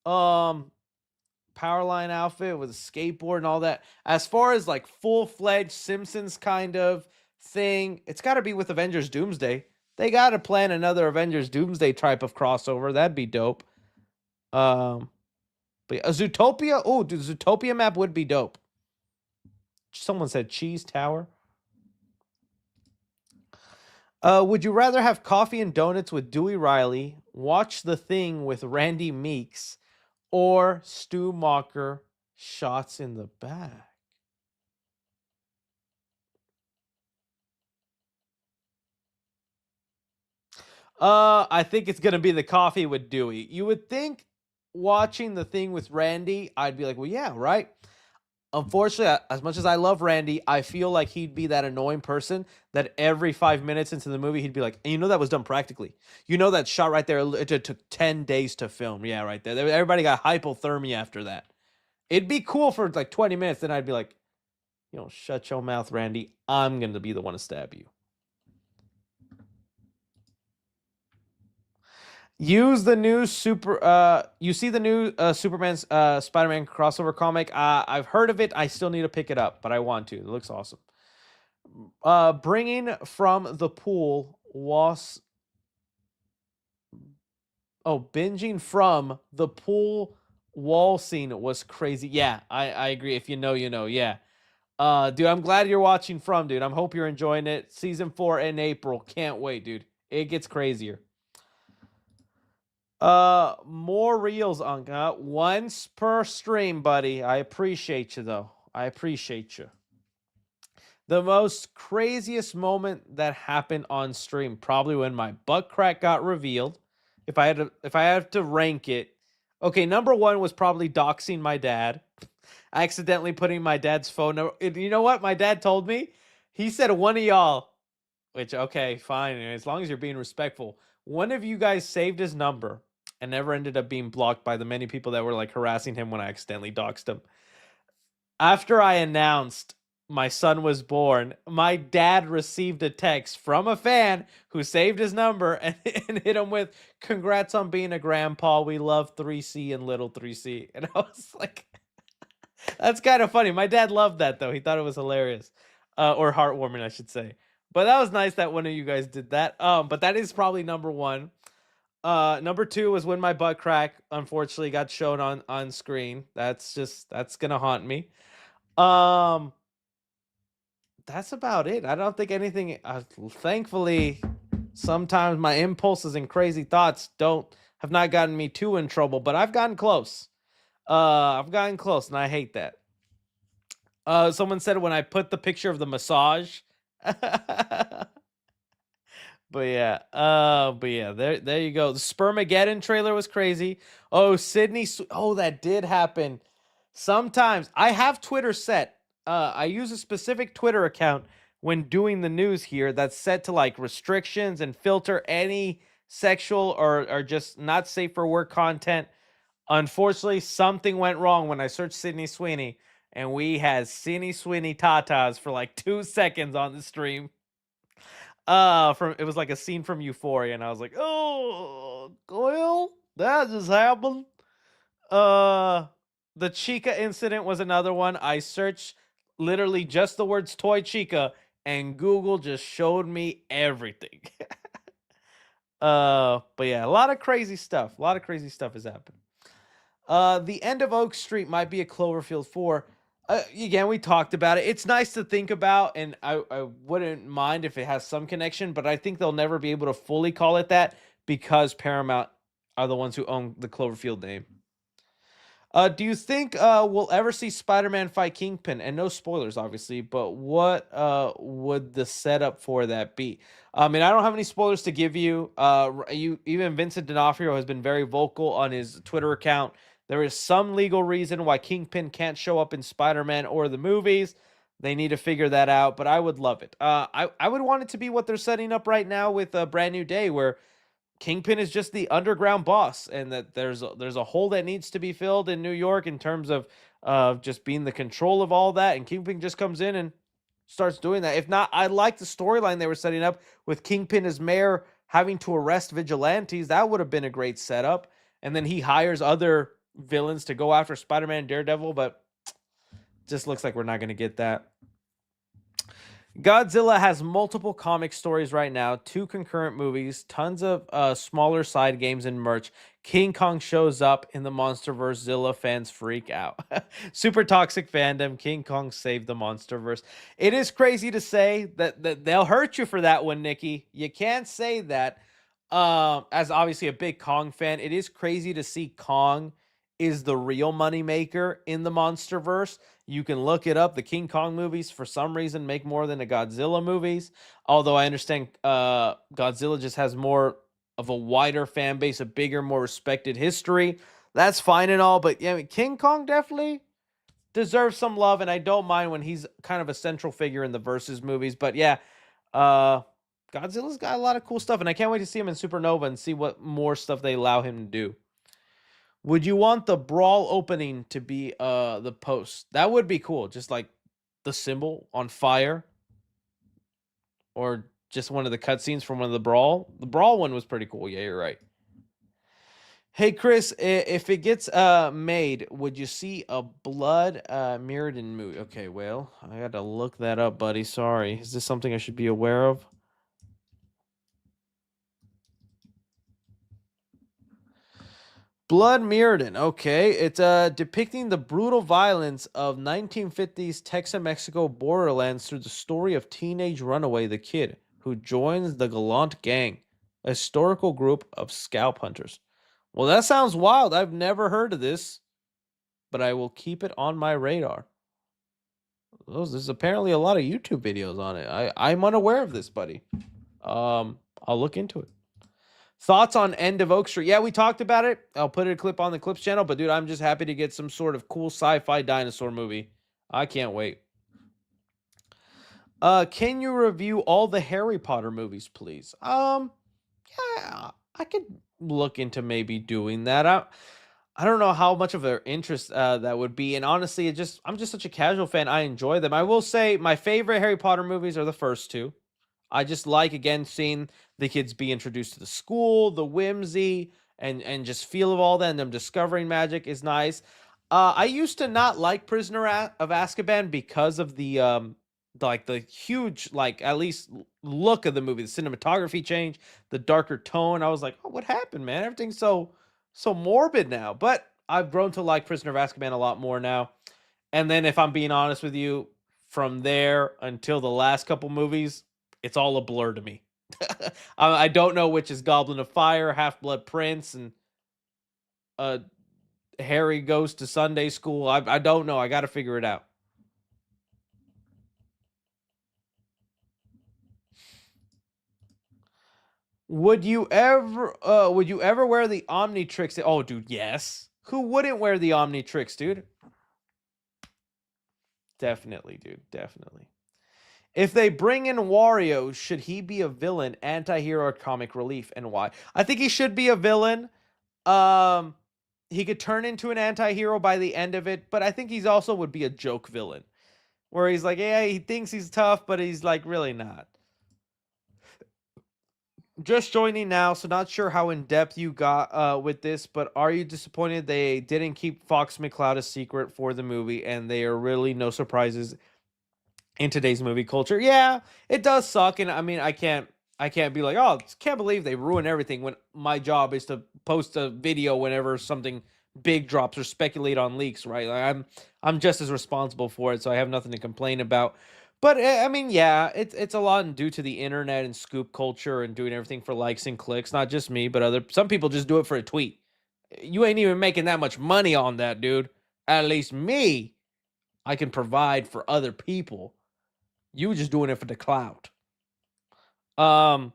Powerline outfit with a skateboard and all that. As far as like full-fledged Simpsons kind of thing, it's gotta be with Avengers Doomsday. They gotta plan another Avengers Doomsday type of crossover. That'd be dope. But a Zootopia? Oh, dude, Zootopia map would be dope. Someone said Cheese Tower. Would you rather have coffee and donuts with Dewey Riley, watch The Thing with Randy Meeks, or Stu Macher shots in the back? I think it's gonna be the coffee with Dewey. You would think watching The Thing with Randy, I'd be like, well, yeah, right. Unfortunately, as much as I love Randy, I feel like he'd be that annoying person that every 5 minutes into the movie, he'd be like, and you know that was done practically. You know that shot right there, it took 10 days to film. Yeah, right there. Everybody got hypothermia after that. It'd be cool for like 20 minutes, then I'd be like, shut your mouth, Randy. I'm going to be the one to stab you. Use the new you see the new Superman's Spider-Man crossover comic. I've heard of it. I still need to pick it up, but I want to. It looks awesome. Bringing from the pool was binging from the pool wall scene was crazy. Yeah, I agree. If you know, you know. Yeah. Dude, I'm glad you're watching from, dude. I hope you're enjoying it. Season 4 in April. Can't wait, dude. It gets crazier. More reels, Unca. Once per stream, buddy. I appreciate you, though. I appreciate you. The most craziest moment that happened on stream, probably when my butt crack got revealed. If I had to rank it, okay, number 1 was probably doxing my dad. Accidentally putting my dad's phone number. You know what my dad told me? He said one of y'all, which, okay, fine. As long as you're being respectful. One of you guys saved his number and never ended up being blocked by the many people that were like harassing him when I accidentally doxed him. After I announced my son was born, my dad received a text from a fan who saved his number and hit him with, "Congrats on being a grandpa. We love 3C and little 3C." And I was like, that's kind of funny. My dad loved that, though. He thought it was hilarious. Or heartwarming, I should say. But that was nice that one of you guys did that. But that is probably number 1. Number 2 was when my butt crack unfortunately got shown on screen. That's gonna haunt me. The that's about it. I don't think anything. Thankfully, sometimes my impulses and crazy thoughts have not gotten me too in trouble, but I've gotten close. I've gotten close, and I hate that. Someone said when I put the picture of the massage. But yeah, there you go. The Spermageddon trailer was crazy. Oh, oh, that did happen. Sometimes I have Twitter set. I use a specific Twitter account when doing the news here that's set to like restrictions and filter any sexual or just not safe for work content. Unfortunately, something went wrong when I searched Sydney Sweeney, and we had Sydney Sweeney tatas for like 2 seconds on the stream. It was like a scene from Euphoria, and I was like, oh, well, that just happened. The Chica incident was another one. I searched literally just the words toy Chica, and Google just showed me everything. But yeah, a lot of crazy stuff. A lot of crazy stuff has happened. The end of Oak Street might be a Cloverfield 4. Again, we talked about it. It's nice to think about, and I wouldn't mind if it has some connection, but I think they'll never be able to fully call it that because Paramount are the ones who own the Cloverfield name. Do you think we'll ever see Spider-Man fight Kingpin? And no spoilers, obviously, but what would the setup for that be? I mean, I don't have any spoilers to give you. Even Vincent D'Onofrio has been very vocal on his Twitter account. There is some legal reason why Kingpin can't show up in Spider-Man or the movies. They need to figure that out, but I would love it. I would want it to be what they're setting up right now with a Brand New Day, where Kingpin is just the underground boss, and that there's a hole that needs to be filled in New York in terms of just being the control of all that, and Kingpin just comes in and starts doing that. If not, I like the storyline they were setting up with Kingpin as mayor having to arrest vigilantes. That would have been a great setup, and then he hires other villains to go after Spider-Man and Daredevil, but just looks like we're not going to get that. Godzilla has multiple comic stories right now, 2 concurrent movies, tons of smaller side games and merch. King Kong shows up in the MonsterVerse. Zilla fans freak out. Super toxic fandom. King Kong saved the MonsterVerse. It is crazy to say that they'll hurt you for that one, Nikki. You can't say that. As obviously a big Kong fan, it is crazy to see Kong is the real moneymaker in the MonsterVerse. You can look it up. The King Kong movies, for some reason, make more than the Godzilla movies. Although I understand Godzilla just has more of a wider fan base, a bigger, more respected history. That's fine and all, but yeah, King Kong definitely deserves some love, and I don't mind when he's kind of a central figure in the Versus movies. But yeah, Godzilla's got a lot of cool stuff, and I can't wait to see him in Supernova and see what more stuff they allow him to do. Would you want the Brawl opening to be the post? That would be cool. Just like the symbol on fire. Or just one of the cutscenes from one of the Brawl. The Brawl one was pretty cool. Yeah, you're right. Hey, Chris, if it gets made, would you see a Blood Mirrodin movie? Okay, well, I got to look that up, buddy. Sorry. Is this something I should be aware of? Blood Mirrodin. Okay, it's depicting the brutal violence of 1950s Texas-Mexico borderlands through the story of teenage runaway the Kid, who joins the Gallant Gang, a historical group of scalp hunters. Well, that sounds wild. I've never heard of this, but I will keep it on my radar. There's apparently a lot of YouTube videos on it. I'm unaware of this, buddy. I'll look into it. Thoughts on End of Oak Street? Yeah, we talked about it. I'll put a clip on the Clips channel, but dude, I'm just happy to get some sort of cool sci-fi dinosaur movie. I can't wait. Can you review all the Harry Potter movies, please? Yeah, I could look into maybe doing that. I don't know how much of an interest that would be, and honestly, I'm just such a casual fan. I enjoy them. I will say my favorite Harry Potter movies are the first 2. I just like, again, seeing the kids be introduced to the school, the whimsy, and just feel of all that, and them discovering magic is nice. I used to not like Prisoner of Azkaban because of the huge, like, at least look of the movie, the cinematography change, the darker tone. I was like, oh, what happened, man? Everything's so morbid now. But I've grown to like Prisoner of Azkaban a lot more now. And then, if I'm being honest with you, from there until the last couple movies, it's all a blur to me. I don't know which is Goblin of Fire, Half-Blood Prince, and Harry Goes to Sunday School. I don't know. I got to figure it out. Would you ever wear the Omnitrix? Oh, dude, yes. Who wouldn't wear the Omnitrix, dude? Definitely, dude. Definitely. If they bring in Wario, should he be a villain, anti-hero, or comic relief, and why? I think he should be a villain. He could turn into an anti-hero by the end of it, but I think he's also would be a joke villain, where he's like, yeah, he thinks he's tough, but he's like really not. Just joining now, so not sure how in depth you got with this, but are you disappointed they didn't keep Fox McCloud a secret for the movie, and they are really no surprises in today's movie culture? Yeah, it does suck, and I mean, I can't be like, oh, can't believe they ruin everything when my job is to post a video whenever something big drops or speculate on leaks, right? Like, I'm just as responsible for it, so I have nothing to complain about. But I mean, yeah, it's a lot due to the internet and scoop culture and doing everything for likes and clicks. Not just me, but some people just do it for a tweet. You ain't even making that much money on that, dude. At least me, I can provide for other people. You just doing it for the clout. But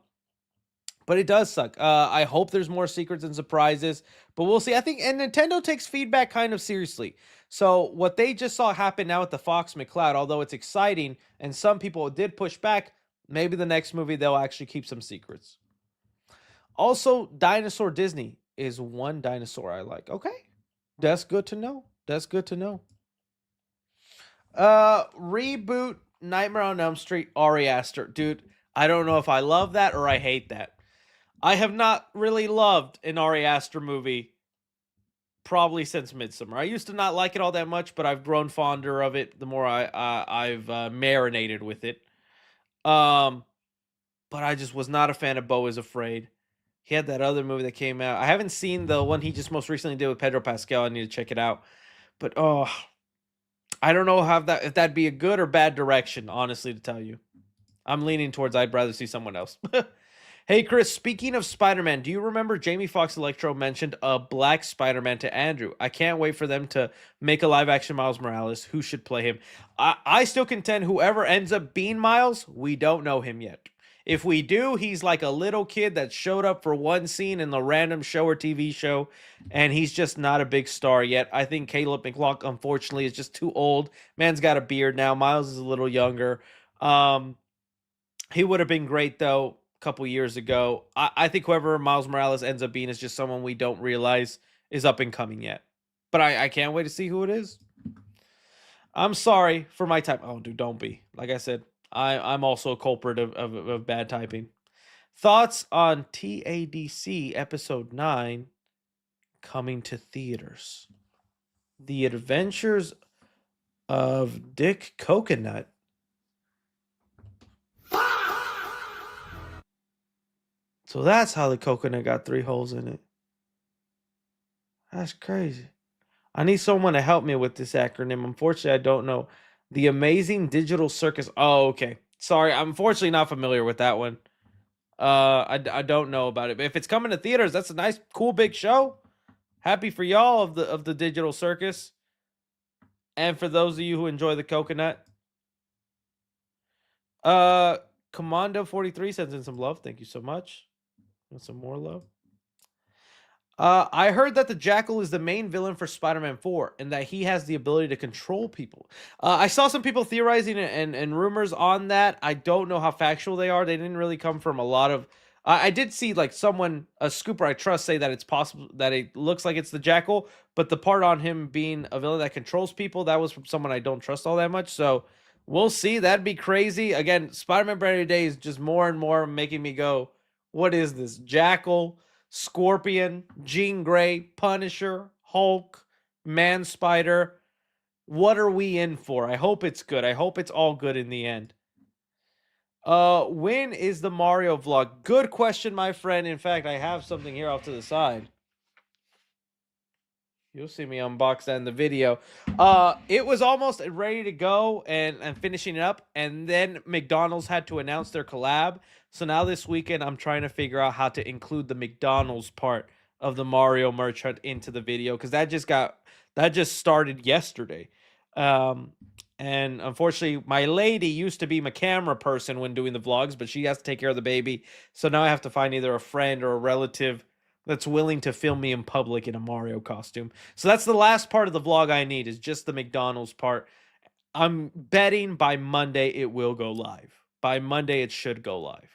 it does suck. I hope there's more secrets and surprises, but we'll see. I think, and Nintendo takes feedback kind of seriously. So what they just saw happen now with the Fox McCloud, although it's exciting, and some people did push back, maybe the next movie they'll actually keep some secrets. Also, Dinosaur Disney is one dinosaur I like. Okay, that's good to know. That's good to know. Reboot Nightmare on Elm Street, Ari Aster. Dude, I don't know if I love that or I hate that. I have not really loved an Ari Aster movie probably since Midsummer. I used to not like it all that much, but I've grown fonder of it the more I've marinated with it. But I just was not a fan of Beau is Afraid. He had that other movie that came out. I haven't seen the one he just most recently did with Pedro Pascal. I need to check it out. But I don't know if that'd be a good or bad direction, honestly, to tell you. I'm leaning towards I'd rather see someone else. Hey, Chris, speaking of Spider-Man, do you remember Jamie Foxx Electro mentioned a black Spider-Man to Andrew? I can't wait for them to make a live-action Miles Morales. Who should play him? I still contend whoever ends up being Miles, we don't know him yet. If we do, he's like a little kid that showed up for one scene in the random show or TV show, and he's just not a big star yet. I think Caleb McLaughlin, unfortunately, is just too old. Man's got a beard now. Miles is a little younger. He would have been great, though, a couple years ago. I think whoever Miles Morales ends up being is just someone we don't realize is up and coming yet. But I can't wait to see who it is. I'm sorry for my type. Oh, dude, don't be. Like I said, I'm also a culprit of bad typing. Thoughts on TADC Episode 9 coming to theaters? The Adventures of Dick Coconut. So that's how the coconut got 3 holes in it. That's crazy. I need someone to help me with this acronym. Unfortunately, I don't know. The Amazing Digital Circus. Oh, okay. Sorry, I'm unfortunately not familiar with that one. I don't know about it. But if it's coming to theaters, that's a nice, cool, big show. Happy for y'all of the Digital Circus. And for those of you who enjoy the coconut. Commando 43 sends in some love. Thank you so much. Want some more love? I heard that the Jackal is the main villain for Spider-Man 4 and that he has the ability to control people. I saw some people theorizing and rumors on that. I don't know how factual they are. They didn't really come from a lot of... I did see like someone, a scooper I trust, say that it's possible that it looks like it's the Jackal, but the part on him being a villain that controls people, that was from someone I don't trust all that much. So we'll see. That'd be crazy. Again, Spider-Man Brand New Day is just more and more making me go, what is this? Jackal, Scorpion, Jean Grey, Punisher, Hulk, Man Spider. What are we in for? I hope it's good. I hope it's all good in the end. When is the Mario vlog? Good question, my friend. In fact, I have something here off to the side. You'll see me unbox that in the video. It was almost ready to go and finishing it up, and then McDonald's had to announce their collab. So now this weekend, I'm trying to figure out how to include the McDonald's part of the Mario merch hunt into the video, because that just started yesterday. And unfortunately, my lady used to be my camera person when doing the vlogs, but she has to take care of the baby. So now I have to find either a friend or a relative that's willing to film me in public in a Mario costume. So that's the last part of the vlog I need, is just the McDonald's part. I'm betting by Monday it will go live. By Monday it should go live.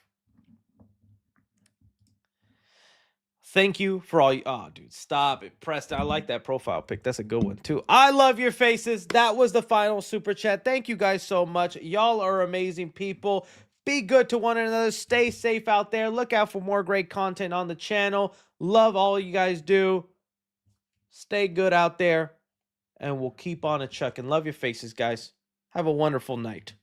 Thank you for all you... Oh, dude, stop it. Preston, I like that profile pic. That's a good one, too. I love your faces. That was the final super chat. Thank you guys so much. Y'all are amazing people. Be good to one another. Stay safe out there. Look out for more great content on the channel. Love all you guys do. Stay good out there. And we'll keep on a chucking. Love your faces, guys. Have a wonderful night.